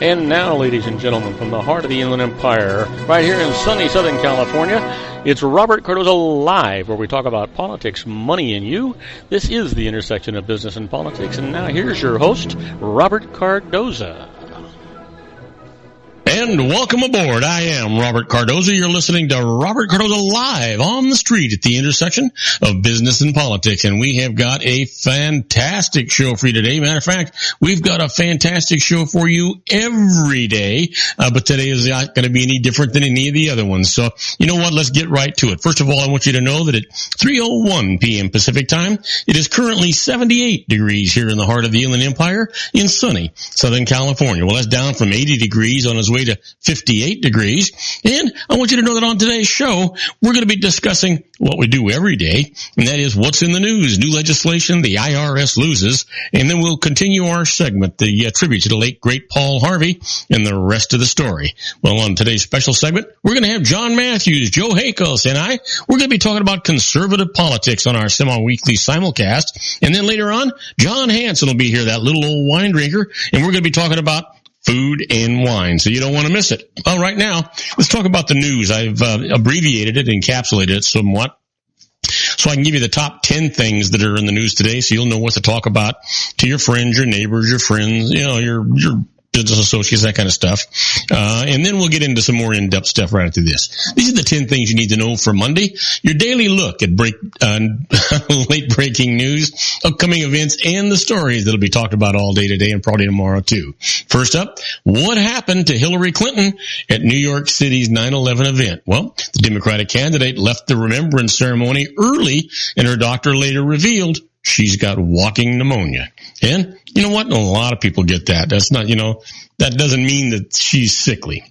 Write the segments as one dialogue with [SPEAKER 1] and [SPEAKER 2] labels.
[SPEAKER 1] And now, ladies and gentlemen, from the heart of the Inland Empire, right here in sunny Southern California, it's Robert Cardoza Live, where we talk about politics, money, and you. This is the intersection of business and politics. And now here's your host, Robert Cardoza.
[SPEAKER 2] And welcome aboard. I am Robert Cardoza. You're listening to Robert Cardoza Live on the street at the intersection of business and politics. And we have got a fantastic show for you today. Matter of fact, we've got a fantastic show for you every day. But today is not going to be any different than any of the other ones. So, you know what? Let's get right to it. First of all, I want you to know that at 3:01 p.m. Pacific time, it is currently 78 degrees here in the heart of the Inland Empire in sunny Southern California. Well, that's down from 80 degrees on its way to 58 degrees. And I want you to know that on today's show, we're going to be discussing what we do every day, and that is what's in the news, new legislation, the IRS loses, and then we'll continue our segment, the tribute to the late, great Paul Harvey, and the rest of the story. Well, on today's special segment, we're going to have Jon Matthews, Joe Hakos, and we're going to be talking about conservative politics on our semi-weekly simulcast, and then later on, John Hansen will be here, that little old wine drinker, and we're going to be talking about food and wine, so you don't want to miss it. All right, now, let's talk about the news. I've abbreviated it, encapsulated it somewhat, so I can give you the top 10 things that are in the news today, so you'll know what to talk about to your friends, your neighbors, your friends, you know, your business associates, that kind of stuff. And then we'll get into some more in-depth stuff right after this. These are the 10 things you need to know for Monday. Your daily look at late breaking news, upcoming events, and the stories that'll be talked about all day today and probably tomorrow too. First up, what happened to Hillary Clinton at New York City's 9/11 event? Well, the Democratic candidate left the remembrance ceremony early, and her doctor later revealed she's got walking pneumonia. And you know what? A lot of people get that. That's not, that doesn't mean that she's sickly.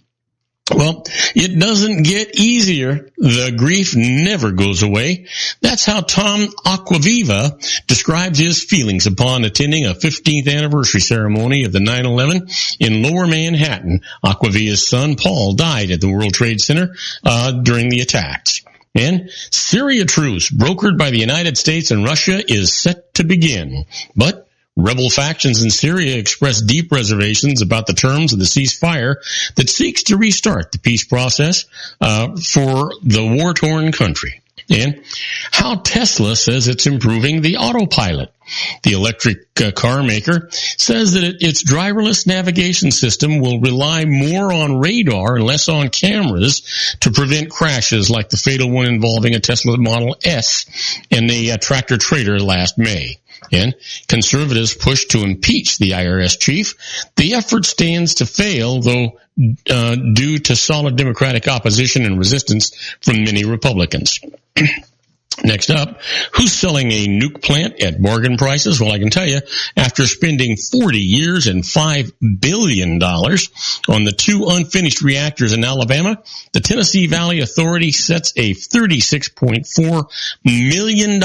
[SPEAKER 2] Well, it doesn't get easier. The grief never goes away. That's how Tom Acquaviva describes his feelings upon attending a 15th anniversary ceremony of the 9/11 in Lower Manhattan. Acquaviva's son, Paul, died at the World Trade Center during the attacks. And Syria truce, brokered by the United States and Russia, is set to begin. But rebel factions in Syria express deep reservations about the terms of the ceasefire that seeks to restart the peace process for the war-torn country. And how Tesla says it's improving the autopilot. The electric car maker says that its driverless navigation system will rely more on radar and less on cameras to prevent crashes like the fatal one involving a Tesla Model S and a tractor trailer last May. And conservatives push to impeach the IRS chief. The effort stands to fail, though, due to solid Democratic opposition and resistance from many Republicans. Next up, who's selling a nuke plant at bargain prices? Well, I can tell you, after spending 40 years and $5 billion on the 2 unfinished reactors in Alabama, the Tennessee Valley Authority sets a $36.4 million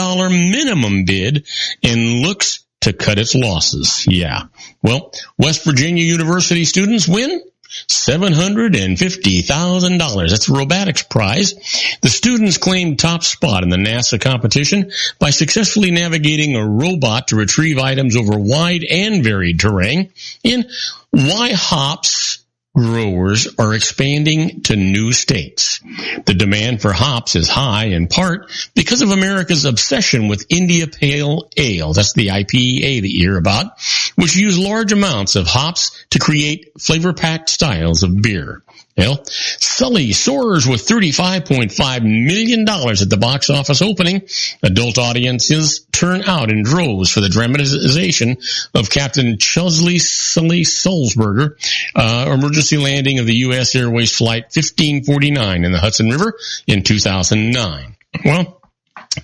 [SPEAKER 2] minimum bid and looks to cut its losses. Yeah. Well, West Virginia University students win $750,000. That's a robotics prize. The students claimed top spot in the NASA competition by successfully navigating a robot to retrieve items over wide and varied terrain. And why hops growers are expanding to new states. The demand for hops is high in part because of America's obsession with India Pale Ale. That's the IPA that you hear about, which use large amounts of hops to create flavor-packed styles of beer. Well, Sully soars with $35.5 million at the box office opening. Adult audiences turn out in droves for the dramatization of Captain Chesley Sully Sulzberger, emergency landing of the U.S. Airways Flight 1549 in the Hudson River in 2009. Well,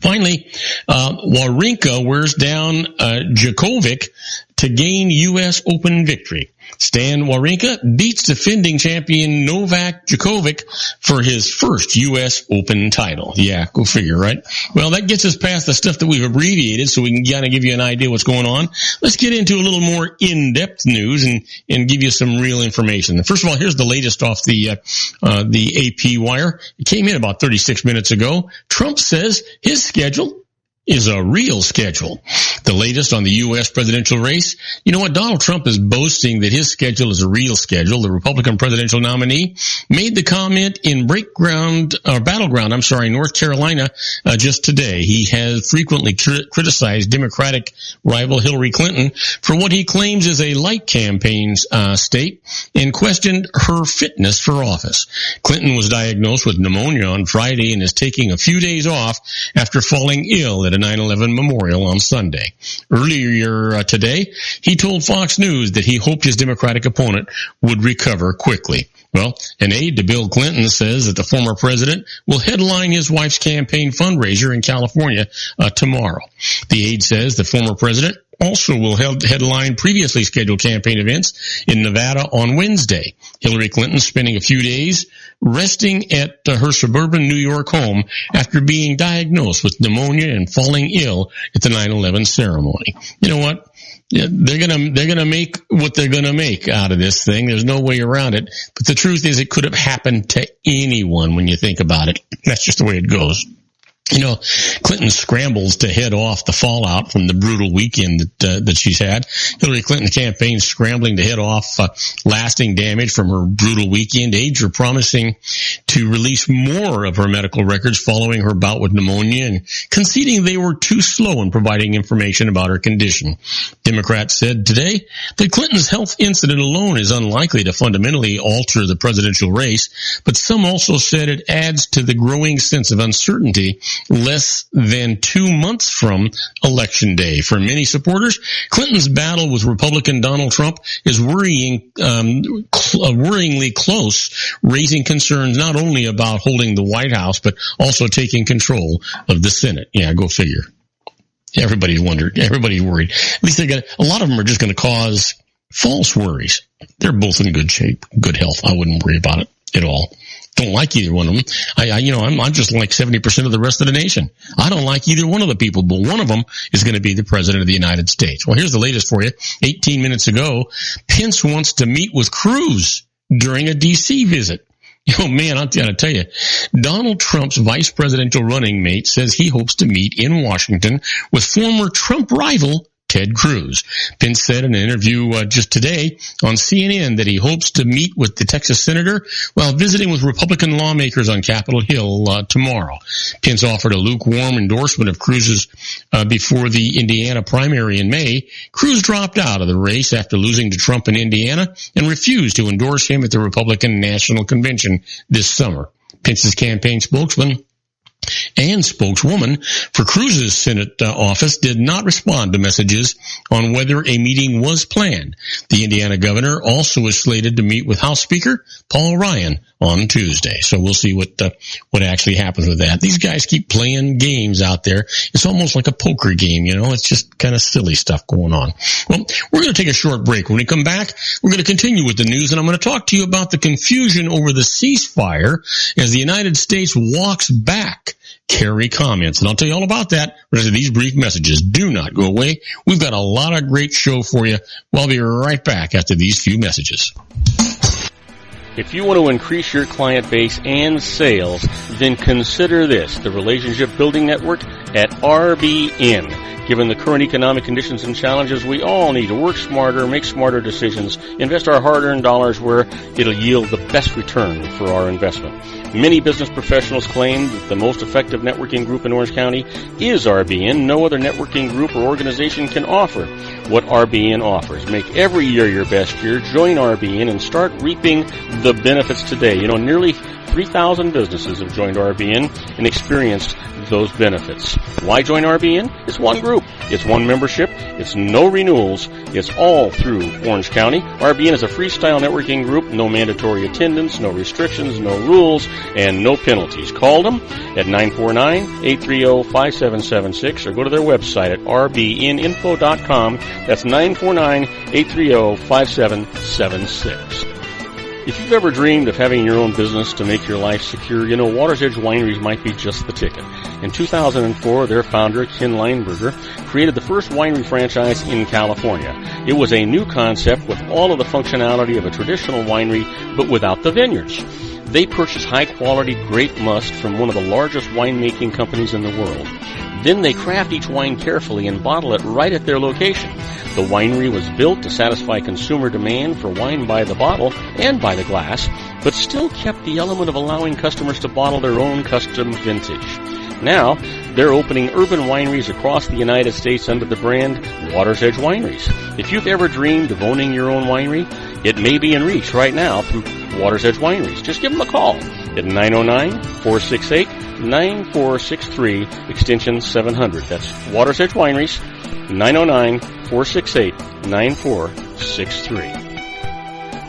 [SPEAKER 2] finally, Wawrinka wears down Djokovic to gain U.S. Open victory. Stan Wawrinka beats defending champion Novak Djokovic for his first U.S. Open title. Yeah, go figure, right? Well, that gets us past the stuff that we've abbreviated so we can kind of give you an idea what's going on. Let's get into a little more in-depth news and give you some real information. First of all, here's the latest off the AP wire. It came in about 36 minutes ago. Trump says his schedule is a real schedule. The latest on the U.S. presidential race. You know what? Donald Trump is boasting that his schedule is a real schedule. The Republican presidential nominee made the comment in Battleground, North Carolina, just today. He has frequently criticized Democratic rival Hillary Clinton for what he claims is a light campaign state and questioned her fitness for office. Clinton was diagnosed with pneumonia on Friday and is taking a few days off after falling ill at a 9/11 memorial on Sunday. Earlier today, he told Fox News that he hoped his Democratic opponent would recover quickly. Well, an aide to Bill Clinton says that the former president will headline his wife's campaign fundraiser in California tomorrow. The aide says the former president also will headline previously scheduled campaign events in Nevada on Wednesday. Hillary Clinton spending a few days resting at her suburban New York home after being diagnosed with pneumonia and falling ill at the 9/11 ceremony. You know what? Yeah, they're gonna make what they're gonna make out of this thing. There's no way around it. But the truth is, it could have happened to anyone when you think about it. That's just the way it goes. You know, Clinton scrambles to head off the fallout from the brutal weekend that she's had. Hillary Clinton's campaign scrambling to head off lasting damage from her brutal weekend. Aides are promising to release more of her medical records following her bout with pneumonia and conceding they were too slow in providing information about her condition. Democrats said today that Clinton's health incident alone is unlikely to fundamentally alter the presidential race, but some also said it adds to the growing sense of uncertainty less than 2 months from Election Day. For many supporters, Clinton's battle with Republican Donald Trump is worryingly close, raising concerns not only about holding the White House, but also taking control of the Senate. Yeah, go figure. Everybody wondered. Everybody worried. At least a lot of them are just going to cause false worries. They're both in good shape, good health. I wouldn't worry about it at all. Don't like either one of them. I'm just like 70% of the rest of the nation. I don't like either one of the people, but one of them is going to be the president of the United States. Well, here's the latest for you. 18 minutes ago, Pence wants to meet with Cruz during a D.C. visit. Oh, man, I got to tell you, Donald Trump's vice presidential running mate says he hopes to meet in Washington with former Trump rival Ted Cruz. Pence said in an interview just today on CNN that he hopes to meet with the Texas senator while visiting with Republican lawmakers on Capitol Hill tomorrow. Pence offered a lukewarm endorsement of Cruz's before the Indiana primary in May. Cruz dropped out of the race after losing to Trump in Indiana and refused to endorse him at the Republican National Convention this summer. Pence's campaign spokesman and spokeswoman for Cruz's Senate office did not respond to messages on whether a meeting was planned. The Indiana governor also is slated to meet with House Speaker Paul Ryan on Tuesday. So we'll see what actually happens with that. These guys keep playing games out there. It's almost like a poker game, you know. It's just kind of silly stuff going on. Well, we're going to take a short break. When we come back, we're going to continue with the news, and I'm going to talk to you about the confusion over the ceasefire as the United States walks back Kerry comments. And I'll tell you all about that after these brief messages. Do not go away. We've got a lot of great show for you. We'll be right back after these few messages.
[SPEAKER 1] If you want to increase your client base and sales, then consider this, the Relationship Building Network at RBN. Given the current economic conditions and challenges, we all need to work smarter, make smarter decisions, invest our hard-earned dollars where it'll yield the best return for our investment. Many business professionals claim that the most effective networking group in Orange County is RBN. No other networking group or organization can offer what RBN offers. Make every year your best year. Join RBN and start reaping the benefits today. You know, nearly 3,000 businesses have joined RBN and experienced those benefits. Why join RBN? It's one group. It's one membership. It's no renewals. It's all through Orange County. RBN is a freestyle networking group. No mandatory attendance, no restrictions, no rules, and no penalties. Call them at 949-830-5776 or go to their website at rbninfo.com. That's 949-830-5776. If you've ever dreamed of having your own business to make your life secure, you know Water's Edge Wineries might be just the ticket. In 2004, their founder, Ken Leinberger, created the first winery franchise in California. It was a new concept with all of the functionality of a traditional winery, but without the vineyards. They purchased high-quality grape must from one of the largest winemaking companies in the world. Then they craft each wine carefully and bottle it right at their location. The winery was built to satisfy consumer demand for wine by the bottle and by the glass, but still kept the element of allowing customers to bottle their own custom vintage. Now, they're opening urban wineries across the United States under the brand Water's Edge Wineries. If you've ever dreamed of owning your own winery, it may be in reach right now through Water's Edge Wineries. Just give them a call at 909-468-9463, extension 700. That's Water's Edge Wineries, 909-468-9463.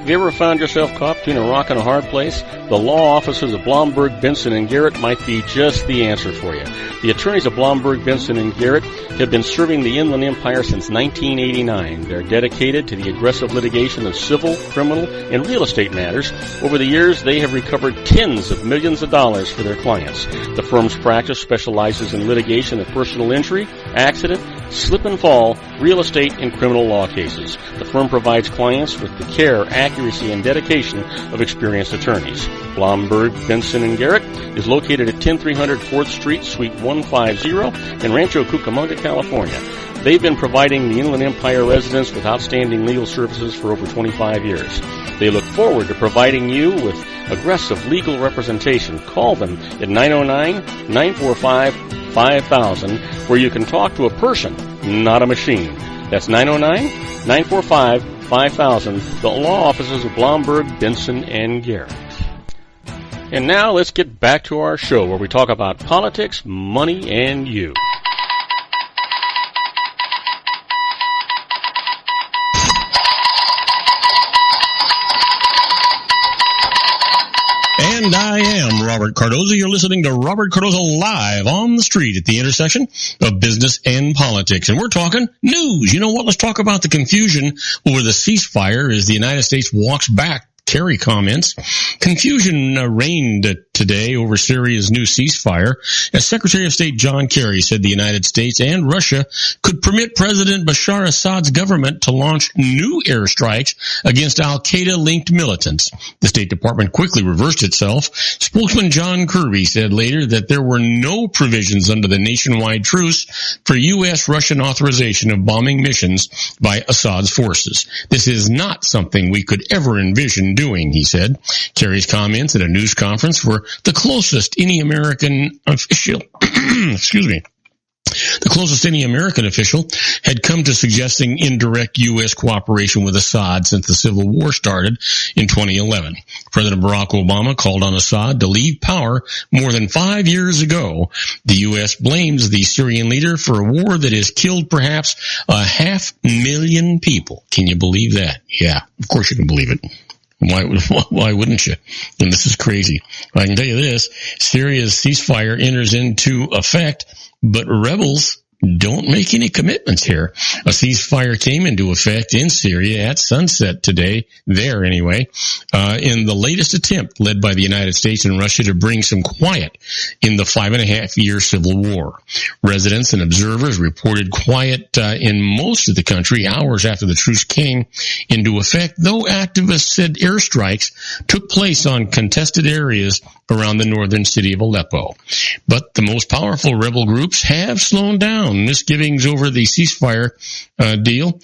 [SPEAKER 1] Have you ever found yourself caught between a rock and a hard place? The law offices of Blomberg, Benson, and Garrett might be just the answer for you. The attorneys of Blomberg, Benson, and Garrett have been serving the Inland Empire since 1989. They're dedicated to the aggressive litigation of civil, criminal, and real estate matters. Over the years, they have recovered tens of millions of dollars for their clients. The firm's practice specializes in litigation of personal injury, accident, slip and fall, real estate, and criminal law cases. The firm provides clients with the care, accuracy, and dedication of experienced attorneys. Blomberg, Benson, and Garrett is located at 10300 4th Street, Suite 150 in Rancho Cucamonga, California. They've been providing the Inland Empire residents with outstanding legal services for over 25 years. They look forward to providing you with aggressive legal representation. Call them at 909-945-5000, where you can talk to a person, not a machine. That's 909-945-5000, the law offices of Blomberg, Benson, and Garrett. And now let's get back to our show where we talk about politics, money, and you.
[SPEAKER 2] And I am Robert Cardoza. You're listening to Robert Cardoza live on the street at the intersection of business and politics. And we're talking news. You know what? Let's talk about the confusion over the ceasefire as the United States walks back Kerry comments. Confusion reigned today over Syria's new ceasefire as Secretary of State John Kerry said the United States and Russia could permit President Bashar Assad's government to launch new airstrikes against al-Qaeda-linked militants. The State Department quickly reversed itself. Spokesman John Kirby said later that there were no provisions under the nationwide truce for U.S.-Russian authorization of bombing missions by Assad's forces. This is not something we could ever envision doing, he said. Kerry's comments at a news conference were the closest any American official, the closest any American official had come to suggesting indirect U.S. cooperation with Assad since the civil war started in 2011. President Barack Obama called on Assad to leave power more than 5 years ago. The U.S. blames the Syrian leader for a war that has killed perhaps 500,000 people. Can you believe that? Yeah, of course you can believe it. Why wouldn't you? And this is crazy. I can tell you this, Syria's ceasefire enters into effect, but rebels don't make any commitments here. A ceasefire came into effect in Syria at sunset today, there anyway, in the latest attempt led by the United States and Russia to bring some quiet in the 5.5-year civil war. Residents and observers reported quiet in most of the country hours after the truce came into effect, though activists said airstrikes took place on contested areas around the northern city of Aleppo. But the most powerful rebel groups have slowed down misgivings over the ceasefire deal,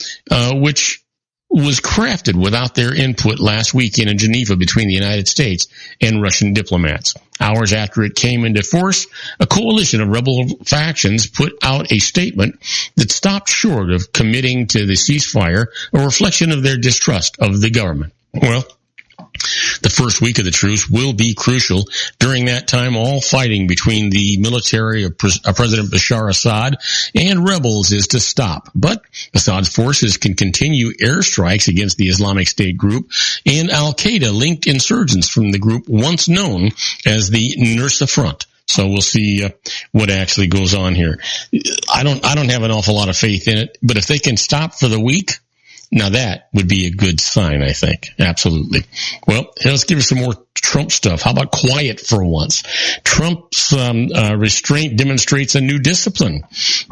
[SPEAKER 2] which was crafted without their input last weekend in Geneva between the United States and Russian diplomats. Hours after it came into force, a coalition of rebel factions put out a statement that stopped short of committing to the ceasefire, a reflection of their distrust of the government. Well, the first week of the truce will be crucial. During that time, all fighting between the military of President Bashar Assad and rebels is to stop. But Assad's forces can continue airstrikes against the Islamic State group and al-Qaeda-linked insurgents from the group once known as the Nusra Front. So we'll see what actually goes on here. I don't have an awful lot of faith in it, but if they can stop for the week, now that would be a good sign, I think. Absolutely. Well, let's give you some more Trump stuff. How about quiet for once? Trump's restraint demonstrates a new discipline.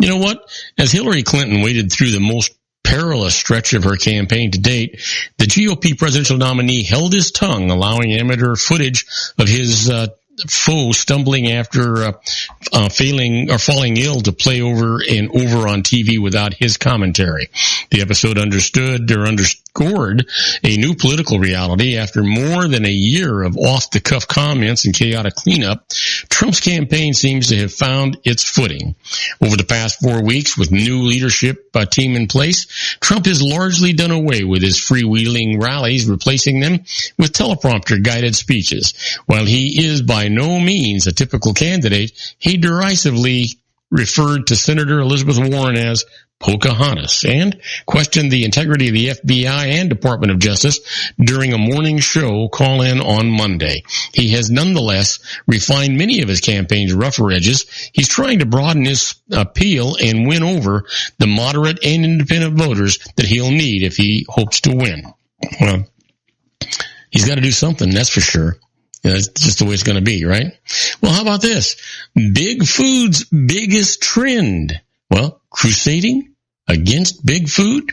[SPEAKER 2] You know what? As Hillary Clinton waded through the most perilous stretch of her campaign to date, the GOP presidential nominee held his tongue, allowing amateur footage of his foe stumbling after failing or falling ill to play over and over on TV without his commentary. The episode underscored a new political reality. After more than a year of off-the-cuff comments and chaotic cleanup, Trump's campaign seems to have found its footing. Over the past 4 weeks, with new leadership team in place, Trump has largely done away with his freewheeling rallies, replacing them with teleprompter-guided speeches. While he is by no means a typical candidate, he derisively referred to Senator Elizabeth Warren as Pocahontas and questioned the integrity of the FBI and Department of Justice during a morning show call-in on Monday. He has nonetheless refined many of his campaign's rougher edges. He's trying to broaden his appeal and win over the moderate and independent voters that he'll need if he hopes to win. Well, he's got to do something, that's for sure. That's just the way it's going to be, right? Well, how about this? Big Food's biggest trend. Well, crusading against big food.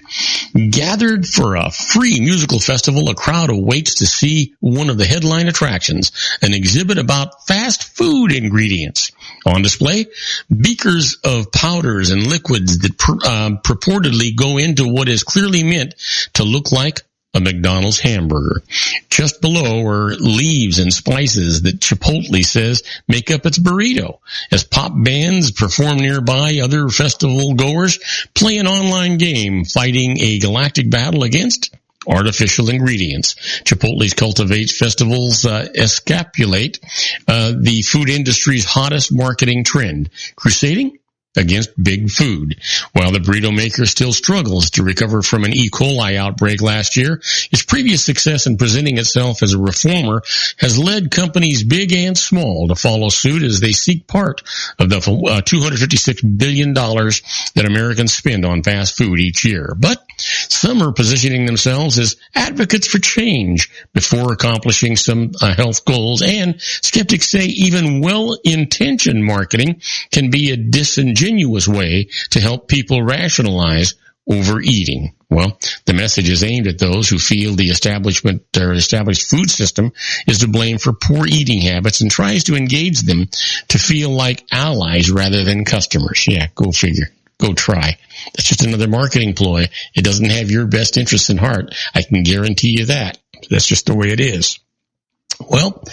[SPEAKER 2] Gathered for a free musical festival, a crowd awaits to see one of the headline attractions, an exhibit about fast food ingredients. On display, beakers of powders and liquids that purportedly go into what is clearly meant to look like a McDonald's hamburger. Just below are leaves and spices that Chipotle says make up its burrito. As pop bands perform nearby, other festival goers play an online game fighting a galactic battle against artificial ingredients. Chipotle's cultivates festivals escapulate the food industry's hottest marketing trend, crusading against big food. While the burrito maker still struggles to recover from an E. coli outbreak last year, its previous success in presenting itself as a reformer has led companies big and small to follow suit as they seek part of the $256 billion that Americans spend on fast food each year. But some are positioning themselves as advocates for change before accomplishing some health goals, and skeptics say even well-intentioned marketing can be a disingenuous way to help people rationalize overeating. Well, the message is aimed at those who feel the established food system is to blame for poor eating habits and tries to engage them to feel like allies rather than customers. Yeah, go figure. Go try. That's just another marketing ploy. It doesn't have your best interests in heart. I can guarantee you that. That's just the way it is. Well,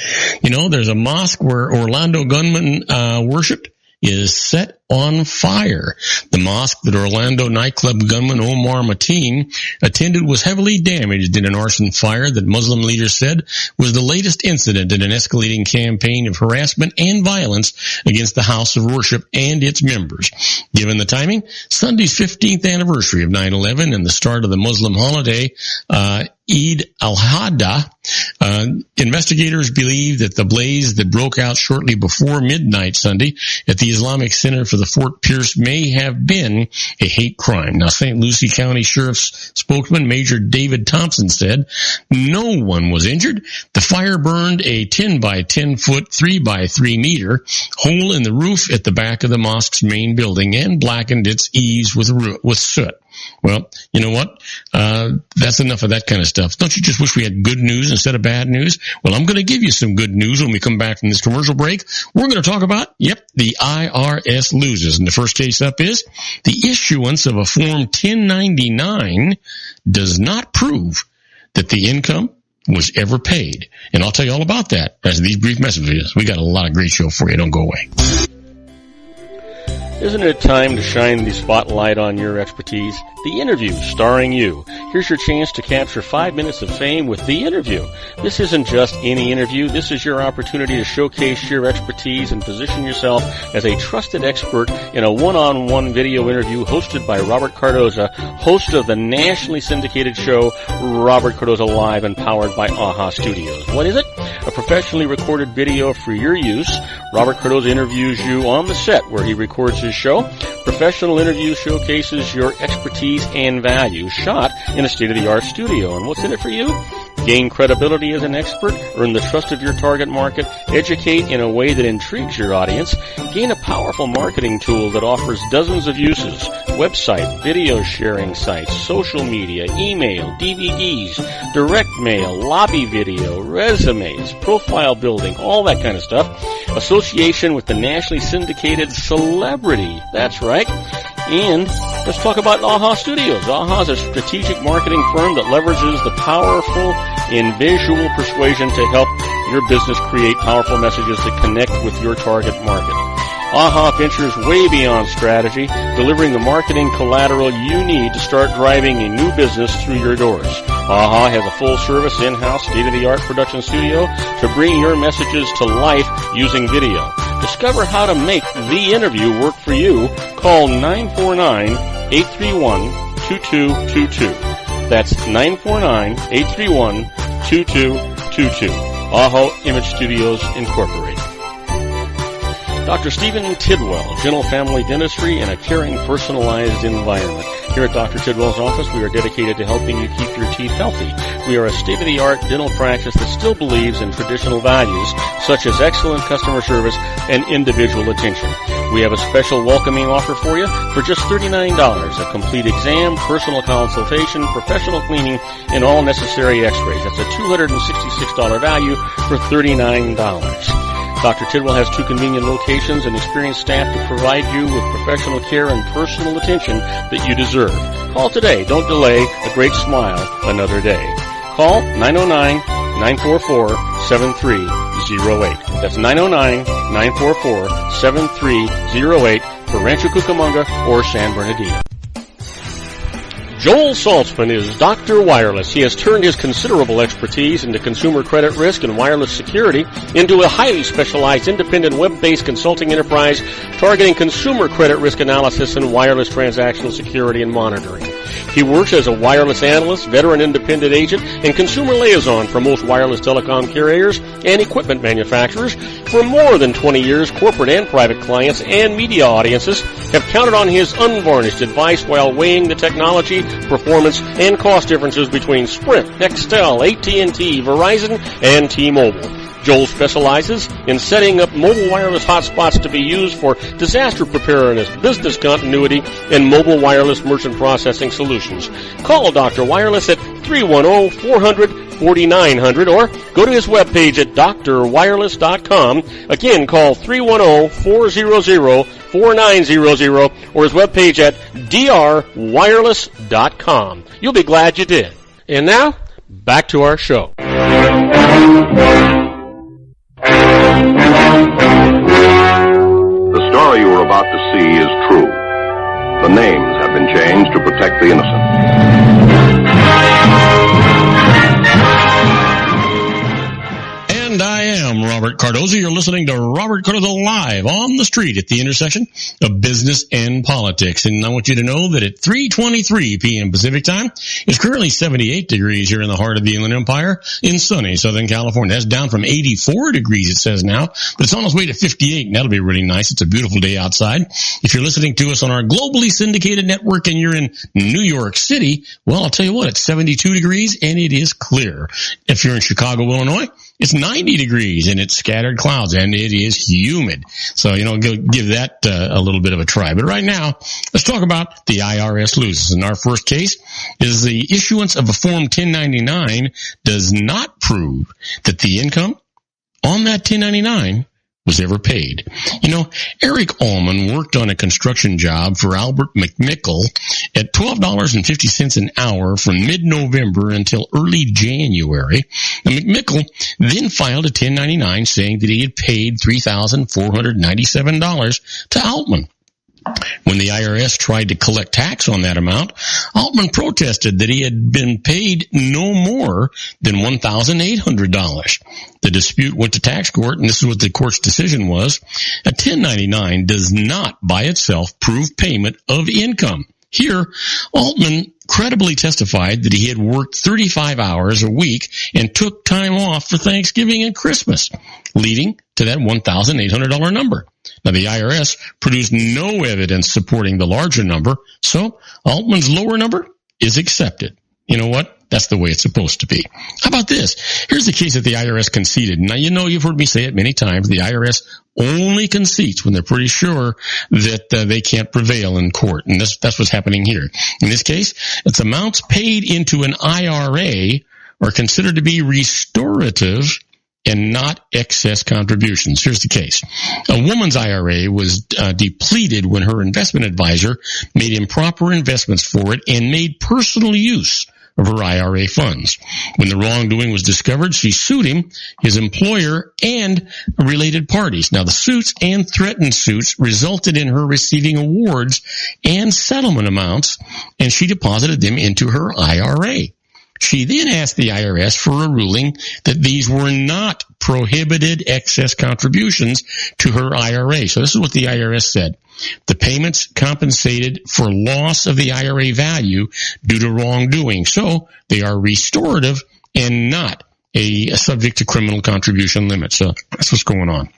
[SPEAKER 2] there's a mosque where Orlando gunmen worshipped is set on fire. The mosque that Orlando nightclub gunman Omar Mateen attended was heavily damaged in an arson fire that Muslim leaders said was the latest incident in an escalating campaign of harassment and violence against the house of worship and its members. Given the timing, Sunday's 15th anniversary of 9/11 and the start of the Muslim holiday, Eid al-Adha, investigators believe that the blaze that broke out shortly before midnight Sunday at the Islamic Center for the Fort Pierce may have been a hate crime. Now, St. Lucie County Sheriff's spokesman, Major David Thompson, said no one was injured. The fire burned a 10 by 10 foot, 3 by 3 meter hole in the roof at the back of the mosque's main building and blackened its eaves with soot. Well, you know what? That's enough of that kind of stuff. Don't you just wish we had good news instead of bad news? Well, I'm going to give you some good news when we come back from this commercial break. We're going to talk about, the IRS loses. And the first case up is the issuance of a Form 1099 does not prove that the income was ever paid. And I'll tell you all about that as these brief messages. We got a lot of great show for you. Don't go away.
[SPEAKER 1] Isn't it time to shine the spotlight on your expertise? The Interview, starring you. Here's your chance to capture 5 minutes of fame with The Interview. This isn't just any interview. This is your opportunity to showcase your expertise and position yourself as a trusted expert in a one-on-one video interview hosted by Robert Cardoza, host of the nationally syndicated show Robert Cardoza Live and powered by AHA Studios. What is it? A professionally recorded video for your use. Robert Cardoza interviews you on the set where he records his show. Professional interview showcases your expertise and value, shot in a state-of-the-art studio. And what's in it for you? Gain credibility as an expert, earn the trust of your target market, educate in a way that intrigues your audience, gain a powerful marketing tool that offers dozens of uses, website, video sharing sites, social media, email, DVDs, direct mail, lobby video, resumes, profile building, all that kind of stuff. Association with the nationally syndicated celebrity. That's right. And let's talk about AHA Studios. AHA is a strategic marketing firm that leverages the powerful and visual persuasion to help your business create powerful messages that connect with your target market. AHA ventures way beyond strategy, delivering the marketing collateral you need to start driving a new business through your doors. AHA has a full-service, in-house, state-of-the-art production studio to bring your messages to life using video. Discover how to make the interview work for you. Call 949-831-2222. That's 949-831-2222. AHA Image Studios, Incorporated. Dr. Stephen Tidwell, Gentle Family Dentistry and a caring, personalized environment. Here at Dr. Tidwell's office, we are dedicated to helping you keep your teeth healthy. We are a state-of-the-art dental practice that still believes in traditional values, such as excellent customer service and individual attention. We have a special welcoming offer for you for just $39, a complete exam, personal consultation, professional cleaning, and all necessary x-rays. That's a $266 value for $39. Dr. Tidwell has 2 convenient locations and experienced staff to provide you with professional care and personal attention that you deserve. Call today. Don't delay. A great smile another day. Call 909-944-7308. That's 909-944-7308 for Rancho Cucamonga or San Bernardino. Joel Saltzman is Dr. Wireless. He has turned his considerable expertise into consumer credit risk and wireless security into a highly specialized independent web-based consulting enterprise targeting consumer credit risk analysis and wireless transactional security and monitoring. He works as a wireless analyst, veteran independent agent, and consumer liaison for most wireless telecom carriers and equipment manufacturers. For more than 20 years, corporate and private clients and media audiences have counted on his unvarnished advice while weighing the technology, performance, and cost differences between Sprint, Nextel, AT&T, Verizon, and T-Mobile. Joel specializes in setting up mobile wireless hotspots to be used for disaster preparedness, business continuity, and mobile wireless merchant processing solutions. Call Dr. Wireless at 310-400-4900 or go to his webpage at drwireless.com. Again, call 310-400-4900 or his webpage at drwireless.com. You'll be glad you did. And now, back to our show.
[SPEAKER 3] The story you are about to see is true. The names have been changed to protect the innocent.
[SPEAKER 2] And I am Robert Cardoza. You're listening to Robert Cardoza Live on the street at the intersection of business and politics. And I want you to know that at 3:23 p.m. Pacific time, it's currently 78 degrees here in the heart of the Inland Empire in sunny Southern California. That's down from 84 degrees, it says now, but it's on its way to 58, and that'll be really nice. It's a beautiful day outside. If you're listening to us on our globally syndicated network and you're in New York City, well, I'll tell you what, it's 72 degrees and it is clear. If you're in Chicago, Illinois, it's 90 degrees and it's scattered clouds and it is humid. So, give that a little bit of a try. But right now, let's talk about the IRS loses. And our first case is the issuance of a Form 1099 does not prove that the income on that 1099 was ever paid. Eric Allman worked on a construction job for Albert McMickle at $12.50 an hour from mid-November until early January. Now, McMickle then filed a 1099 saying that he had paid $3,497 to Altman. When the IRS tried to collect tax on that amount, Altman protested that he had been paid no more than $1,800. The dispute went to tax court, and this is what the court's decision was. A 1099 does not by itself prove payment of income. Here, Altman credibly testified that he had worked 35 hours a week and took time off for Thanksgiving and Christmas, leading to that $1,800 number. Now, the IRS produced no evidence supporting the larger number, so Altman's lower number is accepted. You know what? That's the way it's supposed to be. How about this? Here's the case that the IRS conceded. Now, you've heard me say it many times. The IRS only concedes when they're pretty sure that they can't prevail in court. And that's what's happening here. In this case, it's amounts paid into an IRA are considered to be restorative and not excess contributions. Here's the case. A woman's IRA was depleted when her investment advisor made improper investments for it and made personal use of her IRA funds. When the wrongdoing was discovered, she sued him, his employer, and related parties. Now, the suits and threatened suits resulted in her receiving awards and settlement amounts, and she deposited them into her IRA. She then asked the IRS for a ruling that these were not prohibited excess contributions to her IRA. So this is what the IRS said. The payments compensated for loss of the IRA value due to wrongdoing. So they are restorative and not subject to criminal contribution limits. So that's what's going on.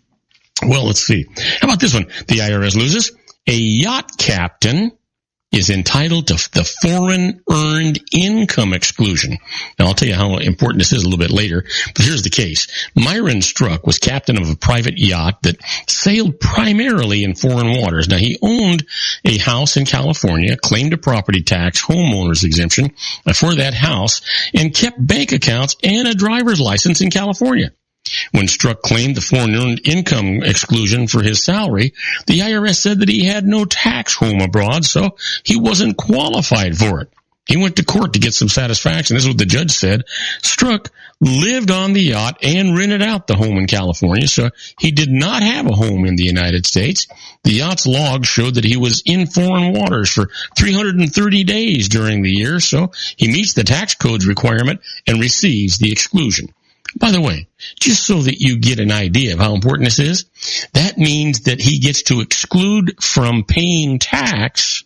[SPEAKER 2] Well, let's see. How about this one? The IRS loses. A yacht captain is entitled to the foreign earned income exclusion. Now, I'll tell you how important this is a little bit later, but here's the case. Myron Struck was captain of a private yacht that sailed primarily in foreign waters. Now, he owned a house in California, claimed a property tax homeowner's exemption for that house, and kept bank accounts and a driver's license in California. When Struck claimed the foreign earned income exclusion for his salary, the IRS said that he had no tax home abroad, so he wasn't qualified for it. He went to court to get some satisfaction. This is what the judge said. Struck lived on the yacht and rented out the home in California, so he did not have a home in the United States. The yacht's log showed that he was in foreign waters for 330 days during the year, so he meets the tax code's requirement and receives the exclusion. By the way, just so that you get an idea of how important this is, that means that he gets to exclude from paying tax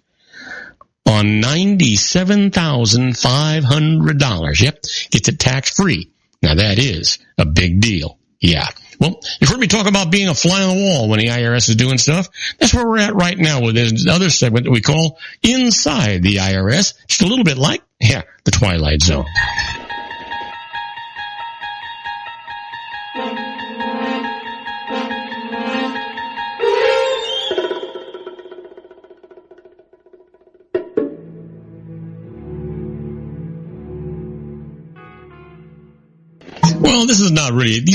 [SPEAKER 2] on $97,500. Yep, gets it tax-free. Now, that is a big deal. Yeah. Well, you've heard me talk about being a fly on the wall when the IRS is doing stuff. That's where we're at right now with this other segment that we call Inside the IRS. Just a little bit like, the Twilight Zone. Well, these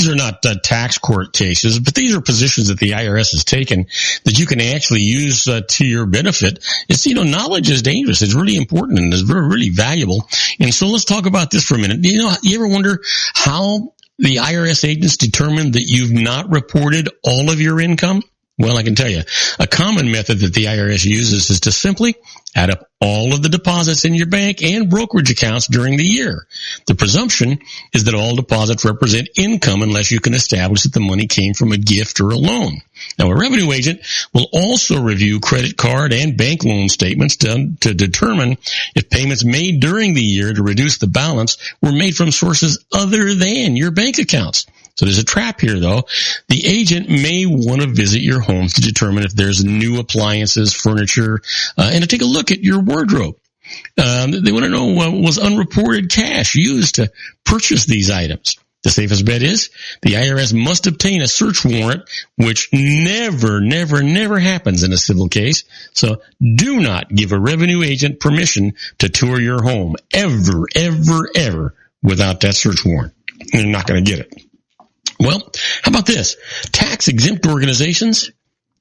[SPEAKER 2] are not tax court cases, but these are positions that the IRS has taken that you can actually use to your benefit. It's, knowledge is dangerous. It's really important and it's very, really valuable. And so let's talk about this for a minute. You ever wonder how the IRS agents determine that you've not reported all of your income? Well, I can tell you, a common method that the IRS uses is to simply add up all of the deposits in your bank and brokerage accounts during the year. The presumption is that all deposits represent income unless you can establish that the money came from a gift or a loan. Now, a revenue agent will also review credit card and bank loan statements to determine if payments made during the year to reduce the balance were made from sources other than your bank accounts. So there's a trap here, though. The agent may want to visit your homes to determine if there's new appliances, furniture, and to take a look at your wardrobe. They want to know was unreported cash used to purchase these items. The safest bet is the IRS must obtain a search warrant, which never happens in a civil case. So do not give a revenue agent permission to tour your home ever without that search warrant. You're not going to get it. Well, how about this? Tax-exempt organizations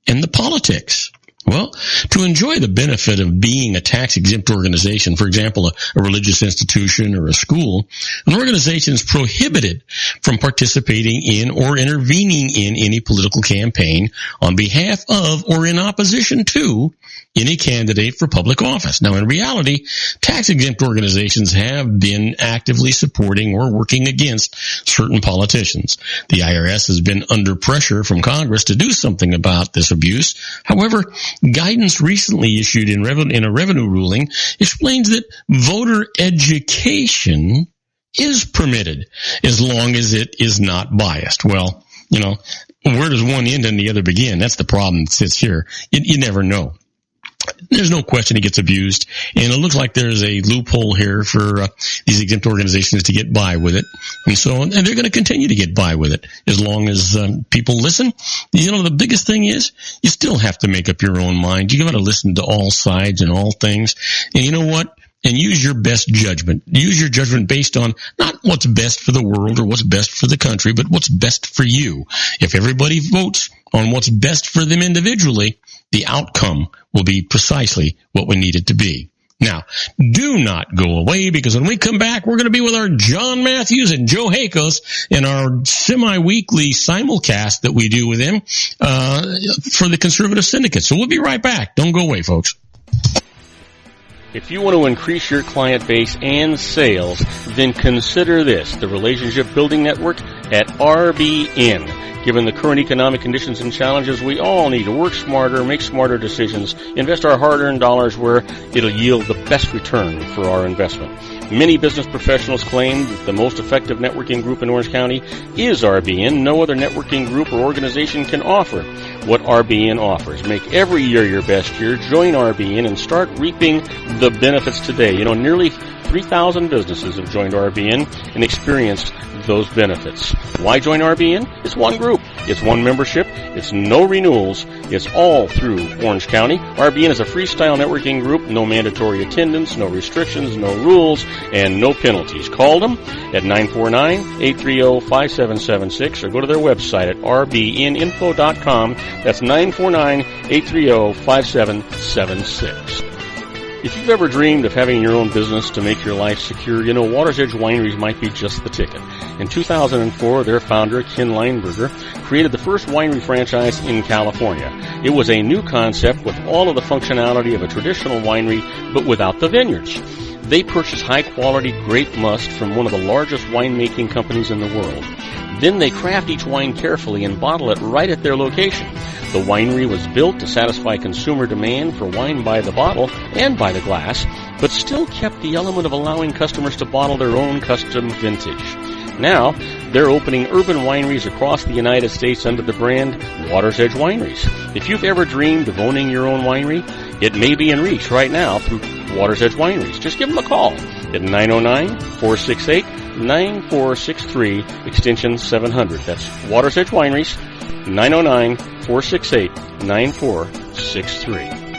[SPEAKER 2] and the politics. Well, to enjoy the benefit of being a tax-exempt organization, for example, a religious institution or a school, an organization is prohibited from participating in or intervening in any political campaign on behalf of or in opposition to any candidate for public office. Now, in reality, tax-exempt organizations have been actively supporting or working against certain politicians. The IRS has been under pressure from Congress to do something about this abuse. However, guidance recently issued in a revenue ruling explains that voter education is permitted as long as it is not biased. Well, where does one end and the other begin? That's the problem that sits here. You never know. there's no question it gets abused. And it looks like there's a loophole here for these exempt organizations to get by with it. And they're going to continue to get by with it as long as people listen. You know, the biggest thing is you still have to make up your own mind. You got to listen to all sides and all things. And you know what? And use your best judgment. Use your judgment based on not what's best for the world or what's best for the country, but what's best for you. If everybody votes on what's best for them individually, the outcome will be precisely what we need it to be. Now, do not go away, because when we come back, we're going to be with our Jon Matthews and Joe Hakos in our semi-weekly simulcast that we do with them for the Conservative Syndicate. So we'll be right back. Don't go away, folks.
[SPEAKER 1] If you want to increase your client base and sales, then consider this, the Relationship Building Network at RBN. Given the current economic conditions and challenges, we all need to work smarter, make smarter decisions, invest our hard-earned dollars where it'll yield the best return for our investment. Many business professionals claim that the most effective networking group in Orange County is RBN. No other networking group or organization can offer what RBN offers. Make every year your best year. Join RBN and start reaping the benefits today. You know, nearly 3,000 businesses have joined RBN and experienced those benefits. Why join RBN? It's one group. It's one membership. It's no renewals. It's all through Orange County. RBN is a freestyle networking group. No mandatory attendance, no restrictions, no rules, and no penalties. Call them at 949-830-5776 or go to their website at rbninfo.com. That's 949-830-5776. If you've ever dreamed of having your own business to make your life secure, you know Water's Edge Wineries might be just the ticket. In 2004, their founder, Ken Lineberger, created the first winery franchise in California. It was a new concept with all of the functionality of a traditional winery, but without the vineyards. They purchased high-quality grape must from one of the largest winemaking companies in the world. Then they craft each wine carefully and bottle it right at their location. The winery was built to satisfy consumer demand for wine by the bottle and by the glass, but still kept the element of allowing customers to bottle their own custom vintage. Now, they're opening urban wineries across the United States under the brand Water's Edge Wineries. If you've ever dreamed of owning your own winery, it may be in reach right now through Water's Edge Wineries. Just give them a call at 909-468-9463, extension 700. That's Water's Edge Wineries, 909-468-9463.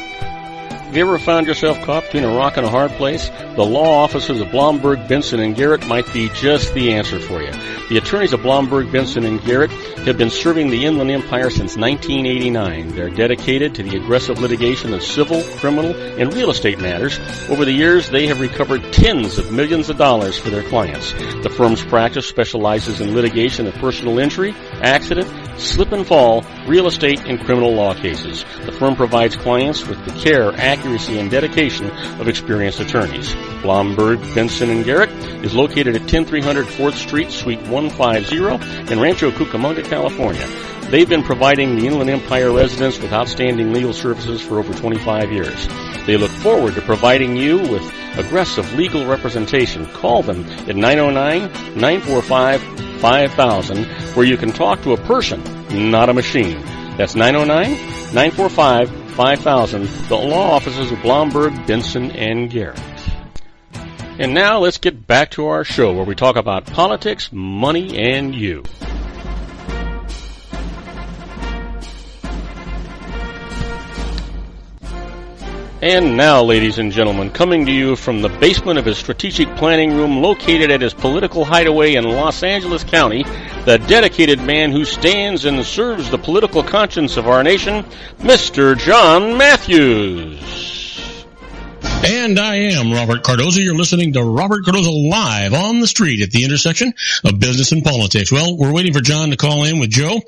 [SPEAKER 1] Have you ever found yourself caught between a rock and a hard place? The law offices of Blomberg, Benson, and Garrett might be just the answer for you. The attorneys of Blomberg, Benson, and Garrett have been serving the Inland Empire since 1989. They're dedicated to the aggressive litigation of civil, criminal, and real estate matters. Over the years, they have recovered tens of millions of dollars for their clients. The firm's practice specializes in litigation of personal injury, accident, slip and fall, real estate, and criminal law cases. The firm provides clients with the care, accuracy, and dedication of experienced attorneys. Blomberg, Benson, and Garrett is located at 10300 4th Street, Suite 150 in Rancho Cucamonga, California. They've been providing the Inland Empire residents with outstanding legal services for over 25 years. They look forward to providing you with aggressive legal representation. Call them at 909-945-5000, where you can talk to a person, not a machine. That's 909-945-5000, the law offices of Blomberg, Benson, and Garrett. And now let's get back to our show where we talk about politics, money, and you. And now, ladies and gentlemen, coming to you from the basement of his strategic planning room located at his political hideaway in Los Angeles County, the dedicated man who stands and serves the political conscience of our nation, Mr. Jon Matthews.
[SPEAKER 2] And I am Robert Cardoza. You're listening to Robert Cardoza live on the street at the intersection of business and politics. Well, we're waiting for John to call in with Joe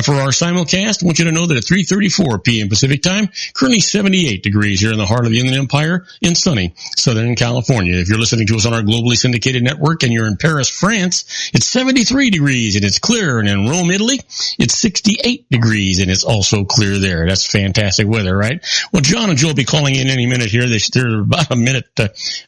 [SPEAKER 2] for our simulcast. I want you to know that at 3:34 p.m. Pacific time, currently 78 degrees here in the heart of the Inland Empire in sunny Southern California. If you're listening to us on our globally syndicated network and you're in Paris, France, it's 73 degrees and it's clear. And in Rome, Italy, it's 68 degrees and it's also clear there. That's fantastic weather, right? Well, John and Joe will be calling in any minute here. They're about a minute.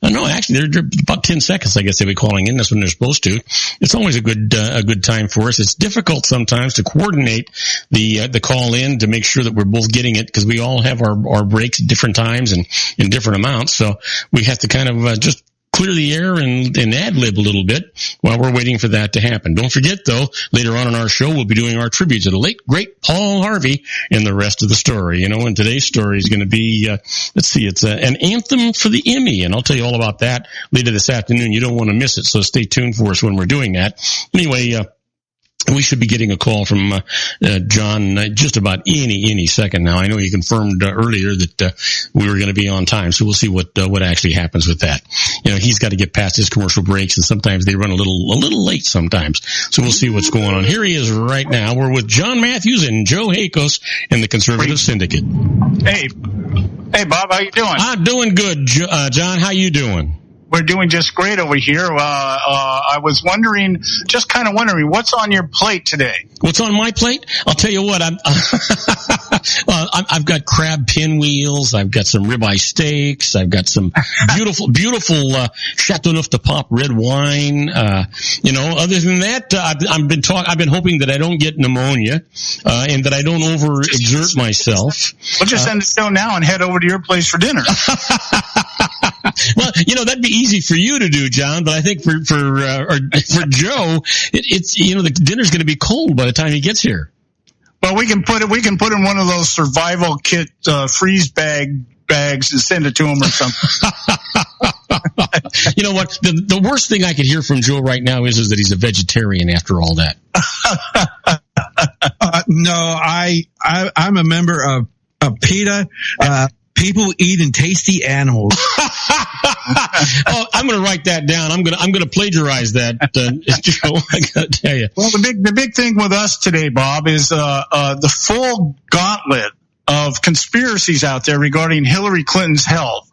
[SPEAKER 2] No, actually, they're about 10 seconds, I guess they'll be calling in. That's when they're supposed to. It's always a good time for us. It's difficult sometimes to coordinate the call in to make sure that we're both getting it, because we all have our breaks at different times and in different amounts. So we have to kind of just clear the air and ad-lib a little bit while we're waiting for that to happen. Don't forget, though, later on in our show, we'll be doing our tribute to the late, great Paul Harvey and the rest of the story. And today's story is going to be, it's an anthem for the Emmy, and I'll tell you all about that later this afternoon. You don't want to miss it, so stay tuned for us when we're doing that. Anyway, we should be getting a call from Jon just about any second now. I know he confirmed earlier that we were going to be on time, so we'll see what actually happens with that. He's got to get past his commercial breaks, and sometimes they run a little late sometimes. So we'll see what's going on. Here he is right now. We're with Jon Matthews and Joe Hakos in the Conservative Syndicate.
[SPEAKER 4] Hey, Bob, how you doing?
[SPEAKER 2] I'm doing good, Jon. How you doing?
[SPEAKER 4] We're doing just great over here. I was wondering, what's on your plate today?
[SPEAKER 2] What's on my plate? I'll tell you what, I've got crab pinwheels. I've got some ribeye steaks. I've got some beautiful Chateauneuf de Pape red wine. Other than that, I've been hoping that I don't get pneumonia, and that I don't overexert myself.
[SPEAKER 4] We'll just end the show now and head over to your place for dinner.
[SPEAKER 2] Well, that'd be easy for you to do, Jon, but I think for Joe, it's the dinner's going to be cold by the time he gets here.
[SPEAKER 4] Well, we can put in one of those survival kit freeze bags and send it to him or something.
[SPEAKER 2] You know what? The worst thing I could hear from Joe right now is that he's a vegetarian after all that.
[SPEAKER 5] No, I'm a member of PETA. People eating tasty animals.
[SPEAKER 2] Oh, I'm going to write that down. I'm going to plagiarize that, Joe. I got to tell you.
[SPEAKER 4] Well, the big thing with us today, Bob, is the full gauntlet of conspiracies out there regarding Hillary Clinton's health.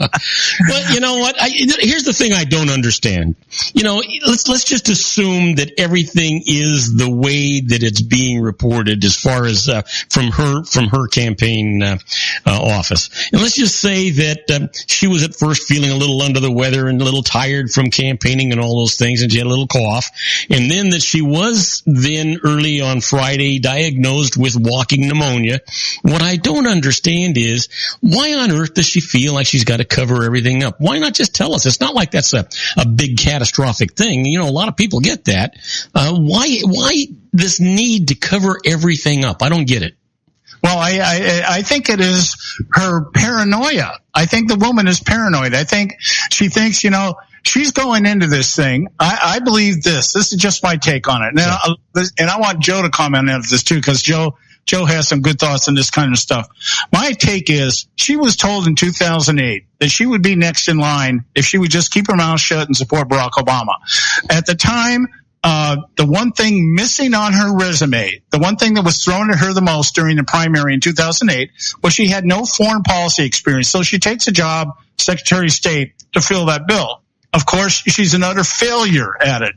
[SPEAKER 2] Well, you know what? Here's the thing I don't understand. Let's just assume that everything is the way that it's being reported as far as from her campaign office. And let's just say that she was at first feeling a little under the weather and a little tired from campaigning and all those things, and she had a little cough. And then that she was then early on Friday diagnosed with walking pneumonia. What I don't understand is, why on earth does she feel like she's got to cover everything up? Why not just tell us? It's not like that's a big catastrophic thing. A lot of people get that. Why this need to cover everything up? I don't get it.
[SPEAKER 4] Well, I think it is her paranoia. I think the woman is paranoid. I think she thinks, she's going into this thing. I believe this. This is just my take on it. Now, and I want Joe to comment on this too, because Joe has some good thoughts on this kind of stuff. My take is, she was told in 2008 that she would be next in line if she would just keep her mouth shut and support Barack Obama. At the time, the one thing missing on her resume, the one thing that was thrown at her the most during the primary in 2008, was she had no foreign policy experience. So she takes a job, Secretary of State, to fill that bill. Of course, she's an utter failure at it.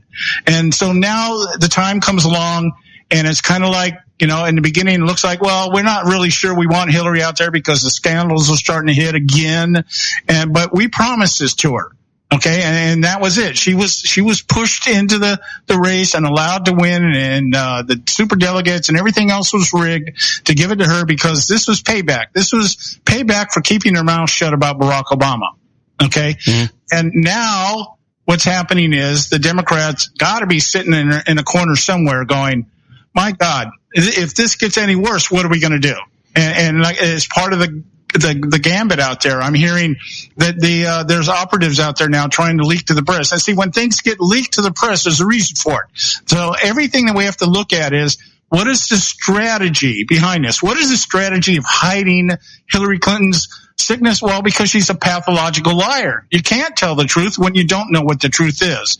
[SPEAKER 4] And so now the time comes along, and it's kind of like, in the beginning, it looks like, well, we're not really sure we want Hillary out there because the scandals are starting to hit again. But we promised this to her. Okay. And that was it. She was pushed into the race and allowed to win, and the superdelegates and everything else was rigged to give it to her, because this was payback. This was payback for keeping her mouth shut about Barack Obama. Okay. Mm-hmm. And now what's happening is the Democrats got to be sitting in a corner somewhere going, my God, if this gets any worse, what are we going to do? And like, as part of the gambit out there, I'm hearing that there's operatives out there now trying to leak to the press. And see, when things get leaked to the press, there's a reason for it. So everything that we have to look at is, what is the strategy behind this? What is the strategy of hiding Hillary Clinton's sickness? Well, because she's a pathological liar. You can't tell the truth when you don't know what the truth is.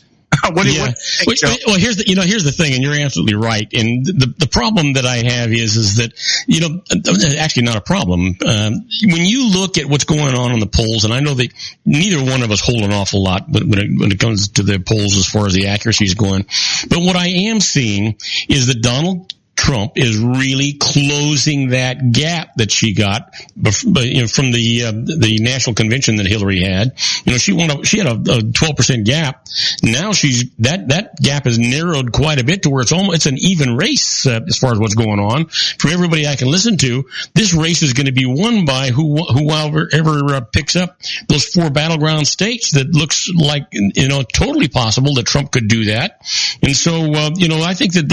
[SPEAKER 4] What do you think, Joe? Well,
[SPEAKER 2] here's the thing, and you're absolutely right. And the problem that I have is that, actually not a problem. When you look at what's going on the polls, and I know that neither one of us hold an awful lot when it comes to the polls as far as the accuracy is going. But what I am seeing is that Donald Trump is really closing that gap that she got from the national convention that Hillary had. She had a 12% gap. Now that gap has narrowed quite a bit to where it's an even race as far as what's going on. For everybody I can listen to, this race is going to be won by whoever picks up those 4 battleground states. That looks like totally possible that Trump could do that. And so I think that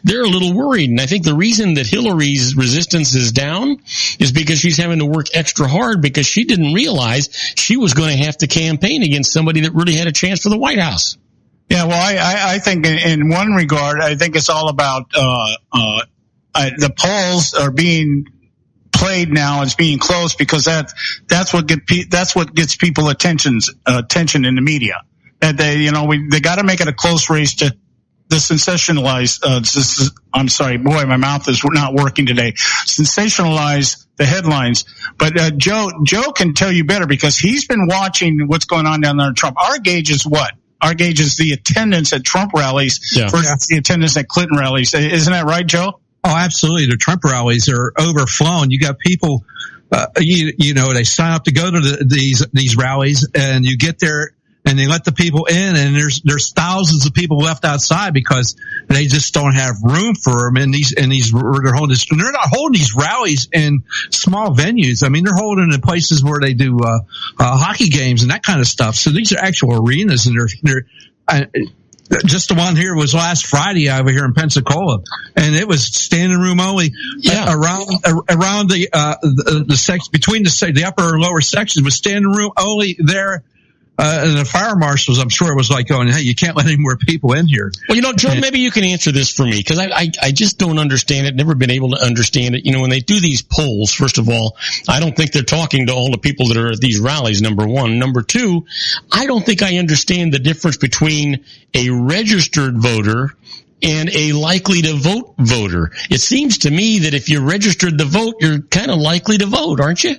[SPEAKER 2] they're a little worried. And I think the reason that Hillary's resistance is down is because she's having to work extra hard because she didn't realize she was going to have to campaign against somebody that really had a chance for the White House.
[SPEAKER 4] Yeah, well, I think in one regard, I think it's all about the polls are being played now as being close because that's what gets people attention in the media. That they got to make it a close race to the sensationalize. I'm sorry, boy, my mouth is not working today. Sensationalize the headlines, but Joe can tell you better because he's been watching what's going on down there in Trump. Our gauge is what? Our gauge is the attendance at Trump rallies versus the attendance at Clinton rallies. Isn't that right, Joe?
[SPEAKER 5] Oh, absolutely. The Trump rallies are overflowing. You got people, they sign up to go to these rallies, and you get there and they let the people in, and there's thousands of people left outside because they just don't have room for them. And they're not holding these rallies in small venues. I mean, they're holding in places where they do hockey games and that kind of stuff. So these are actual arenas, and they're just the one here was last Friday over here in Pensacola, and it was standing room only. Around the section between the upper and lower sections was standing room only there. And the fire marshals, I'm sure it was like going, hey, you can't let any more people in here.
[SPEAKER 2] Well, Joe, maybe you can answer this for me because I just don't understand it. Never been able to understand it. When they do these polls, first of all, I don't think they're talking to all the people that are at these rallies, number one. Number two, I don't think I understand the difference between a registered voter and a likely to vote voter. It seems to me that if you're registered to vote, you're kind of likely to vote, aren't you?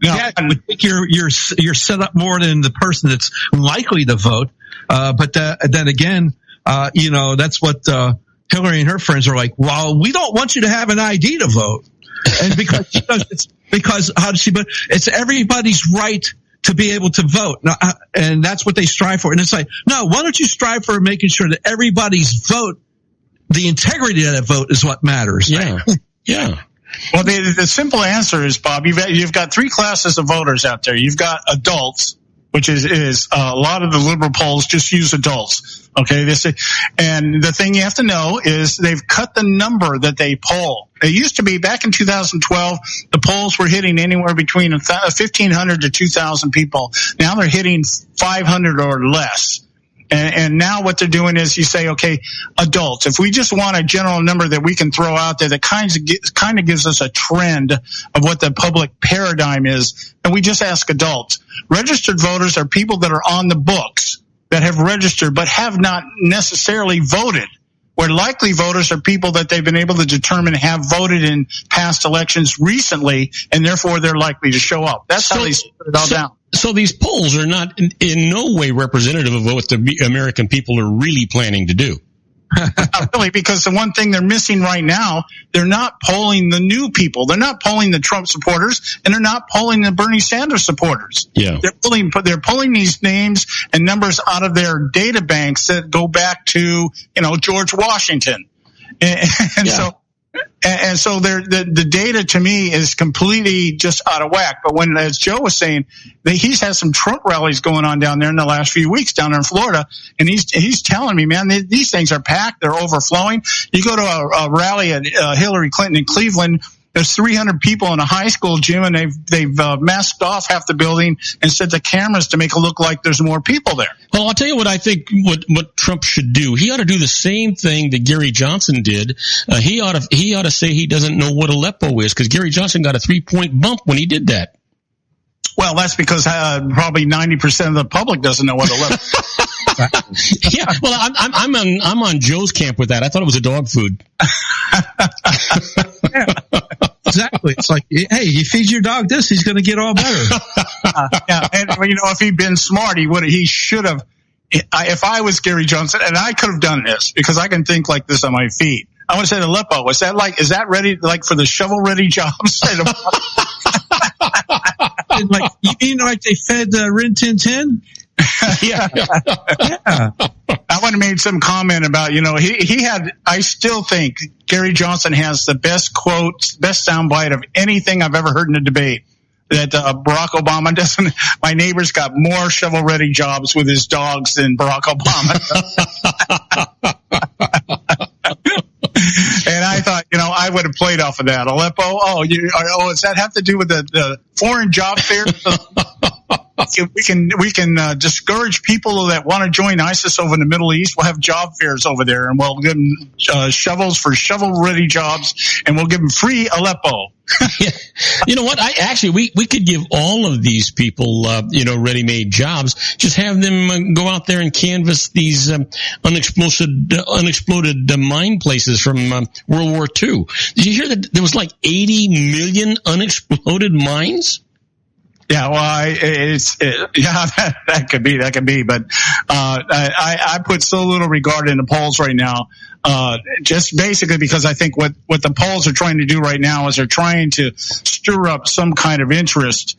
[SPEAKER 5] Yeah, I would think you're set up more than the person that's likely to vote. But then again, that's what Hillary and her friends are like. Well, we don't want you to have an ID to vote, and because how does she? But it's everybody's right to be able to vote, and that's what they strive for. And it's like, no, why don't you strive for making sure that everybody's vote, the integrity of that vote, is what matters?
[SPEAKER 2] Yeah, yeah.
[SPEAKER 4] Well, the simple answer is, Bob, you've got 3 classes of voters out there. You've got adults, which is a lot of the liberal polls just use adults. Okay, and the thing you have to know is they've cut the number that they poll. It used to be back in 2012, the polls were hitting anywhere between 1,500 to 2,000 people. Now they're hitting 500 or less. And now what they're doing is you say, okay, adults. If we just want a general number that we can throw out there that kind of gives us a trend of what the public paradigm is, and we just ask adults. Registered voters are people that are on the books that have registered but have not necessarily voted. Where likely voters are people that they've been able to determine have voted in past elections recently, and therefore they're likely to show up. That's how they split it all down.
[SPEAKER 2] So these polls are not in no way representative of what the American people are really planning to do.
[SPEAKER 4] Not really, because the one thing they're missing right now, they're not polling the new people. They're not polling the Trump supporters, and they're not polling the Bernie Sanders supporters.
[SPEAKER 2] Yeah.
[SPEAKER 4] They're pulling these names and numbers out of their data banks that go back to, George Washington. And so the data to me is completely just out of whack. But when, as Joe was saying, he's had some Trump rallies going on down there in the last few weeks down there in Florida, and he's telling me, man, these things are packed, they're overflowing. You go to a rally at Hillary Clinton in Cleveland. There's 300 people in a high school gym, and they've masked off half the building and set the cameras to make it look like there's more people there.
[SPEAKER 2] Well, I'll tell you what I think what Trump should do. He ought to do the same thing that Gary Johnson did. He ought to say he doesn't know what Aleppo is, because Gary Johnson got a 3-point bump when he did that.
[SPEAKER 4] Well, that's because probably 90% of the public doesn't know what Aleppo is.
[SPEAKER 2] Yeah, well, I'm on Joe's camp with that. I thought it was a dog food.
[SPEAKER 5] Yeah, exactly. It's like, hey, you feed your dog this, he's going to get all better.
[SPEAKER 4] Yeah, and if he'd been smart, he should have. If I was Gary Johnson, and I could have done this because I can think like this on my feet. I want to say Aleppo. Is that ready, like for the shovel-ready jobs?
[SPEAKER 5] Like, you mean like they fed Rin Tin Tin?
[SPEAKER 4] Yeah. I would have made some comment about, he had, I still think Gary Johnson has the best quote, best soundbite of anything I've ever heard in a debate. That Barack Obama doesn't. My neighbor's got more shovel-ready jobs with his dogs than Barack Obama. And I thought, I would have played off of that. Aleppo. Does that have to do with the foreign job fair? We can discourage people that want to join ISIS over in the Middle East. We'll have job fairs over there, and we'll give them shovels for shovel-ready jobs, and we'll give them free Aleppo.
[SPEAKER 2] Yeah. You know what? We could give all of these people, ready-made jobs. Just have them go out there and canvass these unexploded mine places from World War II. Did you hear that there was like 80 million unexploded mines?
[SPEAKER 4] Yeah, well, that could be, but I put so little regard in the polls right now, just basically because I think what the polls are trying to do right now is they're trying to stir up some kind of interest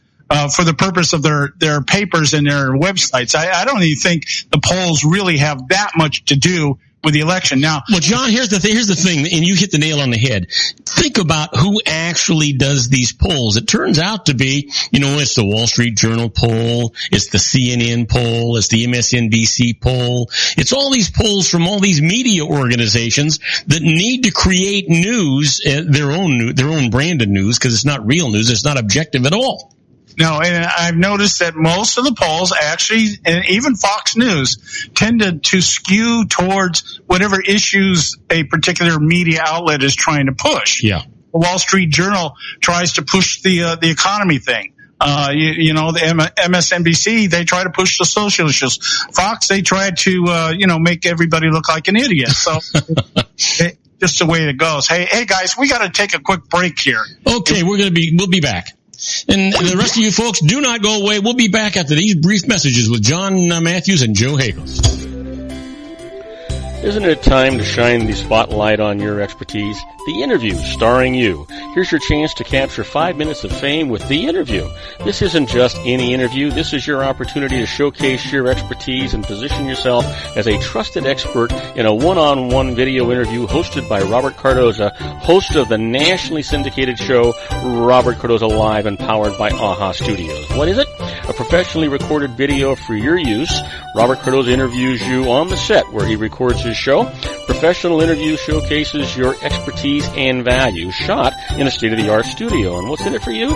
[SPEAKER 4] for the purpose of their papers and their websites. I don't even think the polls really have that much to do with the election. Now,
[SPEAKER 2] well, John, here's the thing, and you hit the nail on the head. Think about who actually does these polls. It turns out to be, it's the Wall Street Journal poll, it's the CNN poll, it's the MSNBC poll. It's all these polls from all these media organizations that need to create news, their own branded news, because it's not real news, it's not objective at all.
[SPEAKER 4] No, and I've noticed that most of the polls actually, and even Fox News, tend to skew towards whatever issues a particular media outlet is trying to push.
[SPEAKER 2] Yeah.
[SPEAKER 4] The Wall Street Journal tries to push the economy thing. The MSNBC, they try to push the social issues. Fox, they try to, make everybody look like an idiot. So just the way it goes. Hey guys, we got to take a quick break here.
[SPEAKER 2] Okay, we'll be back. And the rest of you folks, do not go away. We'll be back after these brief messages with Jon Matthews and Joe Hagels.
[SPEAKER 1] Isn't it time to shine the spotlight on your expertise? The Interview, starring you. Here's your chance to capture 5 minutes of fame with The Interview. This isn't just any interview. This is your opportunity to showcase your expertise and position yourself as a trusted expert in a one-on-one video interview hosted by Robert Cardoza, host of the nationally syndicated show Robert Cardoza Live and powered by AHA Studios. What is it? A professionally recorded video for your use. Robert Cardoza interviews you on the set where he records his show. Professional interview showcases your expertise and value, shot in a state-of-the-art studio. And what's in it for you?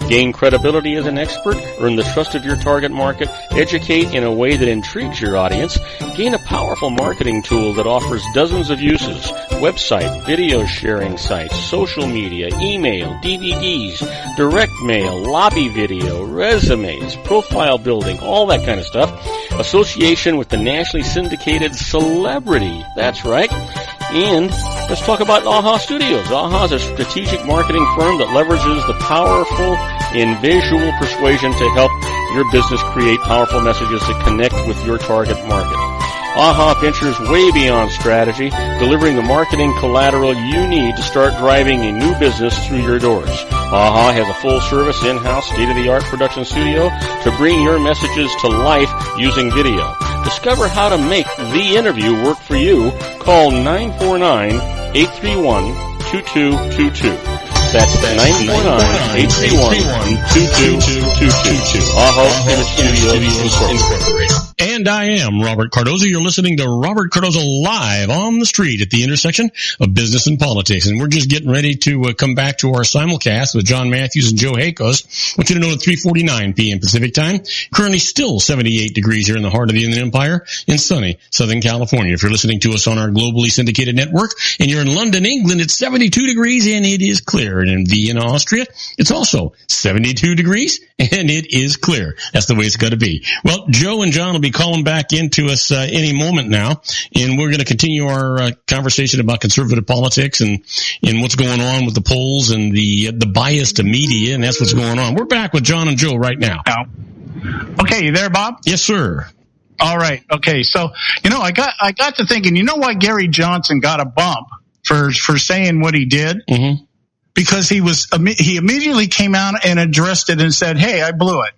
[SPEAKER 1] Gain credibility as an expert, earn the trust of your target market, educate in a way that intrigues your audience, gain a powerful marketing tool that offers dozens of uses, website, video sharing sites, social media, email, DVDs, direct mail, lobby video, resumes, profile building, all that kind of stuff. Association with the nationally syndicated celebrity. That's right. And let's talk about AHA Studios. AHA is a strategic marketing firm that leverages the powerful in visual persuasion to help your business create powerful messages that connect with your target market. AHA ventures way beyond strategy, delivering the marketing collateral you need to start driving a new business through your doors. AHA has a full-service, in-house, state-of-the-art production studio to bring your messages to life using video. Discover how to make The Interview work for you. Call 949-831-2222. That's 949-831-2222. AHA Image Studios Incorporated.
[SPEAKER 2] And I am Robert Cardoza. You're listening to Robert Cardoza Live on the street at the intersection of business and politics. And we're just getting ready to come back to our simulcast with Jon Matthews and Joe Hagels. I want you to know at 3:49 p.m. Pacific time, currently still 78 degrees here in the heart of the Inland Empire in sunny Southern California. If you're listening to us on our globally syndicated network and you're in London, England, it's 72 degrees and it is clear. And in Vienna, Austria, it's also 72 degrees and it is clear. That's the way it's got to be. Well, Joe and John will be calling back into us any moment now, and we're going to continue our conversation about conservative politics and what's going on with the polls and the bias to media, and that's what's going on. We're back with John and Joe right now.
[SPEAKER 4] Okay, you there, Bob?
[SPEAKER 2] Yes, sir.
[SPEAKER 4] All right. Okay. So, I got to thinking, why Gary Johnson got a bump for saying what he did, because he immediately came out and addressed it and said, "Hey, I blew it."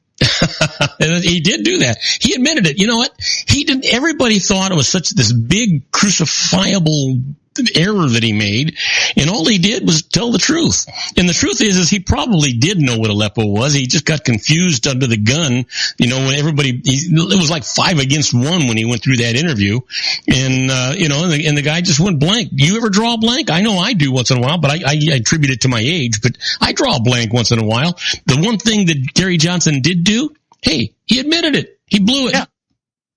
[SPEAKER 2] And he did do that. He admitted it. You know what? He didn't. Everybody thought it was this big crucifiable error that he made, and all he did was tell the truth. And the truth is he probably did know what Aleppo was. He just got confused under the gun. You know, when it was like 5 against 1 when he went through that interview, and and the guy just went blank. Do you ever draw a blank? I know I do once in a while, but I attribute it to my age. But I draw a blank once in a while. The one thing that Gary Johnson did do, hey, he admitted it. He blew it.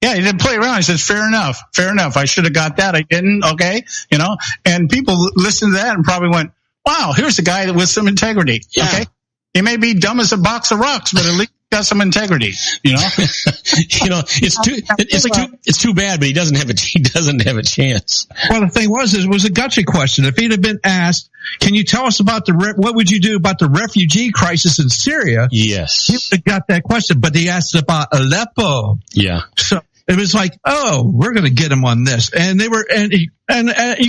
[SPEAKER 4] Yeah, he didn't play around. He says, fair enough. I should have got that. I didn't. Okay. And people listened to that and probably went, wow, here's a guy with some integrity.
[SPEAKER 2] Yeah.
[SPEAKER 4] Okay. He may be dumb as a box of rocks, but at least he got some integrity,
[SPEAKER 2] It's too bad, but he doesn't have a chance.
[SPEAKER 5] Well, the thing was, it was a gotcha question. If he'd have been asked, can you tell us about what would you do about the refugee crisis in Syria?
[SPEAKER 2] Yes.
[SPEAKER 5] He would have got that question, but he asked about Aleppo.
[SPEAKER 2] Yeah.
[SPEAKER 5] So it was like, oh, we're going to get him on this. And they were, and you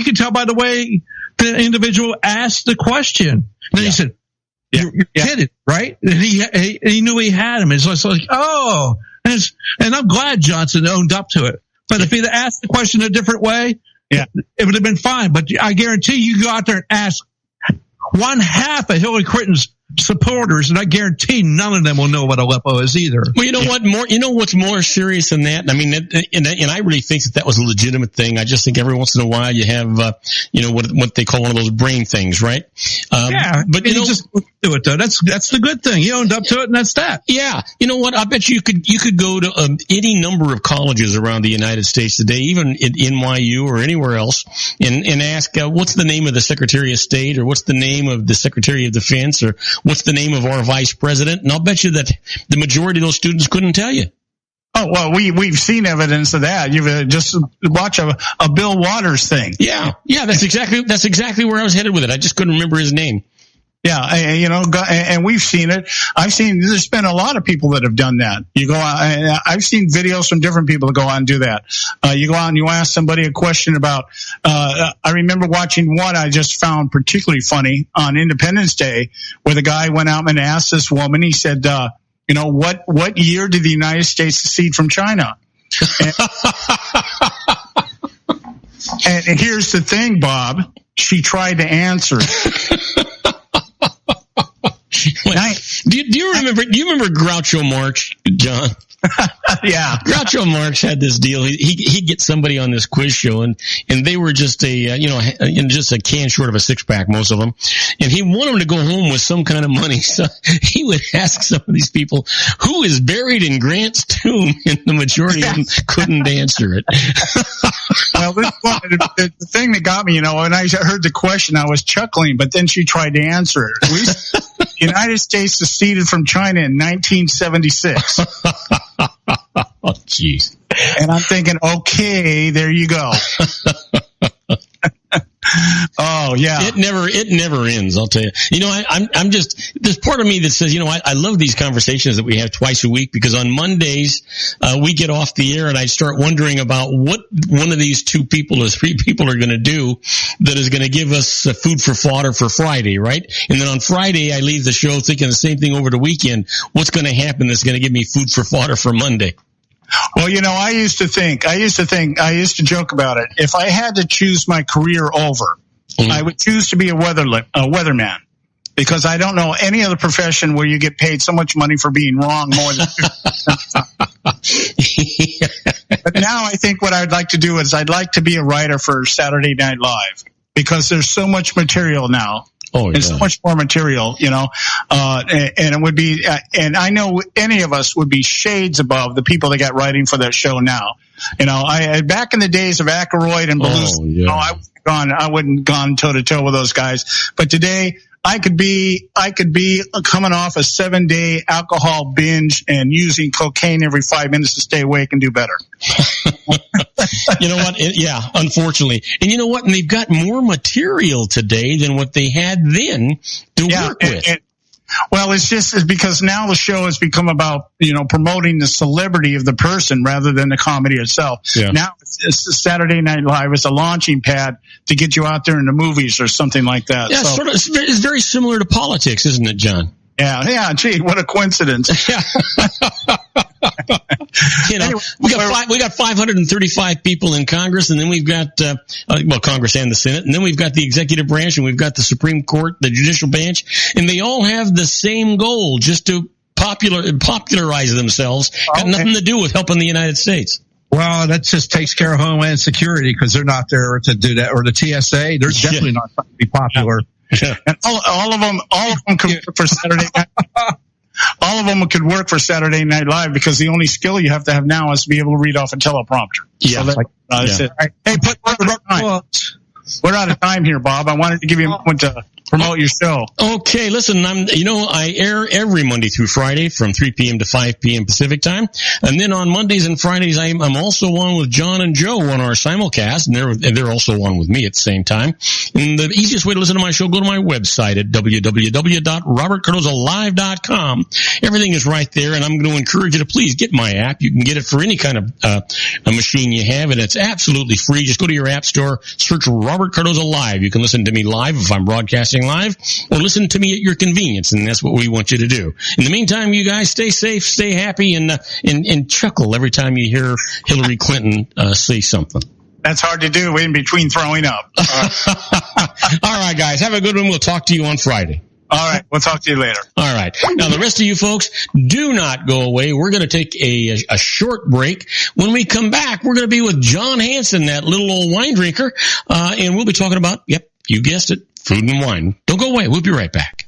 [SPEAKER 5] can tell by the way the individual asked the question. And then he said, you're kidding, right? And he knew he had him. It's just like, oh, and I'm glad Johnson owned up to it. But if he'd asked the question a different way, it would have been fine. But I guarantee you go out there and ask 1/2 of Hillary Clinton's supporters, and I guarantee none of them will know what Aleppo is either.
[SPEAKER 2] Well, you know what? What's more serious than that? I mean, and I really think that was a legitimate thing. I just think every once in a while you have, what they call one of those brain things, right?
[SPEAKER 5] But you just do it though. That's the good thing. He owned up to it, and that's that.
[SPEAKER 2] Yeah. You know what? I bet you could go to any number of colleges around the United States today, even at NYU or anywhere else, and ask what's the name of the Secretary of State, or what's the name of the Secretary of Defense, or what's the name of our vice president? And I'll bet you that the majority of those students couldn't tell you.
[SPEAKER 4] Oh, well, we've seen evidence of that. You've just watch a Bill Waters thing.
[SPEAKER 2] Yeah. That's exactly where I was headed with it. I just couldn't remember his name.
[SPEAKER 4] Yeah, and we've seen it. There's been a lot of people that have done that. You go out, I've seen videos from different people that go out and do that. You go out and you ask somebody a question about, I remember watching one I just found particularly funny on Independence Day, where the guy went out and asked this woman, he said, what year did the United States secede from China? And here's the thing, Bob, she tried to answer it.
[SPEAKER 2] Do you remember Groucho Marx, John?
[SPEAKER 4] Yeah.
[SPEAKER 2] Groucho Marx had this deal. He'd get somebody on this quiz show, and they were just just a can short of a 6-pack, most of them. And he wanted them to go home with some kind of money. So he would ask some of these people, who is buried in Grant's tomb? And the majority of them couldn't answer it.
[SPEAKER 4] Well, the thing that got me, when I heard the question, I was chuckling, but then she tried to answer it. At least the United States seceded from China in 1976.
[SPEAKER 2] Oh, jeez.
[SPEAKER 4] And I'm thinking, okay, there you go. Oh, yeah.
[SPEAKER 2] It never ends, I'll tell you. I'm just, there's part of me that says, I love these conversations that we have twice a week, because on Mondays, we get off the air and I start wondering about what one of these 2 people or 3 people are going to do that is going to give us food for fodder for Friday, right? And then on Friday, I leave the show thinking the same thing over the weekend. What's going to happen that's going to give me food for fodder for Monday?
[SPEAKER 4] Well, I used to joke about it. If I had to choose my career over, I would choose to be a weatherman, because I don't know any other profession where you get paid so much money for being wrong more than 50%. But now I think what I'd like to do is I'd like to be a writer for Saturday Night Live, because there's so much material now.
[SPEAKER 2] Oh, yeah.
[SPEAKER 4] There's so much more material, and it would be, and I know any of us would be shades above the people that got writing for that show now. Back in the days of Aykroyd and Belushi, I wouldn't gone toe to toe with those guys. But today, I could be coming off a 7-day alcohol binge and using cocaine every 5 minutes to stay awake and do better.
[SPEAKER 2] You know what? Yeah, unfortunately. And you know what? And they've got more material today than what they had then to work with.
[SPEAKER 4] Well, it's because now the show has become about, promoting the celebrity of the person rather than the comedy itself.
[SPEAKER 2] Yeah.
[SPEAKER 4] Now it's Saturday Night Live is a launching pad to get you out there in the movies or something like that.
[SPEAKER 2] Yeah,
[SPEAKER 4] so,
[SPEAKER 2] it's very similar to politics, isn't it, John?
[SPEAKER 4] Yeah. Gee, what a coincidence.
[SPEAKER 2] Anyway, we got 535 people in Congress, and then we've got Congress and the Senate, and then we've got the executive branch, and we've got the Supreme Court, the judicial branch, and they all have the same goal, just to popularize themselves. Got nothing to do with helping the United States.
[SPEAKER 5] Well, that just takes care of Homeland Security because they're not there to do that, or the TSA. They're definitely not trying to be popular.
[SPEAKER 4] Yeah. And all of them could work for Saturday Night. All of them could work for Saturday Night Live because the only skill you have to have now is to be able to read off a teleprompter.
[SPEAKER 2] Yeah.
[SPEAKER 4] So that's it. Right. Hey, we're out of time here, Bob. I wanted to give you a moment to promote your show.
[SPEAKER 2] Okay, listen, I air every Monday through Friday from 3 p.m. to 5 p.m. Pacific time. And then on Mondays and Fridays, I'm also on with John and Joe on our simulcast, and they're also on with me at the same time. And the easiest way to listen to my show, go to my website at www.robertcardozalive.com. Everything is right there, and I'm going to encourage you to please get my app. You can get it for any kind of a machine you have, and it's absolutely free. Just go to your app store, search Robert Cardoza Live. You can listen to me live if I'm broadcasting live, or listen to me at your convenience, and that's what we want you to do. In the meantime, you guys stay safe, stay happy, and chuckle every time you hear Hillary Clinton say something.
[SPEAKER 4] That's hard to do in between throwing up.
[SPEAKER 2] All right, guys, have a good one. We'll talk to you on Friday.
[SPEAKER 4] All right, we'll talk to you later.
[SPEAKER 2] All right. Now, the rest of you folks, do not go away. We're going to take a short break. When we come back, we're going to be with John Hansen, that little old wine drinker, and we'll be talking about, yep, you guessed it, food and wine. Don't go away. We'll be right back.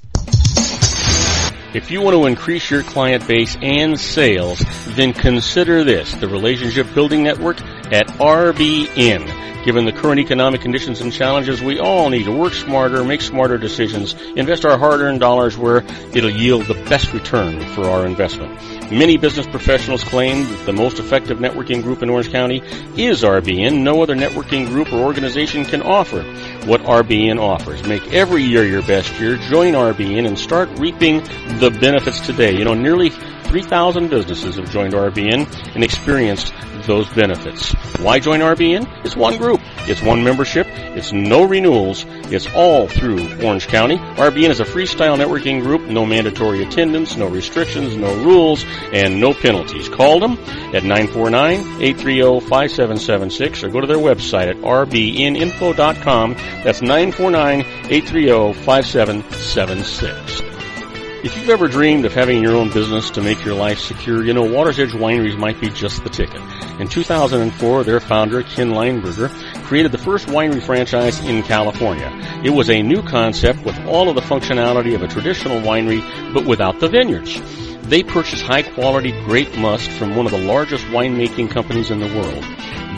[SPEAKER 1] If you want to increase your client base and sales, then consider this, the Relationship Building Network at RBN. Given the current economic conditions and challenges, we all need to work smarter, make smarter decisions, invest our hard-earned dollars where it'll yield the best return for our investment. Many business professionals claim that the most effective networking group in Orange County is RBN. No other networking group or organization can offer what RBN offers. Make every year your best year. Join RBN and start reaping the benefits today. Nearly 3,000 businesses have joined RBN and experienced those benefits. Why join RBN? It's one group. It's one membership. It's no renewals. It's all through Orange County. RBN is a freestyle networking group. No mandatory attendance, no restrictions, no rules, and no penalties. Call them at 949-830-5776 or go to their website at rbninfo.com. That's 949-830-5776. If you've ever dreamed of having your own business to make your life secure, Water's Edge Wineries might be just the ticket. In 2004, their founder, Ken Lineberger, created the first winery franchise in California. It was a new concept with all of the functionality of a traditional winery, but without the vineyards. They purchase high-quality grape must from one of the largest winemaking companies in the world.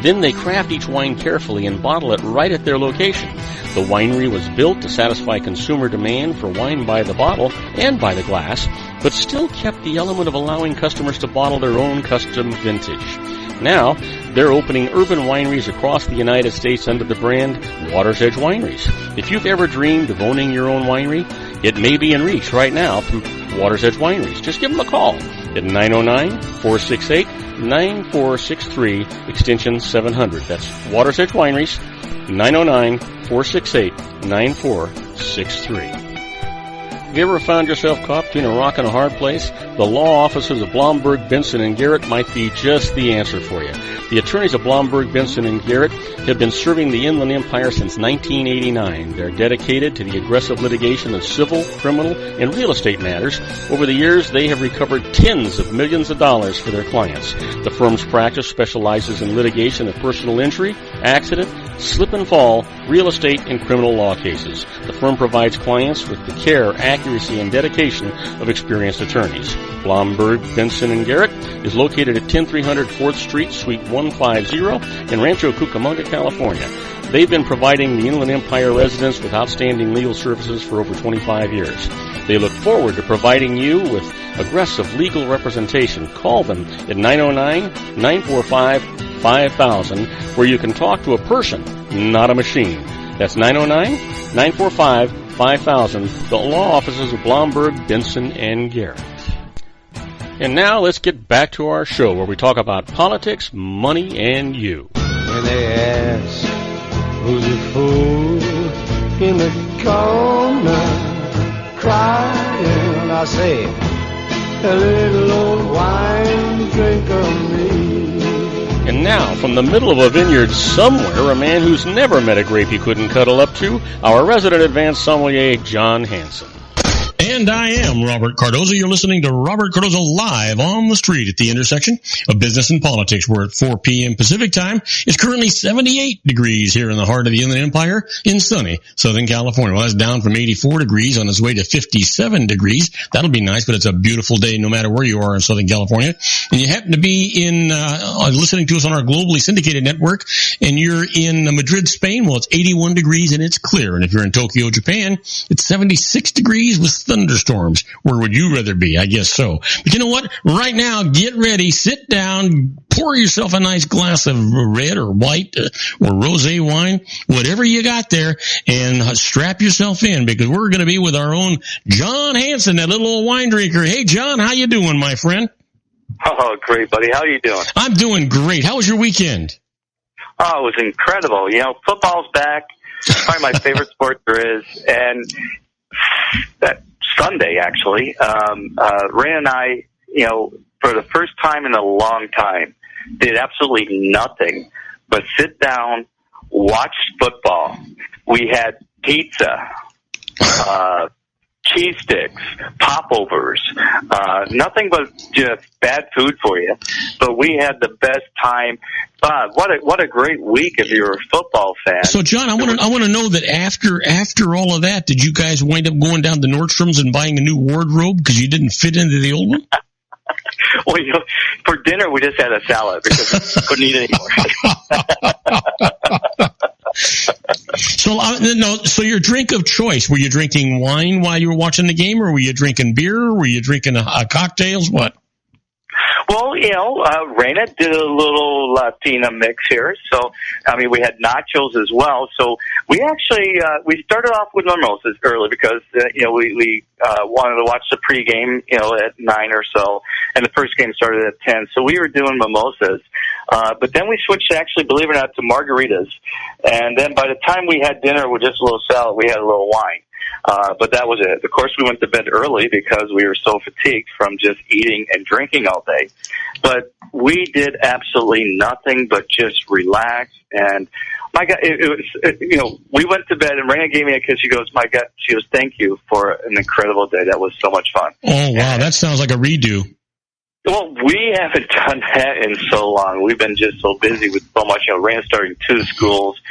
[SPEAKER 1] Then they craft each wine carefully and bottle it right at their location. The winery was built to satisfy consumer demand for wine by the bottle and by the glass, but still kept the element of allowing customers to bottle their own custom vintage. Now, they're opening urban wineries across the United States under the brand Water's Edge Wineries. If you've ever dreamed of owning your own winery, it may be in reach right now through Water's Edge Wineries. Just give them a call at 909-468-9463, extension 700. That's Water's Edge Wineries, 909-468-9463. Have you ever found yourself caught between a rock and a hard place? The law offices of Blomberg, Benson, & Garrett might be just the answer for you. The attorneys of Blomberg, Benson, & Garrett have been serving the Inland Empire since 1989. They're dedicated to the aggressive litigation of civil, criminal, and real estate matters. Over the years, they have recovered tens of millions of dollars for their clients. The firm's practice specializes in litigation of personal injury, accident, slip and fall, real estate, and criminal law cases. The firm provides clients with the care, accuracy, and dedication of experienced attorneys. Blomberg, Benson, & Garrett is located at 10300 4th Street, Suite 150 in Rancho Cucamonga, California. They've been providing the Inland Empire residents with outstanding legal services for over 25 years. They look forward to providing you with aggressive legal representation. Call them at 909-945-5000, where you can talk to a person, not a machine. That's 909-945-5000. 5000, the law offices of Blomberg, Benson, and Garrett. And now let's get back to our show where we talk about politics, money, and you.
[SPEAKER 6] When they ask who's a fool in the corner crying, I say, a little old wine drink of me.
[SPEAKER 1] And now, from the middle of a vineyard somewhere, a man who's never met a grape he couldn't cuddle up to, our resident advanced sommelier, Jon Hansen.
[SPEAKER 2] And I am Robert Cardoza. You're listening to Robert Cardoza live on the street at the intersection of business and politics. We're at 4 p.m. Pacific time. It's currently 78 degrees here in the heart of the Inland Empire in sunny Southern California. Well, that's down from 84 degrees on its way to 57 degrees. That'll be nice, but it's a beautiful day no matter where you are in Southern California. And you happen to be in listening to us on our globally syndicated network, and you're in Madrid, Spain. Well, it's 81 degrees and it's clear. And if you're in Tokyo, Japan, it's 76 degrees with thunderstorms. Where would you rather be? I guess so. But you know what? Right now, get ready, sit down, pour yourself a nice glass of red or white or rosé wine, whatever you got there, and strap yourself in because we're going to be with our own Jon Hansen, that little old wine drinker. Hey, Jon, how you doing, my friend?
[SPEAKER 7] Oh, great, buddy. How are you doing?
[SPEAKER 2] I'm doing great. How was your weekend?
[SPEAKER 7] Oh, it was incredible. You know, football's back. Probably my favorite sport there is. And that Sunday, actually, Ray and I, you know, for the first time in a long time, did absolutely nothing but sit down, watch football. We had pizza, cheese sticks, popovers, nothing but just bad food for you. But we had the best time. What a great week if you're a football fan.
[SPEAKER 2] So, Jon, I want to know that after all of that, did you guys wind up going down to Nordstrom's and buying a new wardrobe because you didn't fit into the old one?
[SPEAKER 7] Well, you know, for dinner we just had a salad because we couldn't eat anymore.
[SPEAKER 2] So your drink of choice, were you drinking wine while you were watching the game, or were you drinking beer? Were you drinking cocktails? What?
[SPEAKER 7] Well, you know, Reina did a little Latina mix here. So, I mean, we had nachos as well. So we actually, we started off with mimosas early because, you know, we wanted to watch the pregame, you know, at 9 or so. And the first game started at 10. So we were doing mimosas. But then we switched, actually, believe it or not, to margaritas. And then by the time we had dinner with just a little salad, we had a little wine. But that was it. Of course, we went to bed early because we were so fatigued from just eating and drinking all day. But we did absolutely nothing but just relax. And my God, it was, you know, we went to bed and Raina gave me a kiss. She goes, my God, she goes, thank you for an incredible day. That was so much fun.
[SPEAKER 2] Oh, wow. That sounds like a redo.
[SPEAKER 7] Well, we haven't done that in so long. We've been just so busy with so much. You know, Raina starting 2 schools,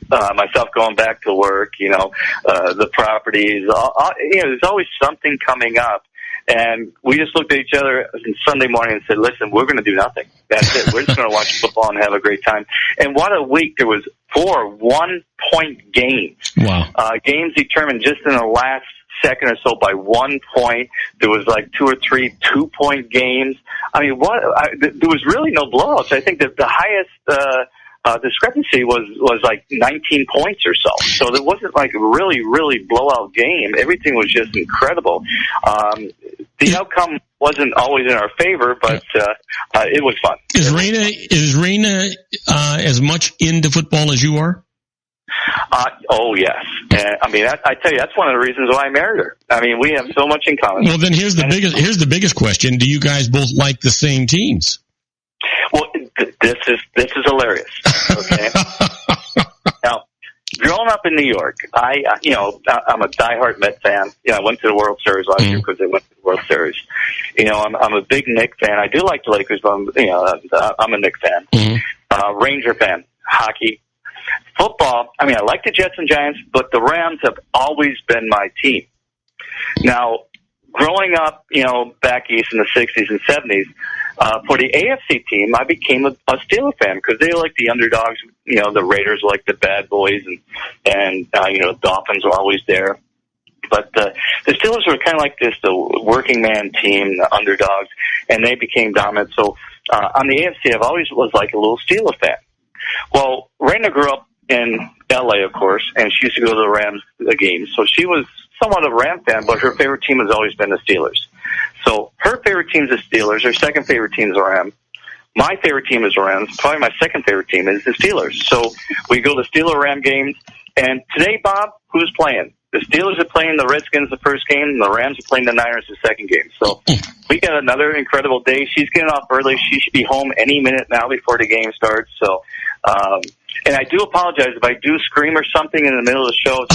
[SPEAKER 7] myself going back to work, you know, the properties. You know, there's always something coming up. And we just looked at each other on Sunday morning and said, listen, we're going to do nothing. That's it. We're just going to watch football and have a great time. And what a week. There was 4 one-point games. Wow. Games determined just in the last second or so by 1 point. There was like 2 or 3 2-point games. I mean, there was really no blowouts. I think that the highest discrepancy was like 19 points or so. So there wasn't like a really blowout game. Everything was just incredible. The outcome wasn't always in our favor, but it was fun.
[SPEAKER 2] Is Raina as much into football as you are?
[SPEAKER 7] Oh yes. I mean, I tell you, that's one of the reasons why I married her. I mean, we have so much in common.
[SPEAKER 2] Well, then here's the biggest question: do you guys both like the same teams?
[SPEAKER 7] Well, this is hilarious. Okay. Now, growing up in New York, I'm a diehard Met fan. You know, I went to the World Series last year because they went to the World Series. You know, I'm a big Knicks fan. I do like the Lakers, but I'm a Knicks fan. Mm-hmm. Ranger fan. Hockey. Football, I mean, I like the Jets and Giants, but the Rams have always been my team. Now, growing up, you know, back east in the 60s and 70s, for the AFC team, I became a Steelers fan because they like the underdogs. You know, the Raiders like the bad boys, and you know, the Dolphins were always there. But the Steelers were kind of like the working man team, the underdogs, and they became dominant. So on the AFC, I've always was like a little Steelers fan. Well, Raina grew up in L.A., of course, and she used to go to the Rams games. So she was somewhat a Ram fan, but her favorite team has always been the Steelers. So her favorite team is the Steelers. Her second favorite team is the Rams. My favorite team is the Rams. Probably my second favorite team is the Steelers. So we go to Steeler-Ram games. And today, Bob, who's playing? The Steelers are playing the Redskins the first game, and the Rams are playing the Niners the second game. So we got another incredible day. She's getting off early. She should be home any minute now before the game starts. So, and I do apologize if I do scream or something in the middle of the show.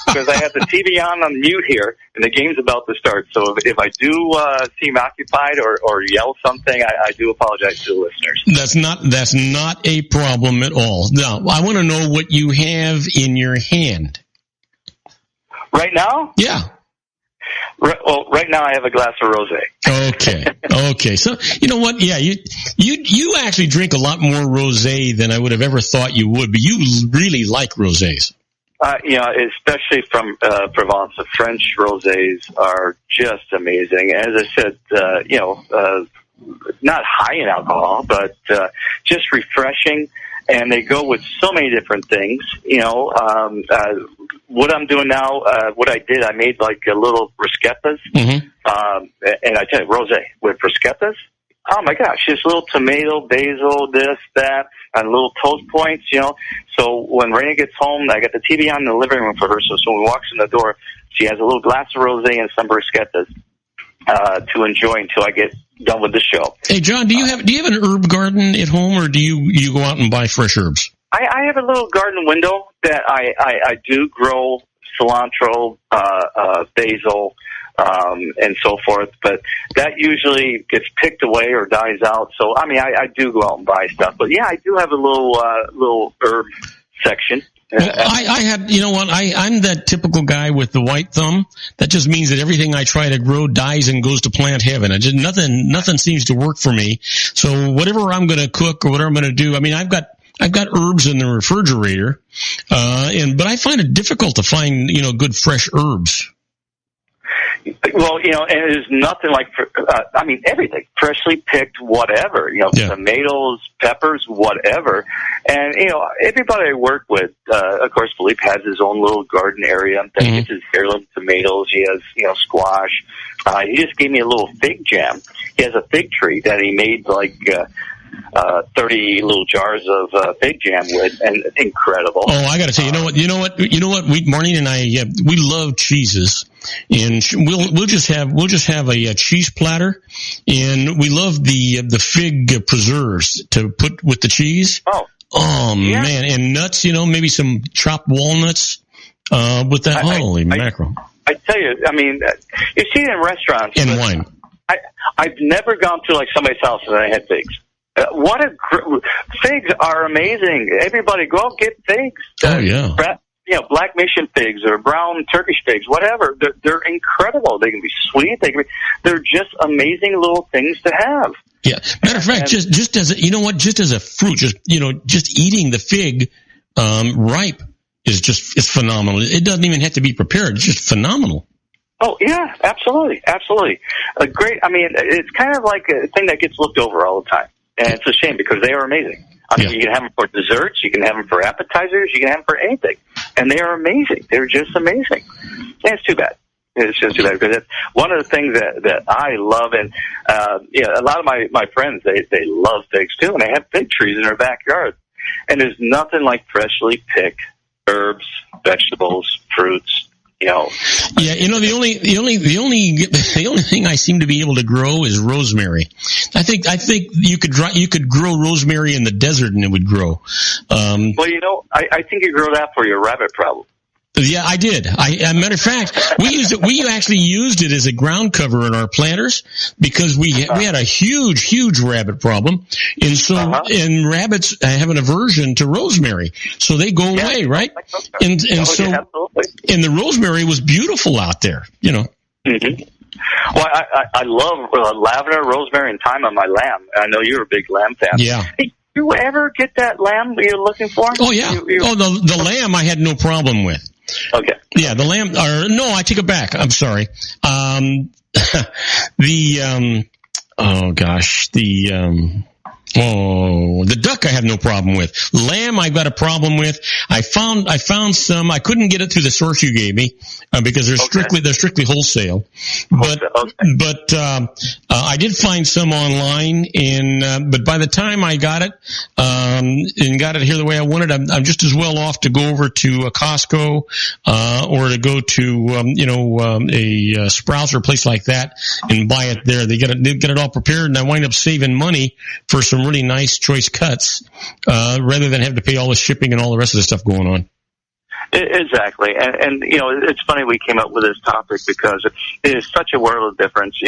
[SPEAKER 7] Because I have the TV on mute here, and the game's about to start. So if I do seem occupied or yell something, I do apologize to the listeners.
[SPEAKER 2] That's not a problem at all. Now, I want to know what you have in your hand.
[SPEAKER 7] Right now?
[SPEAKER 2] Yeah.
[SPEAKER 7] Right now I have a glass of rosé. Okay. So, you know what? Yeah, you actually drink a lot more rosé than I would have ever thought you would, but you really like rosés. Especially from Provence. The French rosés are just amazing. As I said, not high in alcohol, but just refreshing. And they go with so many different things. What I'm doing now, what I did, I made like a little bruschettas. Mm-hmm. And I tell you, rosé with bruschettas. Oh my gosh, just little tomato, basil, this, that, and little toast points, So when Raina gets home, I got the TV on in the living room for her. So when she walks in the door, she has a little glass of rosé and some bruschettas to enjoy until I get done with the show.
[SPEAKER 2] Hey, John, do you have an herb garden at home, or do you go out and buy fresh herbs?
[SPEAKER 7] I have a little garden window that I do grow cilantro, basil, and so forth, but that usually gets picked away or dies out. So, I do go out and buy stuff, but yeah, I do have a little herb section.
[SPEAKER 2] Well, I have, you know what, I'm that typical guy with the white thumb. That just means that everything I try to grow dies and goes to plant heaven. Nothing seems to work for me. So whatever I'm going to cook or whatever I'm going to do, I've got herbs in the refrigerator, but I find it difficult to find, good fresh herbs.
[SPEAKER 7] Well, and there's nothing like, everything, freshly picked, whatever, tomatoes, peppers, whatever. And, everybody I work with, of course, Philippe has his own little garden area. He gets his heirloom tomatoes. He has, squash. He just gave me a little fig jam. He has a fig tree that he made 30 little jars of fig jam with, and incredible.
[SPEAKER 2] Oh, I got to say, you know what? Marlene and I, we love cheeses, and we'll just have a cheese platter, and we love the fig preserves to put with the cheese. Oh yeah. Man, and nuts, maybe some chopped walnuts with that. Holy mackerel!
[SPEAKER 7] I tell you, you see it in restaurants
[SPEAKER 2] and wine.
[SPEAKER 7] I've never gone to somebody's house and I had figs. Figs are amazing. Everybody go out and get figs.
[SPEAKER 2] Oh yeah.
[SPEAKER 7] Black mission figs or brown Turkish figs, whatever. They're incredible. They can be sweet. They're just amazing little things to have.
[SPEAKER 2] Yeah. Matter of fact, just as just as a fruit, just eating the fig ripe is phenomenal. It doesn't even have to be prepared. It's just phenomenal.
[SPEAKER 7] Oh yeah, absolutely. Great. It's kind of like a thing that gets looked over all the time. And it's a shame because they are amazing. You can have them for desserts, you can have them for appetizers, you can have them for anything. And they are amazing. They're just amazing. And it's too bad. It's just too bad because it's one of the things that I love. And, a lot of my friends, they love figs too. And they have fig trees in their backyard. And there's nothing like freshly picked herbs, vegetables, fruits.
[SPEAKER 2] Yeah, the only thing I seem to be able to grow is rosemary. I think you could grow rosemary in the desert and it would grow.
[SPEAKER 7] I think you grow that for your rabbit problem.
[SPEAKER 2] Yeah, I did. Matter of fact, we actually used it as a ground cover in our planters because we had a huge rabbit problem. And so, and rabbits have an aversion to rosemary. So they go away, right? And the rosemary was beautiful out there,
[SPEAKER 7] Mm-hmm. Well, I love lavender, rosemary, and thyme on my lamb. I know you're a big lamb fan.
[SPEAKER 2] Yeah.
[SPEAKER 7] Hey, you ever get that lamb you're looking for?
[SPEAKER 2] Oh, yeah. The lamb I had no problem with.
[SPEAKER 7] Okay.
[SPEAKER 2] Yeah, the lamb, I take it back. I'm sorry. Oh, the duck I have no problem with. Lamb I've got a problem with. I found some. I couldn't get it through the source you gave me because they're strictly wholesale. But I did find some online, but by the time I got it and got it here the way I wanted, I'm just as well off to go over to a Costco or to go to a Sprouts or a place like that and buy it there. They get it all prepared, and I wind up saving money for some really nice choice cuts, rather than have to pay all the shipping and all the rest of the stuff going on.
[SPEAKER 7] Exactly. And it's funny we came up with this topic because it is such a world of difference.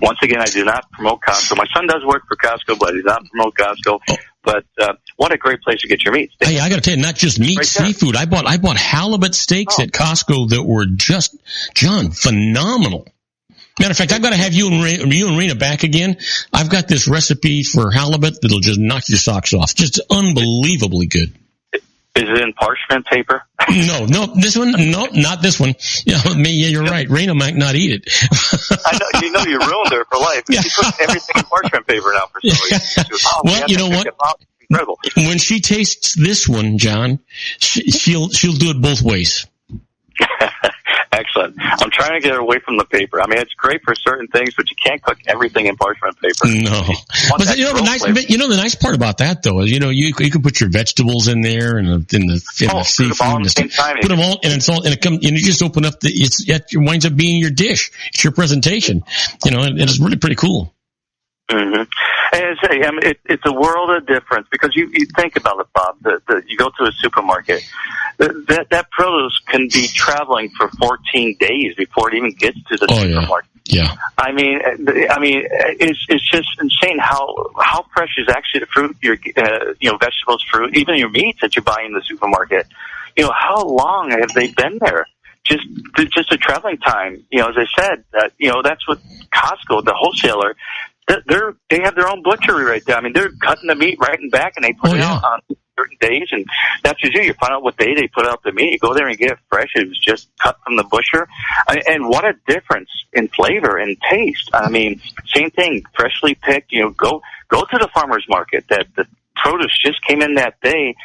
[SPEAKER 7] Once again, I do not promote Costco. My son does work for Costco, but he does not promote Costco. But what a great place to get your meat.
[SPEAKER 2] Hey, I got to tell you, not just meat, right, seafood. I bought halibut steaks at Costco that were just, John, phenomenal. Matter of fact, I've got to have you and Rena back again. I've got this recipe for halibut that'll just knock your socks off. Just unbelievably good.
[SPEAKER 7] Is it in parchment paper?
[SPEAKER 2] No, this one, no, not this one. Yeah, you're right. Rena might not eat it.
[SPEAKER 7] I know, you ruined her for life. She puts everything in parchment paper now for some reason.
[SPEAKER 2] Well, you know what?
[SPEAKER 7] Incredible.
[SPEAKER 2] When she tastes this one, John, she'll do it both ways.
[SPEAKER 7] Excellent. I'm trying to get away from the paper. I mean, it's great for certain things, but you can't cook everything in parchment paper.
[SPEAKER 2] No. But the nice part about that though is, you can put your vegetables in there and in the seafood and stuff. Put them all, and you just open up it winds up being your dish. It's your presentation. And it's really pretty cool.
[SPEAKER 7] Mm-hmm. And it's a world of difference because you think about it, Bob. You go to a supermarket. That produce can be traveling for 14 days before it even gets to the supermarket.
[SPEAKER 2] Yeah.
[SPEAKER 7] I mean, it's just insane how fresh is actually the fruit, your vegetables, fruit, even your meats that you buy in the supermarket. How long have they been there? Just a traveling time. As I said, that's what Costco, the wholesaler. They have their own butchery right there. I mean, they're cutting the meat right and back, and they put it out on certain days. And that's what you do. You find out what day they put out the meat. You go there and get it fresh. It was just cut from the butcher. And what a difference in flavor and taste. I mean, same thing, freshly picked. Go to the farmer's market that the produce just came in that day,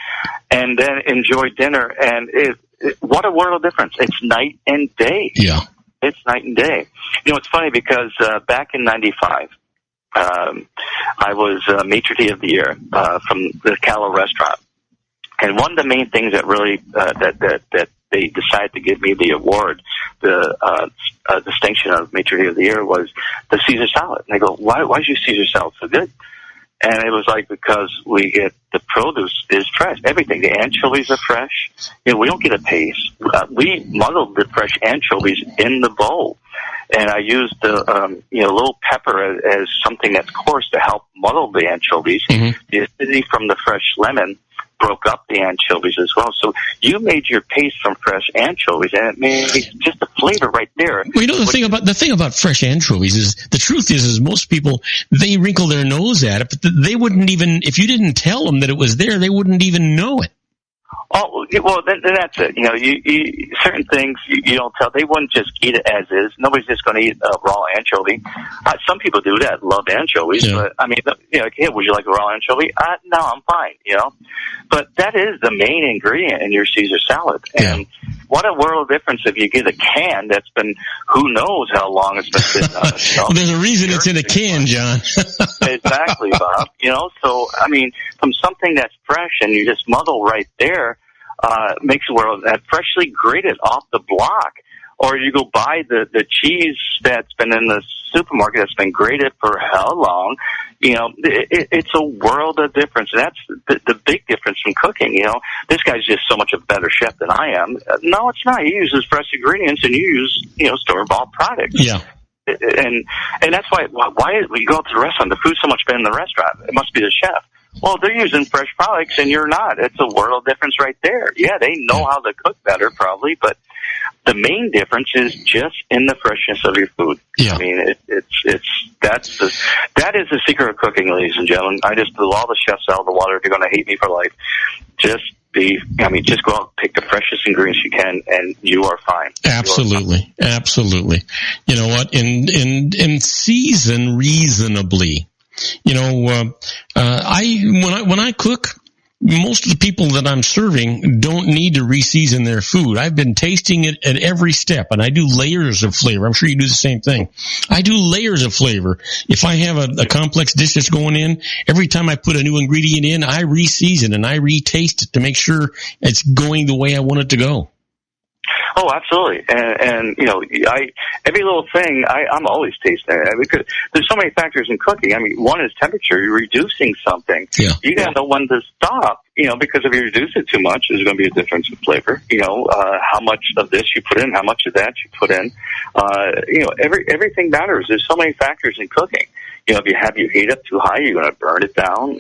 [SPEAKER 7] and then enjoy dinner. And what a world of difference. It's night and day.
[SPEAKER 2] Yeah.
[SPEAKER 7] It's night and day. It's funny because back in 95, I was maitre d' of the year from the Callow restaurant, and one of the main things that really that they decided to give me the award, the distinction of maitre d' of the year, was the Caesar salad. And they go, why is your Caesar salad so good? And it was like, because we get the produce is fresh. Everything. The anchovies are fresh. We don't get a paste. We muddled the fresh anchovies in the bowl. And I used the little pepper as something that's coarse to help muddle the anchovies. Mm-hmm. The acidity from the fresh lemon broke up the anchovies as well. So you made your paste from fresh anchovies, and it made just the flavor right there.
[SPEAKER 2] Well, the thing about fresh anchovies is, the truth is most people, they wrinkle their nose at it, but they wouldn't even, if you didn't tell them that it was there, they wouldn't even know it.
[SPEAKER 7] Oh, well, then that's it. You certain things you don't tell. They wouldn't just eat it as is. Nobody's just going to eat a raw anchovy. Some people do that, love anchovies. Yeah. But I mean, hey, would you like a raw anchovy? No, I'm fine. But that is the main ingredient in your Caesar salad.
[SPEAKER 2] Yeah.
[SPEAKER 7] And what a world of difference if you get a can that's been, who knows how long it's been sitting on the shelf.
[SPEAKER 2] Well, there's a reason it's in a can, John.
[SPEAKER 7] Exactly, Bob. So I mean, from something that's fresh and you just muddle right there. Makes a world that freshly grated off the block, or you go buy the cheese that's been in the supermarket that's been grated for how long? It's a world of difference. And that's the big difference from cooking. This guy's just so much a better chef than I am. No, it's not. He uses fresh ingredients, and you use store-bought products.
[SPEAKER 2] Yeah.
[SPEAKER 7] And that's why when you go up to the restaurant, the food's so much better in the restaurant. It must be the chef. Well, they're using fresh products, and you're not. It's a world difference right there. Yeah, they know how to cook better, probably, but the main difference is just in the freshness of your food.
[SPEAKER 2] Yeah.
[SPEAKER 7] I mean, that is the secret of cooking, ladies and gentlemen. I just blew all the chefs out of the water. They're going to hate me for life. Just go out and pick the freshest ingredients you can, and you are fine.
[SPEAKER 2] Absolutely. Absolutely. You know what? In season reasonably. When I cook, most of the people that I'm serving don't need to re-season their food. I've been tasting it at every step, and I do layers of flavor. I'm sure you do the same thing. I do layers of flavor. If I have a complex dish that's going in, every time I put a new ingredient in, I re-season and I re-taste it to make sure it's going the way I want it to go.
[SPEAKER 7] Oh, absolutely. And every little thing, I'm always tasting it. Because there's so many factors in cooking. I mean, one is temperature. You're reducing something. Yeah. You got to know when to stop, because if you reduce it too much, there's going to be a difference in flavor. How much of this you put in, how much of that you put in. Everything matters. There's so many factors in cooking. If you have your heat up too high, you're going to burn it down,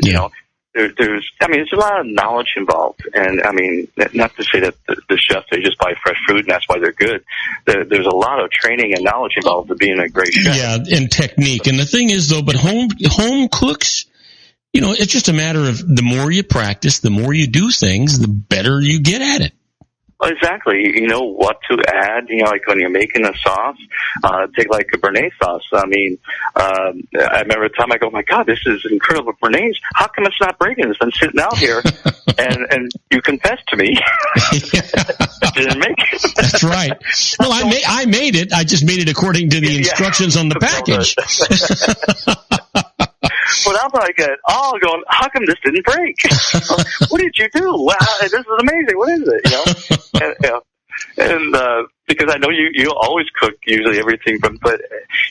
[SPEAKER 7] There's a lot of knowledge involved, and I mean, not to say that the chefs, they just buy fresh fruit and that's why they're good. There's a lot of training and knowledge involved to being a great chef.
[SPEAKER 2] Yeah, and technique. And the thing is, though, but home cooks, it's just a matter of the more you practice, the more you do things, the better you get at it.
[SPEAKER 7] Exactly. You know what to add. Like when you're making a sauce, take like a Béarnaise sauce. I mean, I remember a time I go, oh my God, this is incredible Béarnaise. How come it's not breaking? It's been sitting out here. and you confessed to me. I didn't make it.
[SPEAKER 2] That's right. Well, I made it. I just made it according to the instructions on the package.
[SPEAKER 7] But I'm like, going, how come this didn't break? What did you do? Wow, this is amazing. What is it? And because I know you always cook usually everything, but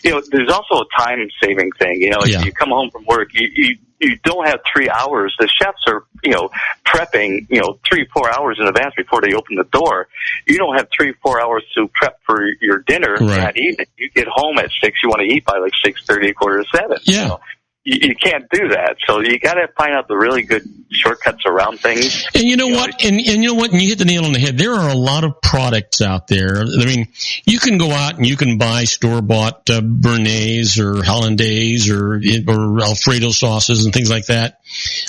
[SPEAKER 7] there's also a time saving thing. You come home from work, you don't have 3 hours. The chefs are prepping 3-4 hours in advance before they open the door. You don't have 3-4 hours to prep for your dinner that evening. You get home at 6. You want to eat by like 6:30, 6:45.
[SPEAKER 2] Yeah.
[SPEAKER 7] You can't do that. So you got to find out the really good shortcuts around things.
[SPEAKER 2] And you know what? And you know what? And you hit the nail on the head. There are a lot of products out there. I mean, you can go out and you can buy store-bought Béarnaise or Hollandaise or Alfredo sauces and things like that.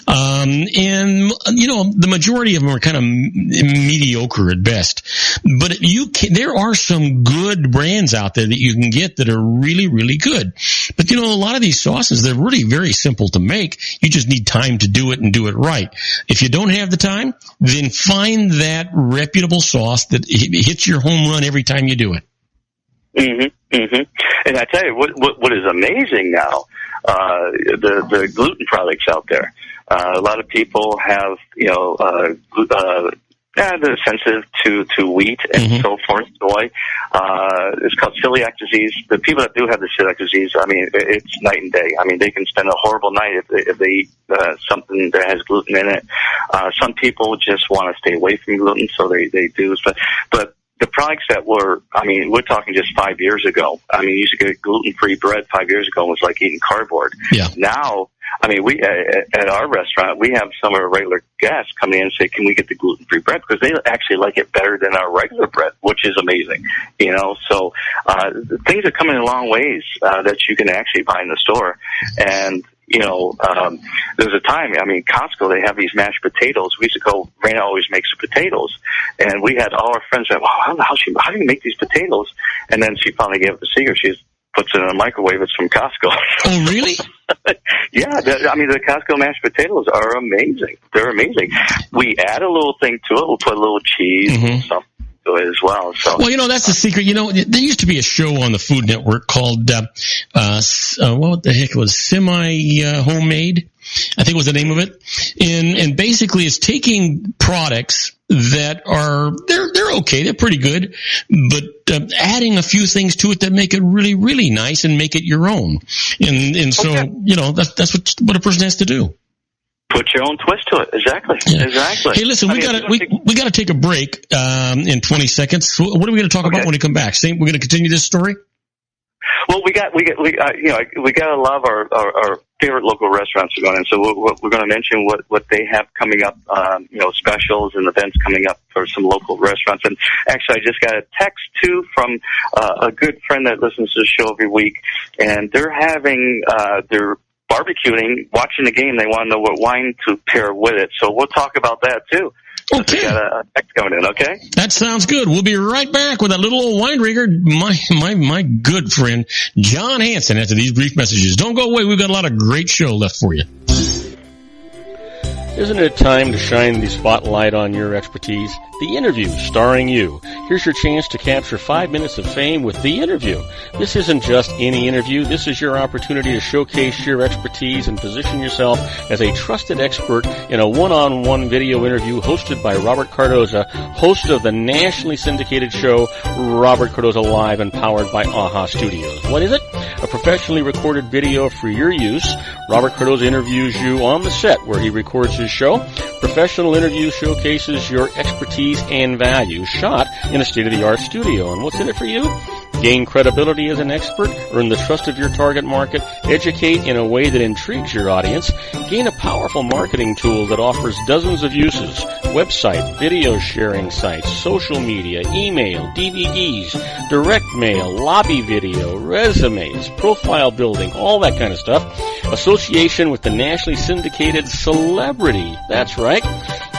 [SPEAKER 2] And the majority of them are kind of mediocre at best. But there are some good brands out there that you can get that are really, really good. But a lot of these sauces, they're really very simple to make. You just need time to do it and do it right. If you don't have the time, then find that reputable sauce that hits your home run every time you do it.
[SPEAKER 7] Mm-hmm. Mm-hmm. And I tell you what is amazing now, the gluten products out there. A lot of people have, they're sensitive to wheat and so forth, soy. It's called celiac disease. The people that do have the celiac disease, I mean, it's night and day. I mean, they can spend a horrible night if they eat something that has gluten in it. Some people just want to stay away from gluten, so they do. But the products that we're talking just 5 years ago. I mean, you used to get gluten-free bread 5 years ago. It was like eating cardboard. Yeah. Now, I mean, we at our restaurant, we have some of our regular guests come in and say, can we get the gluten-free bread? Because they actually like it better than our regular bread, which is amazing. So things are coming a long ways that you can actually buy in the store. And there's a time, Costco, they have these mashed potatoes. We used to go, Raina always makes the potatoes. And we had all our friends say, wow, how do you make these potatoes? And then she finally gave it the secret. She puts it in a microwave. It's from Costco.
[SPEAKER 2] Oh, really?
[SPEAKER 7] Yeah. The Costco mashed potatoes are amazing. They're amazing. We add a little thing to it. We'll put a little cheese and stuff to it as well. So,
[SPEAKER 2] well, that's the secret. There used to be a show on the Food Network called, what the heck it was, Homemade, I think was the name of it. And basically it's taking products that are, they're okay, they're pretty good, but adding a few things to it that make it really, really nice and make it your own. And so, that's what a person has to do.
[SPEAKER 7] Put your own twist to it. Exactly. Yeah. Exactly.
[SPEAKER 2] Hey, listen, we got to take a break in 20 seconds. What are we going to talk about when we come back? We're going to continue this story?
[SPEAKER 7] Well, we got a lot of our favorite local restaurants are going in. So we're going to mention what they have coming up, specials and events coming up for some local restaurants. And actually, I just got a text too from a good friend that listens to the show every week, and they're having their barbecuing, watching the game. They want to know what wine to pair with it. So we'll talk about that too.
[SPEAKER 2] Okay.
[SPEAKER 7] We got a text coming in, okay?
[SPEAKER 2] That sounds good. We'll be right back with that little old wine drinker, my good friend, Jon Hansen, after these brief messages. Don't go away. We've got a lot of great show left for you.
[SPEAKER 1] Isn't it time to shine the spotlight on your expertise? The Interview, starring you. Here's your chance to capture 5 minutes of fame with The Interview. This isn't just any interview. This is your opportunity to showcase your expertise and position yourself as a trusted expert in a one-on-one video interview hosted by Robert Cardoza, host of the nationally syndicated show Robert Cardoza Live and powered by AHA Studios. What is it? A professionally recorded video for your use. Robert Cardoza interviews you on the set where he records his show. Professional interview showcases your expertise and value, shot in a state-of-the-art studio. And what's in it for you? Gain credibility as an expert, earn the trust of your target market, educate in a way that intrigues your audience, gain a powerful marketing tool that offers dozens of uses, website, video sharing sites, social media, email, DVDs, direct mail, lobby video, resumes, profile building, all that kind of stuff. Association with the nationally syndicated celebrity. That's right.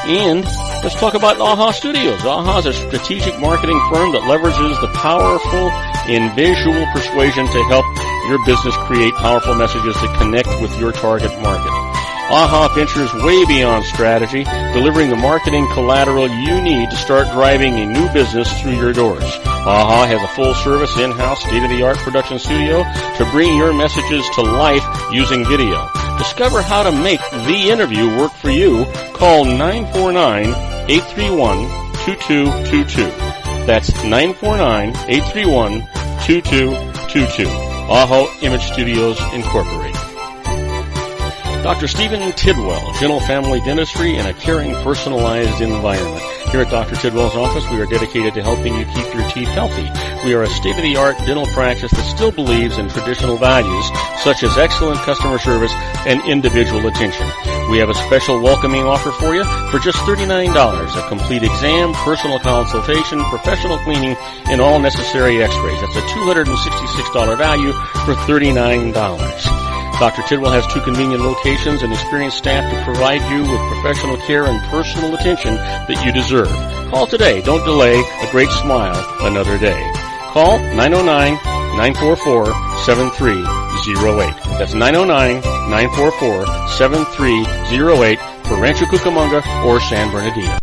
[SPEAKER 1] And let's talk about AHA Studios. AHA is a strategic marketing firm that leverages the powerful in visual persuasion to help your business create powerful messages that connect with your target market. AHA ventures way beyond strategy, delivering the marketing collateral you need to start driving a new business through your doors. AHA has a full-service, in-house, state-of-the-art production studio to bring your messages to life using video. Discover how to make The Interview work for you. Call 949-831-2222. That's 949-831-2222. AHA Image Studios, Incorporated. Dr. Stephen Tidwell, Gentle Family Dentistry in a caring, personalized environment. Here at Dr. Tidwell's office, we are dedicated to helping you keep your teeth healthy. We are a state-of-the-art dental practice that still believes in traditional values, such as excellent customer service and individual attention. We have a special welcoming offer for you for just $39, a complete exam, personal consultation, professional cleaning, and all necessary x-rays. That's a $266 value for $39. Dr. Tidwell has 2 convenient locations and experienced staff to provide you with professional care and personal attention that you deserve. Call today. Don't delay. A great smile another day. Call 909-944-7308. That's 909-944-7308 for Rancho Cucamonga or San Bernardino.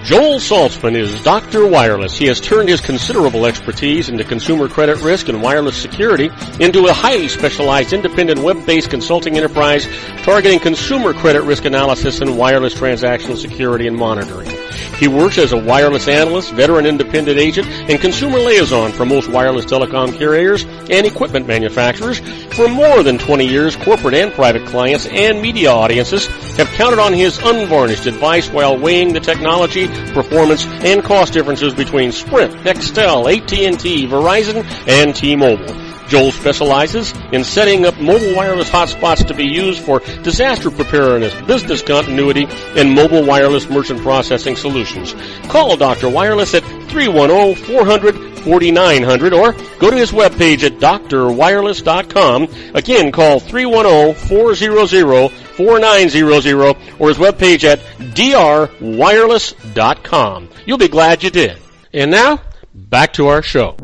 [SPEAKER 1] Joel Saltzman is Dr. Wireless. He has turned his considerable expertise into consumer credit risk and wireless security into a highly specialized independent web-based consulting enterprise targeting consumer credit risk analysis and wireless transactional security and monitoring. He works as a wireless analyst, veteran independent agent, and consumer liaison for most wireless telecom carriers and equipment manufacturers. For more than 20 years, corporate and private clients and media audiences have counted on his unvarnished advice while weighing the technology, performance, and cost differences between Sprint, Nextel, AT&T, Verizon, and T-Mobile. Joel specializes in setting up mobile wireless hotspots to be used for disaster preparedness, business continuity, and mobile wireless merchant processing solutions. Call Dr. Wireless at 310-400-4900 or go to his webpage at drwireless.com. Again, call 310-400-4900 or his webpage at drwireless.com. You'll be glad you did. And now, back to our show.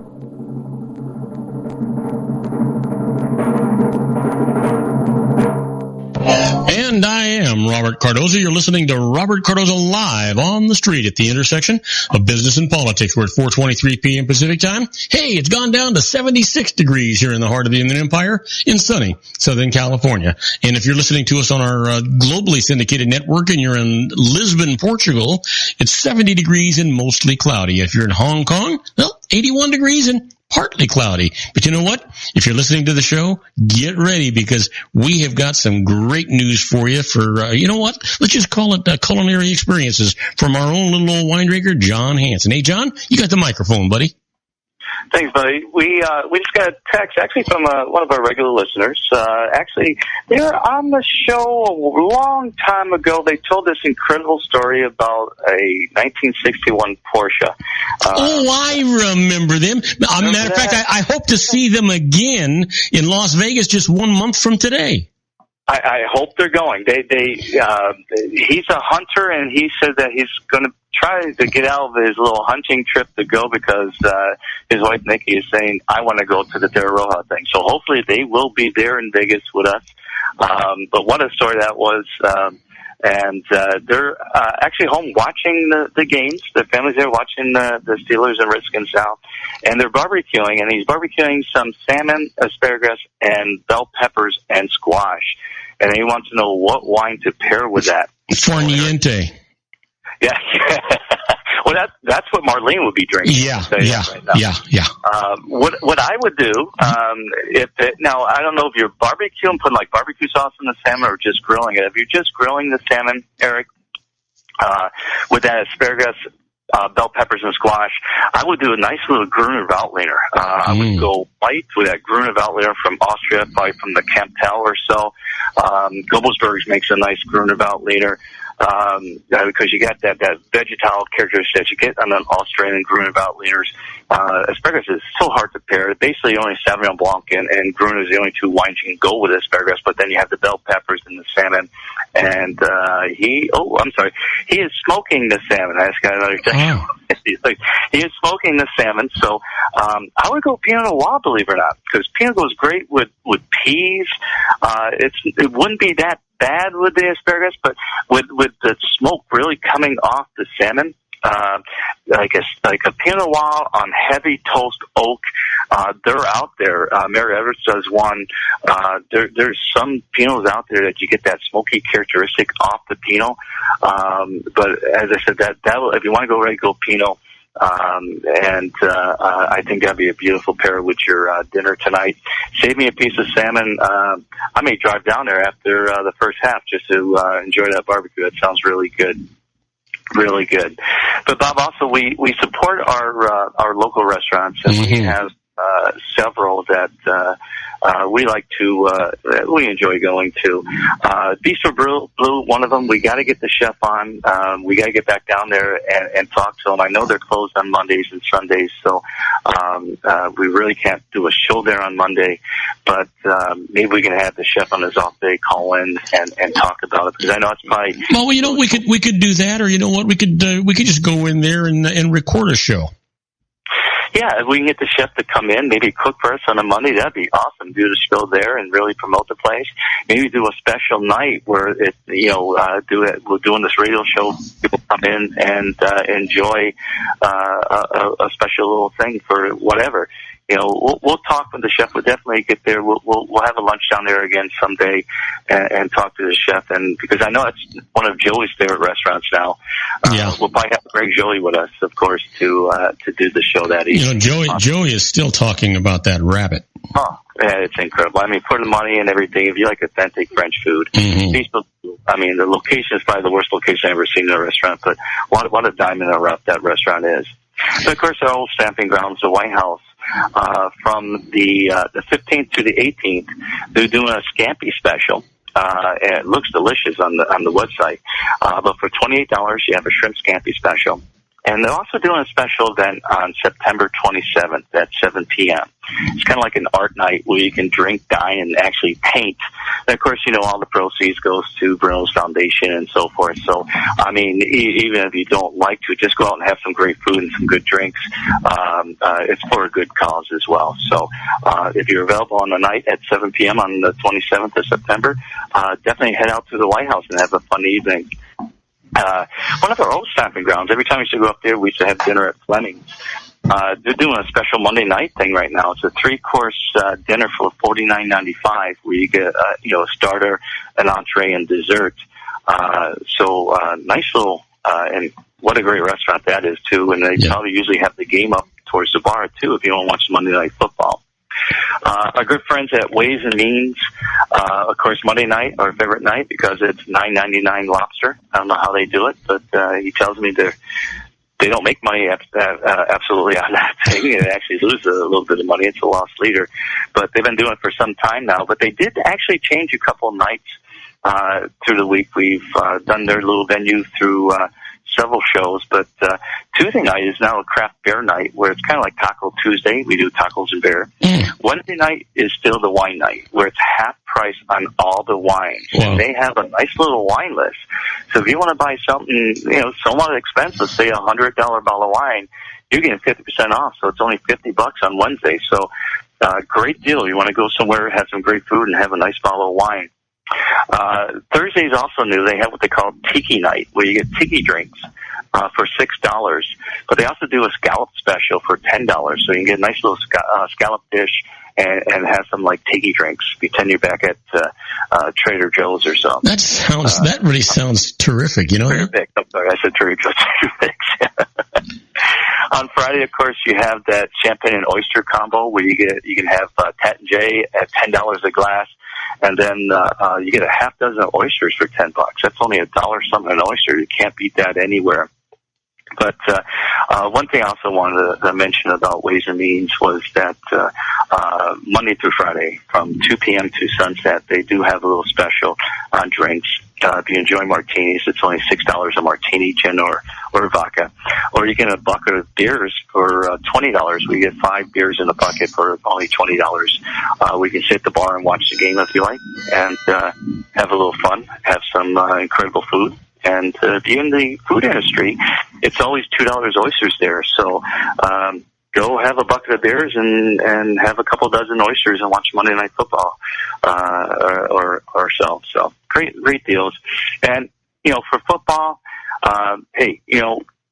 [SPEAKER 2] And I am Robert Cardoza. You're listening to Robert Cardoza Live on the street at the intersection of business and politics. We're at 4:23 p.m. Pacific time. Hey, it's gone down to 76 degrees here in the heart of the Inland Empire in sunny Southern California. And if you're listening to us on our globally syndicated network and you're in Lisbon, Portugal, it's 70 degrees and mostly cloudy. If you're in Hong Kong, well, 81 degrees and partly cloudy. But you know what? If you're listening to the show, get ready because we have got some great news for you for, you know what? Let's just call it culinary experiences from our own little old wine drinker, Jon Hansen. Hey, John, you got the microphone, buddy.
[SPEAKER 7] Thanks, buddy. We just got a text actually from one of our regular listeners. Actually, they were on the show a long time ago. They told this incredible story about a 1961 Porsche.
[SPEAKER 2] I remember them. Matter of fact, I hope to see them again in Las Vegas just 1 month from today.
[SPEAKER 7] I hope they're going. He's a hunter, and he said that he's going to try to get out of his little hunting trip to go because his wife Nikki is saying, I want to go to the Terra Roja thing. So hopefully they will be there in Vegas with us. But what a story that was. And they're actually home watching the games. Their family's there watching the Steelers and Redskins now. And they're barbecuing, and he's barbecuing some salmon, asparagus, and bell peppers and squash. And he wants to know what wine to pair with that.
[SPEAKER 2] Forniente.
[SPEAKER 7] Yeah. Well, that's what Marlene would be drinking.
[SPEAKER 2] Yeah.
[SPEAKER 7] What I would do, now I don't know if you're barbecuing, putting like barbecue sauce in the salmon, or just grilling it. If you're just grilling the salmon, Eric, with that asparagus, bell peppers and squash, I would do a nice little Gruner Veltliner. I would go white with that Gruner Veltliner from Austria, probably from the Campbell or so. Gobelsberg's makes a nice Gruner Veltliner. Because you got that vegetal characteristic that you get on an Australian Gruner Veltliners. Asparagus is so hard to pair. Basically, only Sauvignon Blanc and Gruner is the only two wines you can go with asparagus. But then you have the bell peppers and the salmon. And he is smoking the salmon. I just got another thing. He is smoking the salmon. So I would go Pinot Noir, believe it or not, because Pinot goes great with peas. It wouldn't be that bad with the asparagus, but with the smoke really coming off the salmon, like a Pinot Noir on heavy toast oak, they're out there. Mary Everett does one. There's some Pinots out there that you get that smoky characteristic off the Pinot. But as I said, that if you want to go ready, go Pinot. I think that'd be a beautiful pair with your dinner tonight. Save me a piece of salmon. I may drive down there after the first half just to enjoy that barbecue. That sounds really good. Really good. But Bob, also we support our local restaurants, and we have several that we like to we enjoy going to. Bistro Blue, one of them. We got to get the chef on. We got to get back down there and talk to them. I know they're closed on Mondays and Sundays, so we really can't do a show there on Monday. But maybe we can have the chef on his off day call in and talk about it, because I know it's probably.
[SPEAKER 2] Well, you know, we could do that, or you know what, we could just go in there and record a show.
[SPEAKER 7] Yeah, if we can get the chef to come in, maybe cook for us on a Monday, that'd be awesome. Do the show there and really promote the place. Maybe do a special night where we're doing this radio show. People come in and enjoy a special little thing for whatever. You know, we'll talk with the chef. We'll definitely get there. We'll have a lunch down there again someday and talk to the chef. And because I know it's one of Joey's favorite restaurants now. We'll probably have Greg Joey with us, of course, to do the show that evening.
[SPEAKER 2] You know, Joey is still talking about that rabbit.
[SPEAKER 7] Oh, yeah, it's incredible. I mean, for the money and everything, if you like authentic French food, I mean, the location is probably the worst location I've ever seen in a restaurant, but what a diamond in the rough that restaurant is. So, of course, our old stamping grounds, the White House. From the 15th to the 18th, they're doing a scampi special. And it looks delicious on the website. But for $28, you have a shrimp scampi special. And they're also doing a special event on September 27th at 7 p.m. It's kind of like an art night where you can drink, dine, and actually paint. And, of course, you know, all the proceeds goes to Bruno's Foundation and so forth. So, I mean, even if you don't like to, just go out and have some great food and some good drinks. It's for a good cause as well. So if you're available on the night at 7 p.m. on the 27th of September, definitely head out to the White House and have a fun evening. One of our old stamping grounds, every time we used to go up there, we used to have dinner at Fleming's. They're doing a special Monday night thing right now. It's a 3-course dinner for $49.95, where you get a starter, an entree, and dessert. So nice little and what a great restaurant that is too. And they probably usually have the game up towards the bar too if you don't watch Monday Night Football. Our good friends at Ways and Means, of course, Monday night, our favorite night, because it's $9.99 lobster. I don't know how they do it, but he tells me they don't make money absolutely on that thing. They actually lose a little bit of money. It's a lost leader. But they've been doing it for some time now. But they did actually change a couple of nights through the week. We've done their little venue through several shows, but Tuesday night is now a craft beer night, where it's kind of like Taco Tuesday. We do tacos and beer. Wednesday night is still the wine night, where it's half price on all the wines.
[SPEAKER 2] Wow.
[SPEAKER 7] And they have a nice little wine list. So if you want to buy something, somewhat expensive, say $100 bottle of wine, you're getting 50% off. So it's only $50 on Wednesday. So great deal. You want to go somewhere, have some great food, and have a nice bottle of wine. Thursday's also new. They have what they call Tiki Night, where you get tiki drinks for $6. But they also do a scallop special for $10. So you can get a nice little scallop dish and have some like tiki drinks. Pretend you're back at Trader Joe's or something.
[SPEAKER 2] That really sounds terrific.
[SPEAKER 7] Terrific. I'm sorry, I said Trader Joe's. On Friday, of course, you have that champagne and oyster combo where you can have Tat and J at $10 a glass, and then you get a half dozen oysters for $10. That's only $1 something an oyster. You can't beat that anywhere. But one thing I also wanted to mention about Ways and Means was that Monday through Friday from 2 p.m. to sunset, they do have a little special on drinks. If you enjoy martinis, it's only $6 a martini, gin or vodka. Or you get a bucket of beers for $20. We get 5 beers in a bucket for only $20. We can sit at the bar and watch the game if you like, and have a little fun, have some incredible food. And if you're in the food industry, it's always $2 oysters there. So go have a bucket of beers and have a couple dozen oysters and watch Monday Night Football or so. So great deals. And, for football, hey,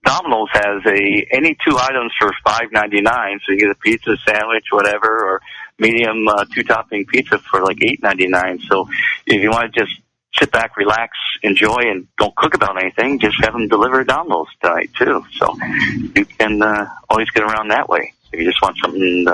[SPEAKER 7] Domino's has any 2 items for $5.99. So you get a pizza, sandwich, whatever, or medium 2-topping pizza for like $8.99. So if you want to just sit back, relax, enjoy, and don't cook about anything, just have them deliver Domino's tonight, too. So you can always get around that way if you just want something,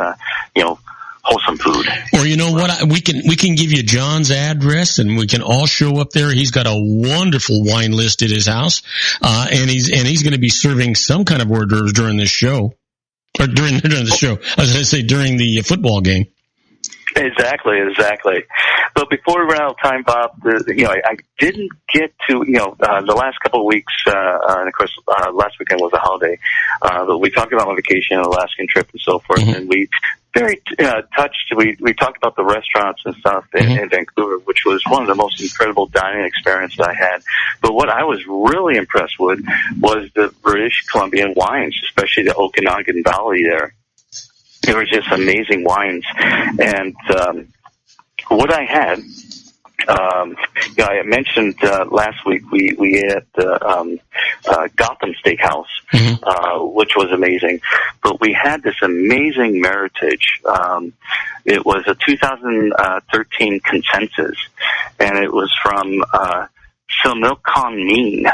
[SPEAKER 7] wholesome food.
[SPEAKER 2] Or you know what? We can give you John's address, and we can all show up there. He's got a wonderful wine list at his house, and he's going to be serving some kind of hors d'oeuvres during this show, or during the show. I was going to say during the football game.
[SPEAKER 7] Exactly. But before we run out of time, Bob, I didn't get to, the last couple of weeks, and of course, last weekend was a holiday, but we talked about my vacation, Alaskan trip and so forth, and we very touched, we talked about the restaurants and stuff in Vancouver, which was one of the most incredible dining experiences I had. But what I was really impressed with was the British Columbian wines, especially the Okanagan Valley there. They were just amazing wines. And what I had, I mentioned last week we ate at Gotham Steakhouse, which was amazing. But we had this amazing Meritage. It was a 2013 consensus, and it was from Similkameen,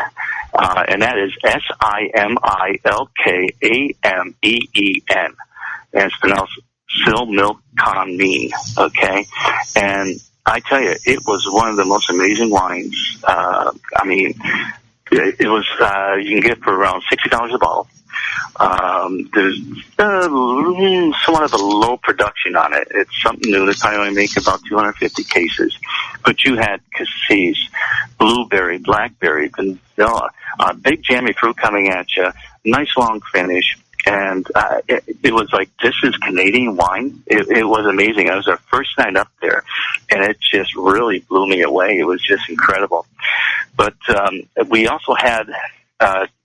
[SPEAKER 7] and that is Similkameen. And it's pronounced Similkameen, okay? And I tell you, it was one of the most amazing wines. It was, you can get it for around $60 a bottle. There's somewhat of a low production on it. It's something new. They probably only make about 250 cases. But you had cassis, blueberry, blackberry, vanilla, big jammy fruit coming at you, nice long finish. And it was like, this is Canadian wine. It was amazing. It was our first night up there, and it just really blew me away. It was just incredible. But we also had,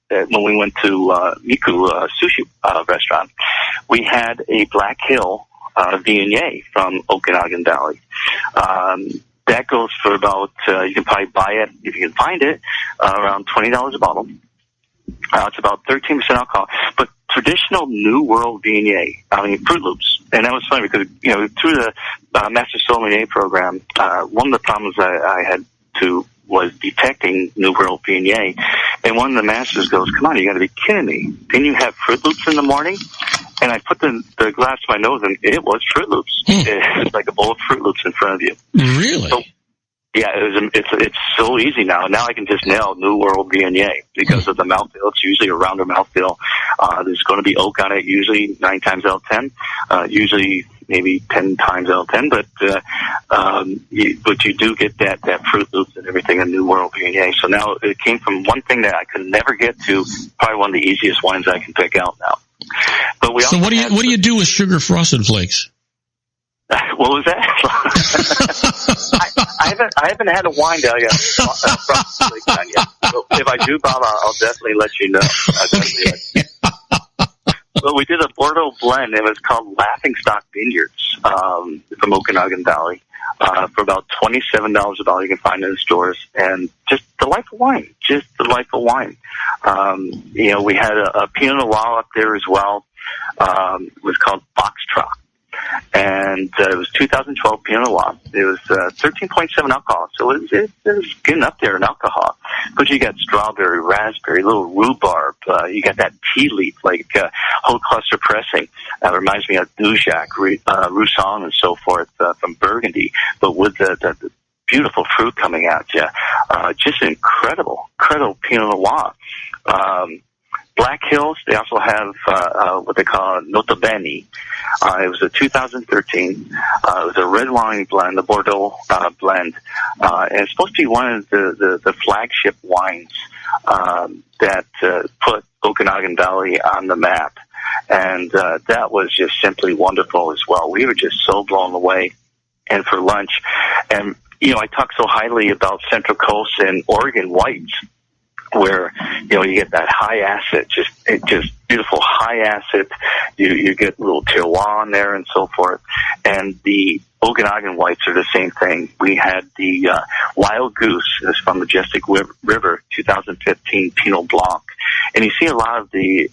[SPEAKER 7] when we went to Miku sushi restaurant, we had a Black Hill Viognier from Okanagan Valley. That goes for about, you can probably buy it, if you can find it, around $20 a bottle. It's about 13% alcohol, but traditional New World Viognier, Fruit Loops. And that was funny because, through the Master Sommelier program, one of the problems I had was detecting New World Viognier. And one of the masters goes, come on, you got to be kidding me. Didn't you have Fruit Loops in the morning? And I put the glass to my nose, and it was Fruit Loops. It was like a bowl of Fruit Loops in front of you.
[SPEAKER 2] Really?
[SPEAKER 7] So, yeah, it's so easy now. Now I can just nail New World Viognier because of the mouthfeel. It's usually a rounder mouthfeel. There's going to be oak on it, usually 9 times out of 10. Usually maybe 10 times out of 10. But you do get that Fruit Loops and everything in New World Viognier. So now it came from one thing that I could never get to probably one of the easiest wines I can pick out now. But we. So
[SPEAKER 2] what do you do with sugar frosted flakes?
[SPEAKER 7] What was that? I haven't had a wine down yet from Lake None yet. So if I do, Bob, I'll definitely let you know. Well, we did a Bordeaux blend. It was called Laughing Stock Vineyards from Okanagan Valley for about $27 a bottle. You can find it in stores, and just delightful wine. Just delightful wine. We had a Pinot Noir up there as well. It was called Foxtrot. And it was 2012 Pinot Noir. It was 13.7 alcohol, so it was getting up there in alcohol. But you got strawberry, raspberry, little rhubarb. You got that tea leaf, like whole cluster pressing. Reminds me of Dujac, Roussan, and so forth from Burgundy, but with the beautiful fruit coming at you. Just incredible Pinot Noir. Black Hills, they also have what they call Nota Bene. It was a 2013. It was a red wine blend, the Bordeaux blend. And it's supposed to be one of the flagship wines that put Okanagan Valley on the map. And that was just simply wonderful as well. We were just so blown away. And for lunch, and, I talk so highly about Central Coast and Oregon whites, where, you get that high acid, just beautiful high acid. You get a little terroir in there and so forth. And the Okanagan whites are the same thing. We had the Wild Goose. It's from Majestic River, 2015 Pinot Blanc. And you see a lot of the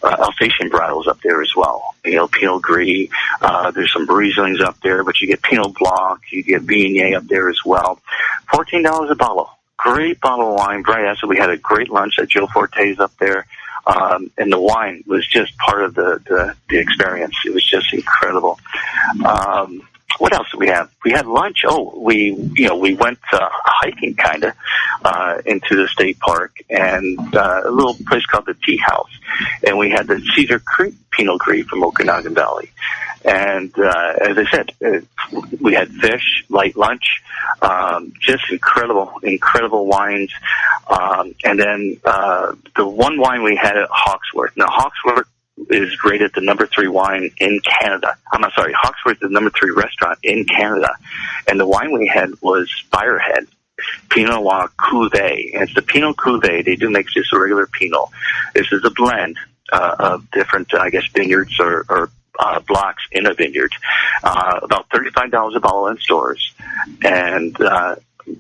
[SPEAKER 7] Alsatian varietals up there as well. Pinot Gris. There's some Rieslings up there, but you get Pinot Blanc. You get Viognier up there as well. $14 a bottle. Great bottle of wine, bright acid. We had a great lunch at Joe Forte's up there, and the wine was just part of the experience. It was just incredible. What else did we have? We had lunch. We went hiking kind of into the state park and a little place called the Tea House, and we had the Cedar Creek Pinot Gris from Okanagan Valley. And as I said, we had fish, light lunch, just incredible wines. And then the one wine we had at Hawksworth. Now, Hawksworth is rated the number 3 wine in Canada. Hawksworth is the number 3 restaurant in Canada. And the wine we had was Firehead Pinot Noir Cuvée. And it's the Pinot Cuvée. They do make just a regular Pinot. This is a blend of different, vineyards or blocks in a vineyard. About $35 a bottle in stores. And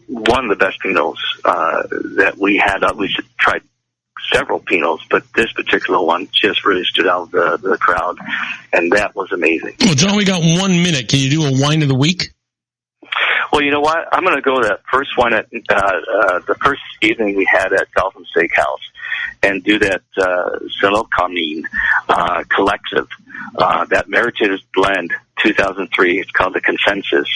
[SPEAKER 7] one of the best Pinots that we had. We tried several Pinots, but this particular one just really stood out the crowd, and that was amazing.
[SPEAKER 2] Well, John, we got 1 minute. Can you do a wine of the week?
[SPEAKER 7] Well, you know what? I'm going to go that first one at the first evening we had at Dolphin Steakhouse, and do that Sonneau Camine Collective, that Meritage Blend 2003. It's called the Consensus.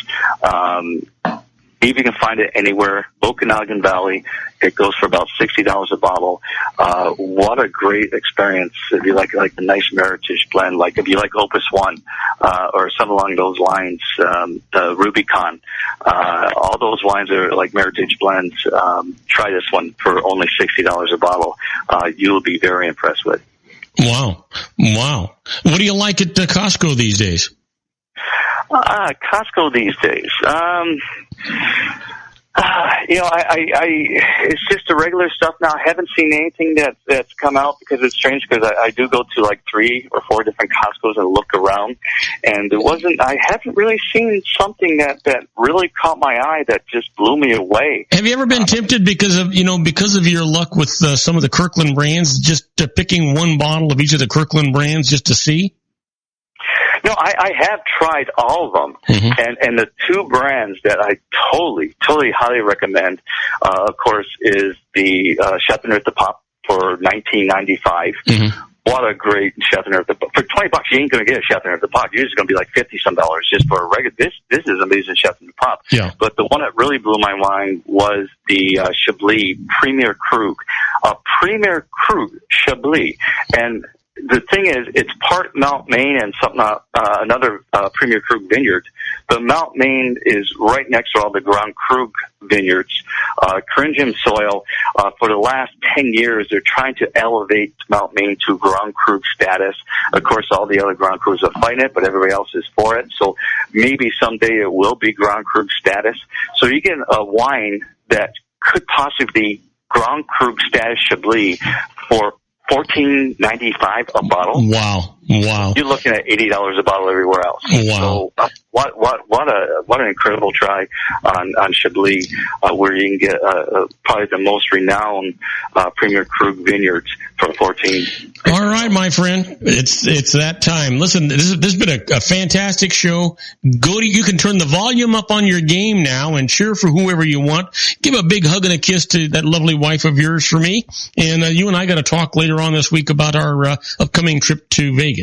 [SPEAKER 7] If you can find it anywhere, Okanagan Valley, it goes for about $60 a bottle. What a great experience if you like the nice Meritage blend, like if you like Opus One, or something along those lines, Rubicon. All those wines are like Meritage blends. Try this one for only $60 a bottle. You will be very impressed with.
[SPEAKER 2] Wow. What do you like at Costco these days?
[SPEAKER 7] Costco these days. It's just the regular stuff now. I haven't seen anything that's come out, because it's strange, because I do go to like 3 or 4 different Costcos and look around, and I haven't really seen something that really caught my eye that just blew me away.
[SPEAKER 2] Have you ever been tempted because of your luck with some of the Kirkland brands, just picking one bottle of each of the Kirkland brands just to see?
[SPEAKER 7] No, I have tried all of them, and the 2 brands that I totally highly recommend, of course, is the Chateauneuf de Pape for $19.95. What a great Chateauneuf de Pape. For $20, you ain't going to get a Chateauneuf de Pape. You're just going to be like $50-some just for a regular. This is amazing Chateauneuf de Pape.
[SPEAKER 2] Yeah.
[SPEAKER 7] But the one that really blew my mind was the Chablis Premier Krug. Premier Krug Chablis. And the thing is, it's part Mount Maine and another Premier Krug vineyard. The Mount Maine is right next to all the Grand Krug vineyards. Corinthian soil. For the last 10 years, they're trying to elevate Mount Maine to Grand Cru status. Of course, all the other Grand Crus are fighting it, but everybody else is for it. So maybe someday it will be Grand Cru status. So you get a wine that could possibly be Grand Cru status Chablis for $14.95 a bottle.
[SPEAKER 2] Wow.
[SPEAKER 7] You're looking at $80 a bottle everywhere else.
[SPEAKER 2] Wow.
[SPEAKER 7] So what an incredible try on Chablis, where you can get probably the most renowned Premier Krug vineyards for 14.
[SPEAKER 2] All right, my friend, it's that time. Listen, this has been a fantastic show. You can turn the volume up on your game now and cheer for whoever you want. Give a big hug and a kiss to that lovely wife of yours for me. And you and I got to talk later on this week about our upcoming trip to Vegas.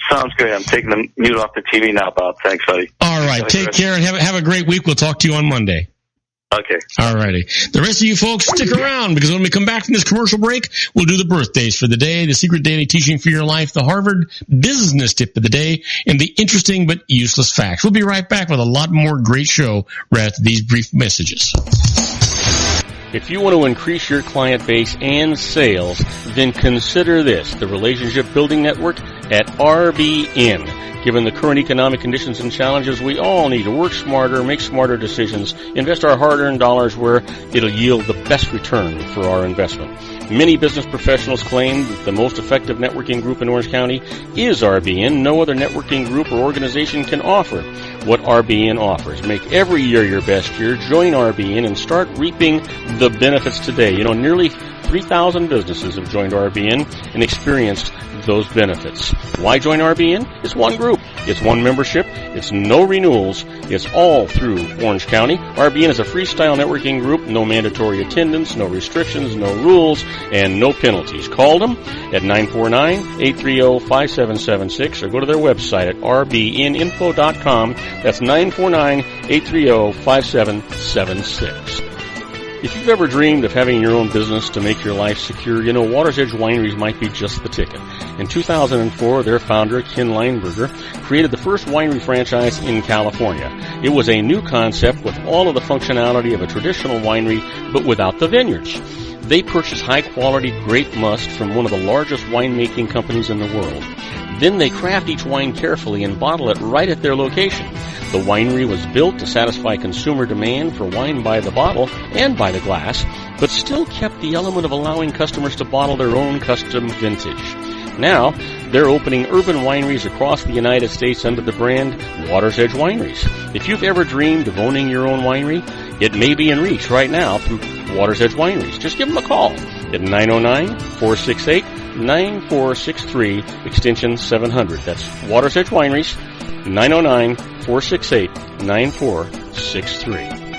[SPEAKER 7] Sounds good. I'm taking the mute off the TV now, Bob. Thanks, buddy.
[SPEAKER 2] All right, take care and have a great week. We'll talk to you on Monday.
[SPEAKER 7] Okay.
[SPEAKER 2] All righty. The rest of you folks, stick around, because when we come back from this commercial break, we'll do the birthdays for the day, the secret daily teaching for your life, the Harvard business tip of the day, and the interesting but useless facts. We'll be right back with a lot more great show right after these brief messages.
[SPEAKER 1] If you want to increase your client base and sales, then consider this, the Relationship Building Network at RBN. Given the current economic conditions and challenges, we all need to work smarter, make smarter decisions, invest our hard-earned dollars where it'll yield the best return for our investment. Many business professionals claim that the most effective networking group in Orange County is RBN. No other networking group or organization can offer what RBN offers. Make every year your best year. Join RBN and start reaping the benefits today. You know, nearly 3,000 businesses have joined RBN and experienced those benefits. Why join RBN? It's one group. It's one membership. It's no renewals. It's all through Orange County. RBN is a freestyle networking group. No mandatory attendance, no restrictions, no rules, and no penalties. Call them at 949-830-5776 or go to their website at rbninfo.com. That's 949-830-5776. If you've ever dreamed of having your own business to make your life secure, you know Water's Edge Wineries might be just the ticket. In 2004, their founder, Ken Leinberger, created the first winery franchise in California. It was a new concept with all of the functionality of a traditional winery, but without the vineyards. They purchased high-quality grape must from one of the largest winemaking companies in the world. Then they craft each wine carefully and bottle it right at their location. The winery was built to satisfy consumer demand for wine by the bottle and by the glass, but still kept the element of allowing customers to bottle their own custom vintage. Now, they're opening urban wineries across the United States under the brand Water's Edge Wineries. If you've ever dreamed of owning your own winery, it may be in reach right now through Water's Edge Wineries. Just give them a call at 909-468-9463, extension 700. That's Water's Edge Wineries, 909-468-9463.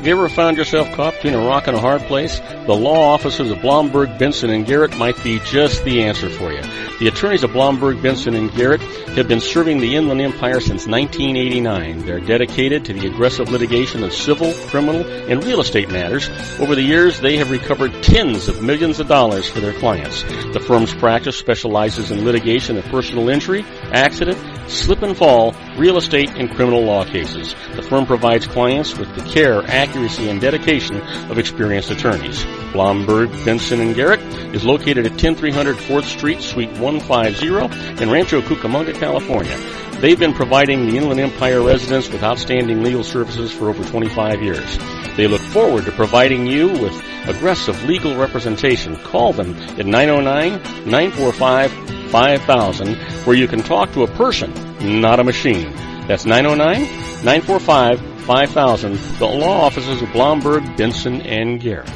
[SPEAKER 1] Have you ever found yourself caught between a rock and a hard place? The law offices of Blomberg, Benson, and Garrett might be just the answer for you. The attorneys of Blomberg, Benson, and Garrett have been serving the Inland Empire since 1989. They're dedicated to the aggressive litigation of civil, criminal, and real estate matters. Over the years, they have recovered tens of millions of dollars for their clients. The firm's practice specializes in litigation of personal injury, accident, slip and fall, real estate, and criminal law cases. The firm provides clients with the care, accuracy, and dedication of experienced attorneys. Blomberg, Benson, and Garrett is located at 10300 4th Street, Suite 150 in Rancho Cucamonga, California. They've been providing the Inland Empire residents with outstanding legal services for over 25 years. They look forward to providing you with aggressive legal representation. Call them at 909-945-5000, where you can talk to a person, not a machine. That's 909-945-5000, the law offices of Blomberg, Benson, and Garrett.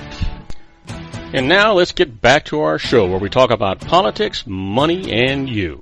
[SPEAKER 1] And now let's get back to our show where we talk about politics, money, and you.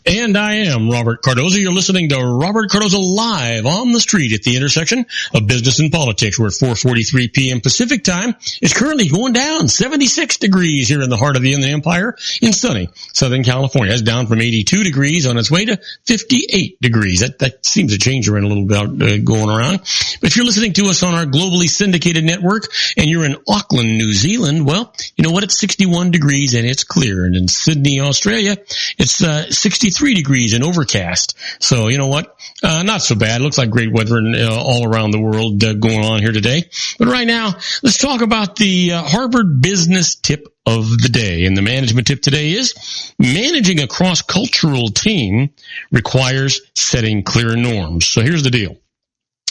[SPEAKER 2] And I am Robert Cardoza. You're listening to Robert Cardoza Live on the street at the intersection of business and politics. We're at 4:43 p.m. Pacific time. It's currently going down 76 degrees here in the heart of the Inland Empire in sunny Southern California. It's down from 82 degrees on its way to 58 degrees. That seems to change around a little bit going around. But if you're listening to us on our globally syndicated network and you're in Auckland, New Zealand, well, you know what? It's 61 degrees and it's clear. And in Sydney, Australia, it's 63 degrees and overcast. So, you know what? Not so bad. It looks like great weather all around the world going on here today. But right now, let's talk about the Harvard business tip of the day. And the management tip today is managing a cross-cultural team requires setting clear norms. So here's the deal.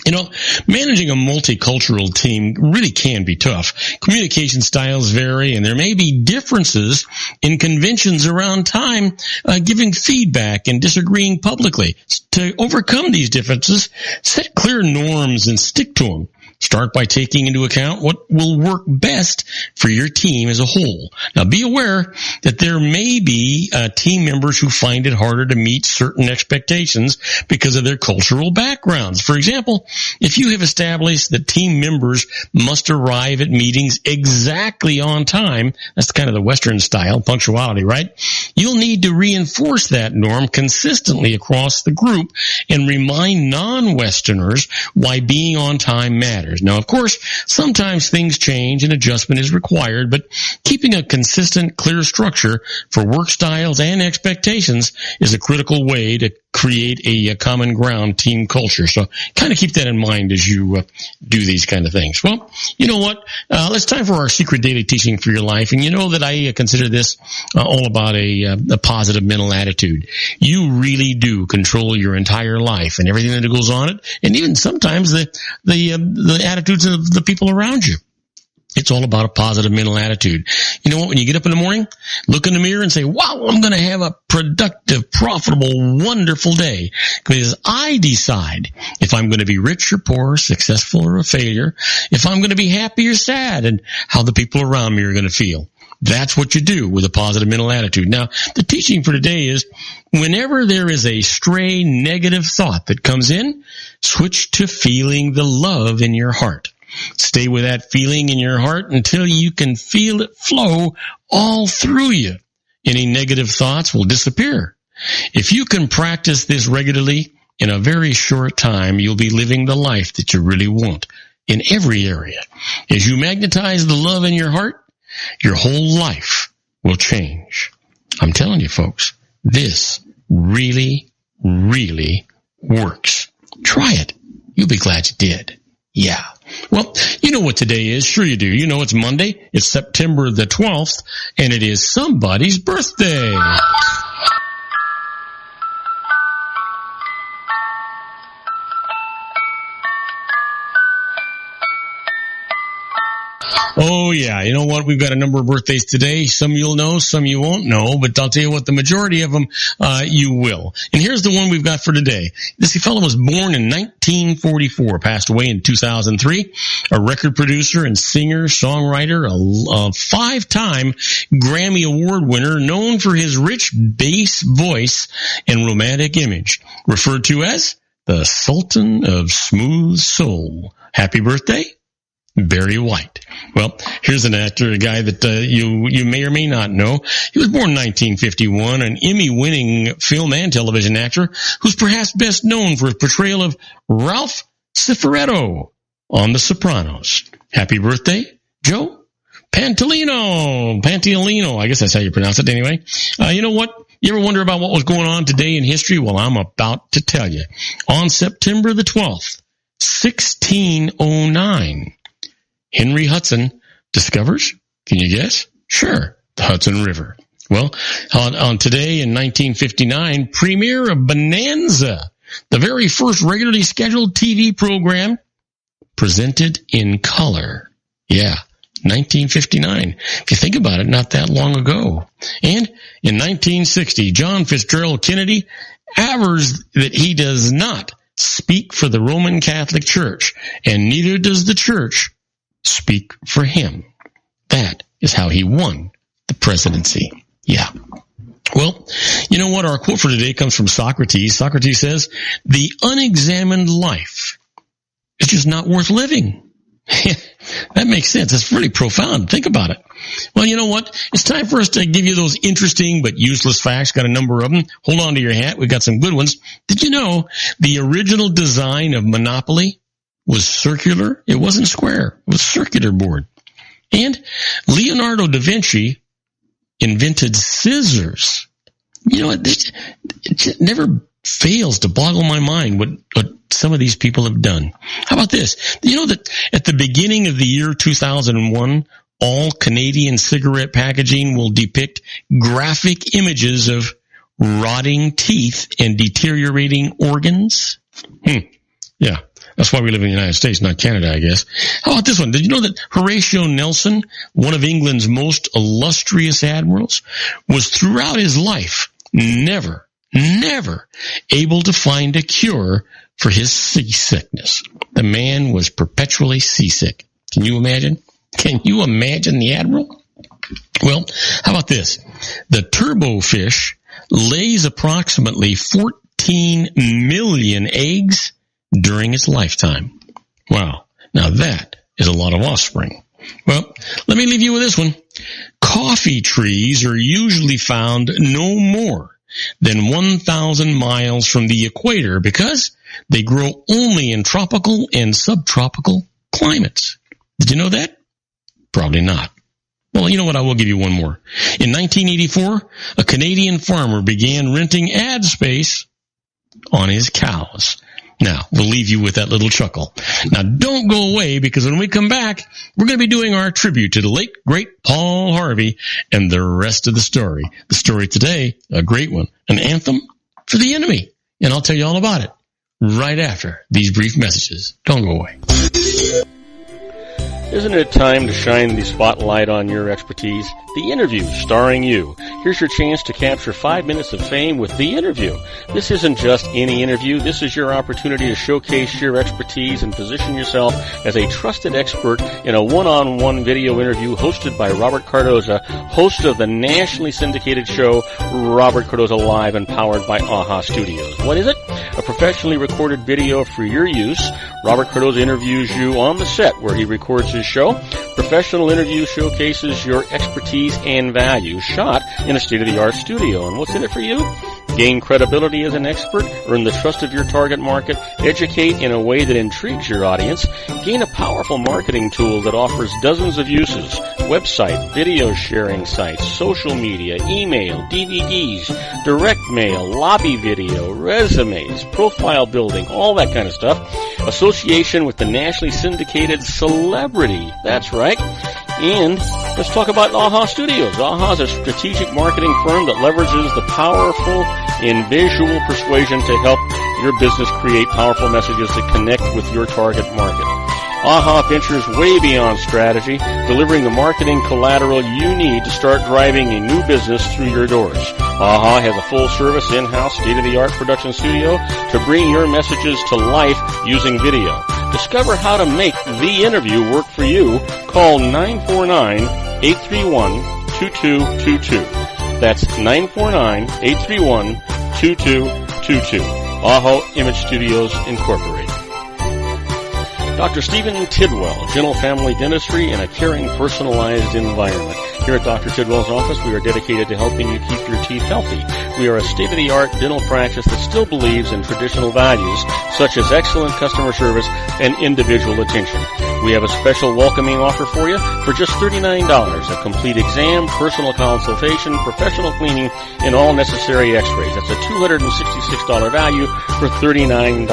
[SPEAKER 2] You know, managing a multicultural team really can be tough. Communication styles vary, and there may be differences in conventions around time, giving feedback and disagreeing publicly. To overcome these differences, set clear norms and stick to them. Start by taking into account what will work best for your team as a whole. Now, be aware that there may be team members who find it harder to meet certain expectations because of their cultural backgrounds. For example, if you have established that team members must arrive at meetings exactly on time, that's kind of the Western style, punctuality, right? You'll need to reinforce that norm consistently across the group and remind non-Westerners why being on time matters. Now, of course, sometimes things change and adjustment is required, but keeping a consistent, clear structure for work styles and expectations is a critical way to create a common ground team culture. So kind of keep that in mind as you do these kind of things. Well, you know what? It's time for our secret daily teaching for your life. And you know that I consider this all about a positive mental attitude. You really do control your entire life and everything that goes on it, and even sometimes the attitudes of the people around you. It's all about a positive mental attitude. You know what? When you get up in the morning, look in the mirror and say, wow, I'm going to have a productive, profitable, wonderful day. Because I decide if I'm going to be rich or poor, successful or a failure, if I'm going to be happy or sad, and how the people around me are going to feel. That's what you do with a positive mental attitude. Now, the teaching for today is whenever there is a stray negative thought that comes in, switch to feeling the love in your heart. Stay with that feeling in your heart until you can feel it flow all through you. Any negative thoughts will disappear. If you can practice this regularly, in a very short time, you'll be living the life that you really want in every area. As you magnetize the love in your heart, your whole life will change. I'm telling you, folks, this really, really works. Try it. You'll be glad you did. Yeah. Well, you know what today is. Sure you do. You know it's Monday. It's September the 12th, and it is somebody's birthday. Oh, yeah. You know what? We've got a number of birthdays today. Some you'll know, some you won't know, but I'll tell you what, the majority of them, you will. And here's the one we've got for today. This fellow was born in 1944, passed away in 2003, a record producer and singer, songwriter, a five-time Grammy Award winner, known for his rich bass voice and romantic image, referred to as the Sultan of Smooth Soul. Happy birthday, Barry White. Well, here's an actor, a guy that you may or may not know. He was born in 1951, an Emmy-winning film and television actor who's perhaps best known for his portrayal of Ralph Cifaretto on The Sopranos. Happy birthday, Joe Pantoliano. I guess that's how you pronounce it anyway. You know what? You ever wonder about what was going on today in history? Well, I'm about to tell you. On September the 12th, 1609, Henry Hudson discovers, can you guess? Sure, the Hudson River. Well, on today in 1959, premiere of Bonanza, the very first regularly scheduled TV program presented in color. Yeah, 1959. If you think about it, not that long ago. And in 1960, John Fitzgerald Kennedy avers that he does not speak for the Roman Catholic Church, and neither does the Church speak for him. That is how he won the presidency. Yeah. Well, you know what? Our quote for today comes from Socrates. Socrates says, the unexamined life is just not worth living. That makes sense. It's really profound. Think about it. Well, you know what? It's time for us to give you those interesting but useless facts. Got a number of them. Hold on to your hat. We've got some good ones. Did you know the original design of Monopoly was circular? It wasn't square. It was circular board. And Leonardo da Vinci invented scissors. You know, it never fails to boggle my mind what some of these people have done. How about this? You know that at the beginning of the year 2001, all Canadian cigarette packaging will depict graphic images of rotting teeth and deteriorating organs? Yeah. That's why we live in the United States, not Canada, I guess. How about this one? Did you know that Horatio Nelson, one of England's most illustrious admirals, was throughout his life never able to find a cure for his seasickness? The man was perpetually seasick. Can you imagine? Can you imagine the admiral? Well, how about this? The turbofish lays approximately 14 million eggs during its lifetime. Wow. Now that is a lot of offspring. Well, let me leave you with this one. Coffee trees are usually found no more than 1,000 miles from the equator because they grow only in tropical and subtropical climates. Did you know that? Probably not. Well, you know what? I will give you one more. In 1984, a Canadian farmer began renting ad space on his cows. Now, we'll leave you with that little chuckle. Now, don't go away, because when we come back, we're going to be doing our tribute to the late, great Paul Harvey and the rest of the story. The story today, a great one, an anthem for the enemy. And I'll tell you all about it right after these brief messages. Don't go away.
[SPEAKER 1] Isn't it time to shine the spotlight on your expertise? The Interview, starring you. Here's your chance to capture 5 minutes of fame with The Interview. This isn't just any interview. This is your opportunity to showcase your expertise and position yourself as a trusted expert in a one-on-one video interview hosted by Robert Cardoza, host of the nationally syndicated show Robert Cardoza Live and powered by AHA Studios. What is it? A professionally recorded video for your use. Robert Cardoza interviews you on the set where he records his show. Professional interview showcases your expertise and value, shot in a state-of-the-art studio. And what's in it for you? Gain credibility as an expert, earn the trust of your target market, educate in a way that intrigues your audience, gain a powerful marketing tool that offers dozens of uses, website, video sharing sites, social media, email, DVDs, direct mail, lobby video, resumes, profile building, all that kind of stuff. Association with the nationally syndicated celebrity. That's right. And let's talk about AHA Studios. AHA is a strategic marketing firm that leverages the powerful and visual persuasion to help your business create powerful messages that connect with your target market. AHA ventures way beyond strategy, delivering the marketing collateral you need to start driving a new business through your doors. AHA has a full-service, in-house, state-of-the-art production studio to bring your messages to life using video. Discover how to make The Interview work for you. Call 949-831-2222. That's 949-831-2222. AHA Image Studios, Incorporated. Dr. Stephen Tidwell, Gentle Family Dentistry in a caring, personalized environment. Here at Dr. Tidwell's office, we are dedicated to helping you keep your teeth healthy. We are a state-of-the-art dental practice that still believes in traditional values, such as excellent customer service and individual attention. We have a special welcoming offer for you for just $39, a complete exam, personal consultation, professional cleaning, and all necessary x-rays. That's a $266 value for $39.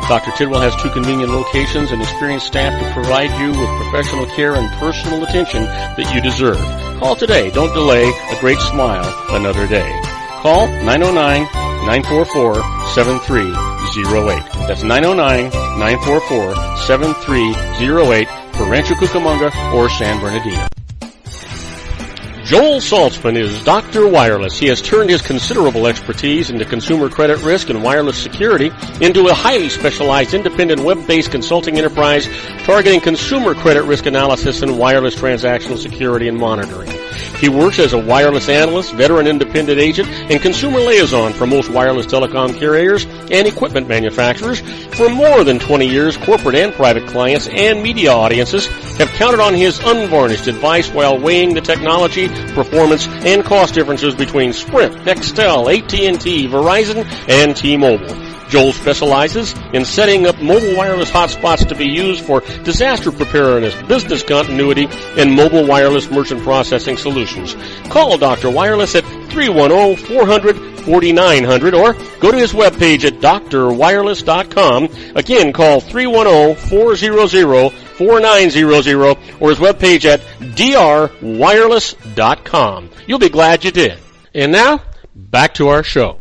[SPEAKER 1] Dr. Tidwell has 2 convenient locations and experienced staff to provide you with professional care and personal attention that you deserve. Call today. Don't delay. A great smile another day. Call 909-944-7308. That's 909-944-7308 for Rancho Cucamonga or San Bernardino. Joel Saltzman is Dr. Wireless. He has turned his considerable expertise into consumer credit risk and wireless security into a highly specialized independent web-based consulting enterprise targeting consumer credit risk analysis and wireless transactional security and monitoring. He works as a wireless analyst, veteran independent agent, and consumer liaison for most wireless telecom carriers and equipment manufacturers. For more than 20 years, corporate and private clients and media audiences have counted on his unvarnished advice while weighing the technology, performance, and cost differences between Sprint, Nextel, AT&T, Verizon, and T-Mobile. Joel specializes in setting up mobile wireless hotspots to be used for disaster preparedness, business continuity, and mobile wireless merchant processing solutions. Call Dr. Wireless at 310-400-4900 or go to his webpage at drwireless.com. Again, call 310-400-4900 or his webpage at drwireless.com. You'll be glad you did. And now, back to our show.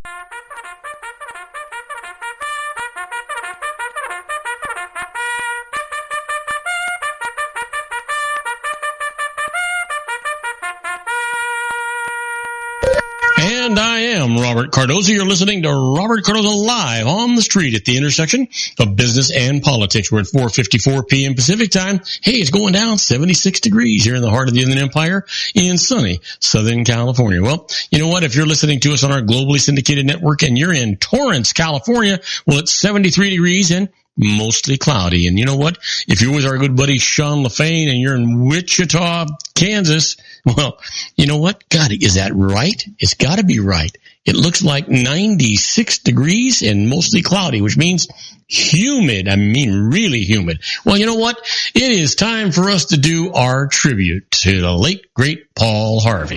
[SPEAKER 2] And I am Robert Cardoza. You're listening to Robert Cardoza live on the street at the intersection of business and politics. We're at 4:54 p.m. Pacific time. Hey, it's going down 76 degrees here in the heart of the Inland Empire in sunny Southern California. Well, you know what? If you're listening to us on our globally syndicated network and you're in Torrance, California, well, it's 73 degrees and mostly cloudy. And you know what? If you're with our good buddy Sean LaFane and you're in Wichita, Kansas, well, you know what? God, is that right? It's got to be right. It looks like 96 degrees and mostly cloudy, which means humid. I mean, really humid. Well, you know what? It is time for us to do our tribute to the late, great Paul Harvey.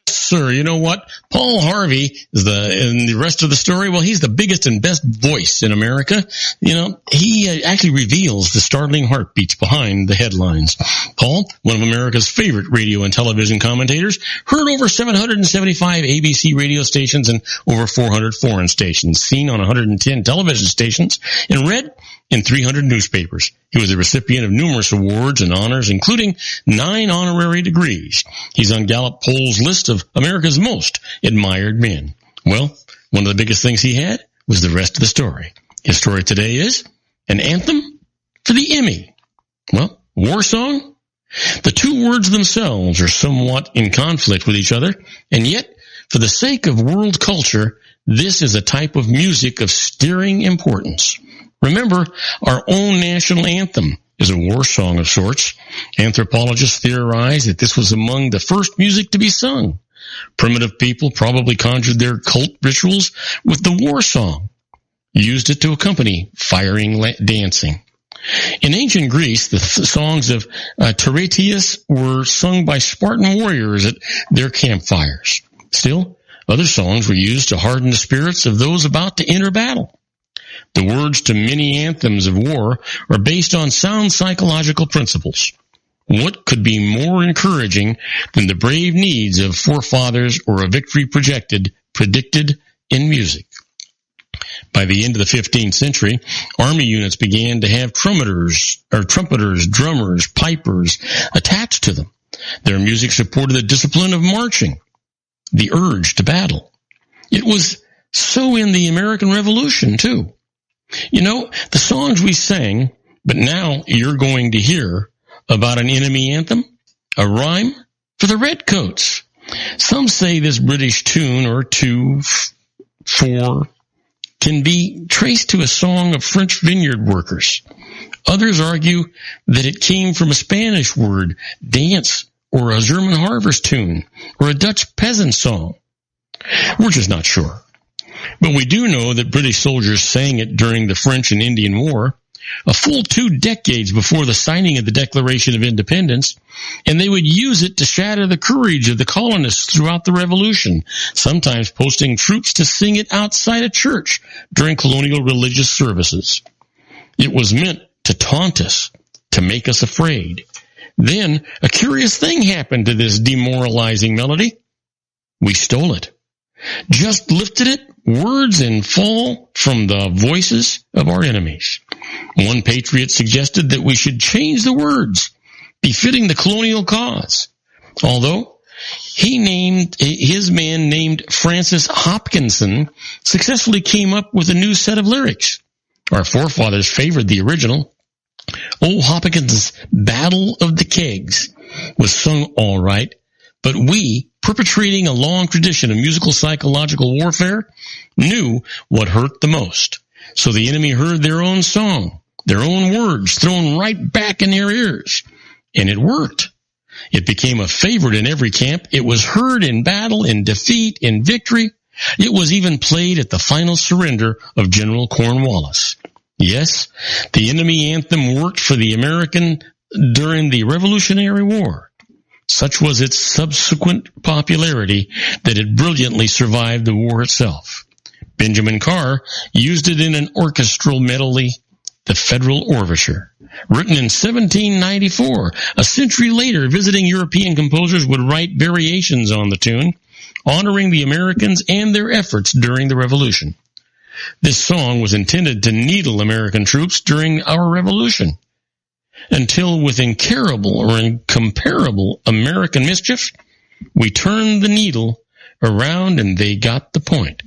[SPEAKER 2] Sir, you know what? Paul Harvey is and the rest of the story, well, he's the biggest and best voice in America. You know, he actually reveals the startling heartbeats behind the headlines. Paul, one of America's favorite radio and television commentators, heard over 775 ABC radio stations and over 400 foreign stations, seen on 110 television stations, and read in 300 newspapers. He was a recipient of numerous awards and honors, including 9 honorary degrees. He's on Gallup Poll's list of America's most admired men. Well, one of the biggest things he had was the rest of the story. His story today is an anthem for the Emmy. Well, war song? The two words themselves are somewhat in conflict with each other, and yet, for the sake of world culture, this is a type of music of stirring importance. Remember, our own national anthem is a war song of sorts. Anthropologists theorize that this was among the first music to be sung. Primitive people probably conjured their cult rituals with the war song, used it to accompany firing dancing. In ancient Greece, the songs of Tiresias were sung by Spartan warriors at their campfires. Still, other songs were used to harden the spirits of those about to enter battle. The words to many anthems of war are based on sound psychological principles. What could be more encouraging than the brave needs of forefathers or a victory predicted in music? By the end of the 15th century, army units began to have trumpeters, drummers, pipers attached to them. Their music supported the discipline of marching, the urge to battle. It was so in the American Revolution, too. You know, the songs we sang, but now you're going to hear about an enemy anthem, a rhyme for the Redcoats. Some say this British tune, or 2, 4, can be traced to a song of French vineyard workers. Others argue that it came from a Spanish word, dance, or a German harvest tune, or a Dutch peasant song. We're just not sure. But we do know that British soldiers sang it during the French and Indian War, a full 2 decades before the signing of the Declaration of Independence, and they would use it to shatter the courage of the colonists throughout the Revolution, sometimes posting troops to sing it outside a church during colonial religious services. It was meant to taunt us, to make us afraid. Then a curious thing happened to this demoralizing melody. We stole it. Just lifted it, words in full from the voices of our enemies. One patriot suggested that we should change the words, befitting the colonial cause. Although his man named Francis Hopkinson successfully came up with a new set of lyrics. Our forefathers favored the original. Old Hopkinson's Battle of the Kegs was sung all right, but we, perpetrating a long tradition of musical psychological warfare, knew what hurt the most. So the enemy heard their own song, their own words thrown right back in their ears. And it worked. It became a favorite in every camp. It was heard in battle, in defeat, in victory. It was even played at the final surrender of General Cornwallis. Yes, the enemy anthem worked for the American during the Revolutionary War. Such was its subsequent popularity that it brilliantly survived the war itself. Benjamin Carr used it in an orchestral medley, the Federal Overture. Written in 1794, a century later, visiting European composers would write variations on the tune, honoring the Americans and their efforts during the Revolution. This song was intended to needle American troops during our Revolution, until with incurable or incomparable American mischief, we turned the needle around and they got the point.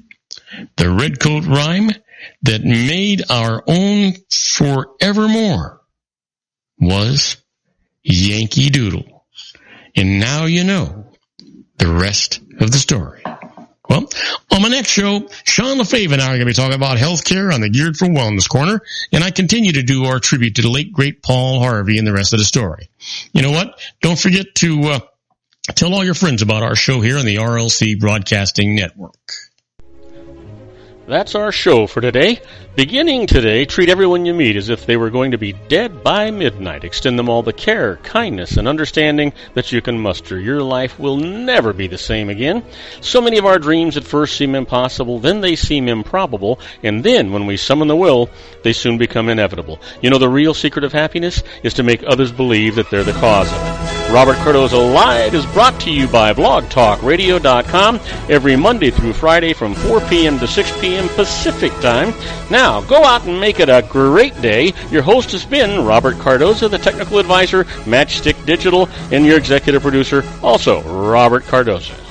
[SPEAKER 2] The redcoat rhyme that made our own forevermore was Yankee Doodle. And now you know the rest of the story. Well, on my next show, Sean LaFave and I are going to be talking about health care on the Geared for Wellness Corner, and I continue to do our tribute to the late, great Paul Harvey and the rest of the story. You know what? Don't forget to tell all your friends about our show here on the RLC Broadcasting Network.
[SPEAKER 1] That's our show for today. Beginning today, treat everyone you meet as if they were going to be dead by midnight. Extend them all the care, kindness, and understanding that you can muster. Your life will never be the same again. So many of our dreams at first seem impossible, then they seem improbable, and then when we summon the will, they soon become inevitable. You know, the real secret of happiness is to make others believe that they're the cause of it. Robert Cardoza Live is brought to you by blogtalkradio.com every Monday through Friday from 4 p.m. to 6 p.m. Pacific Time. Now, go out and make it a great day. Your host has been Robert Cardoza, the technical advisor, Matchstick Digital, and your executive producer, also Robert Cardoza.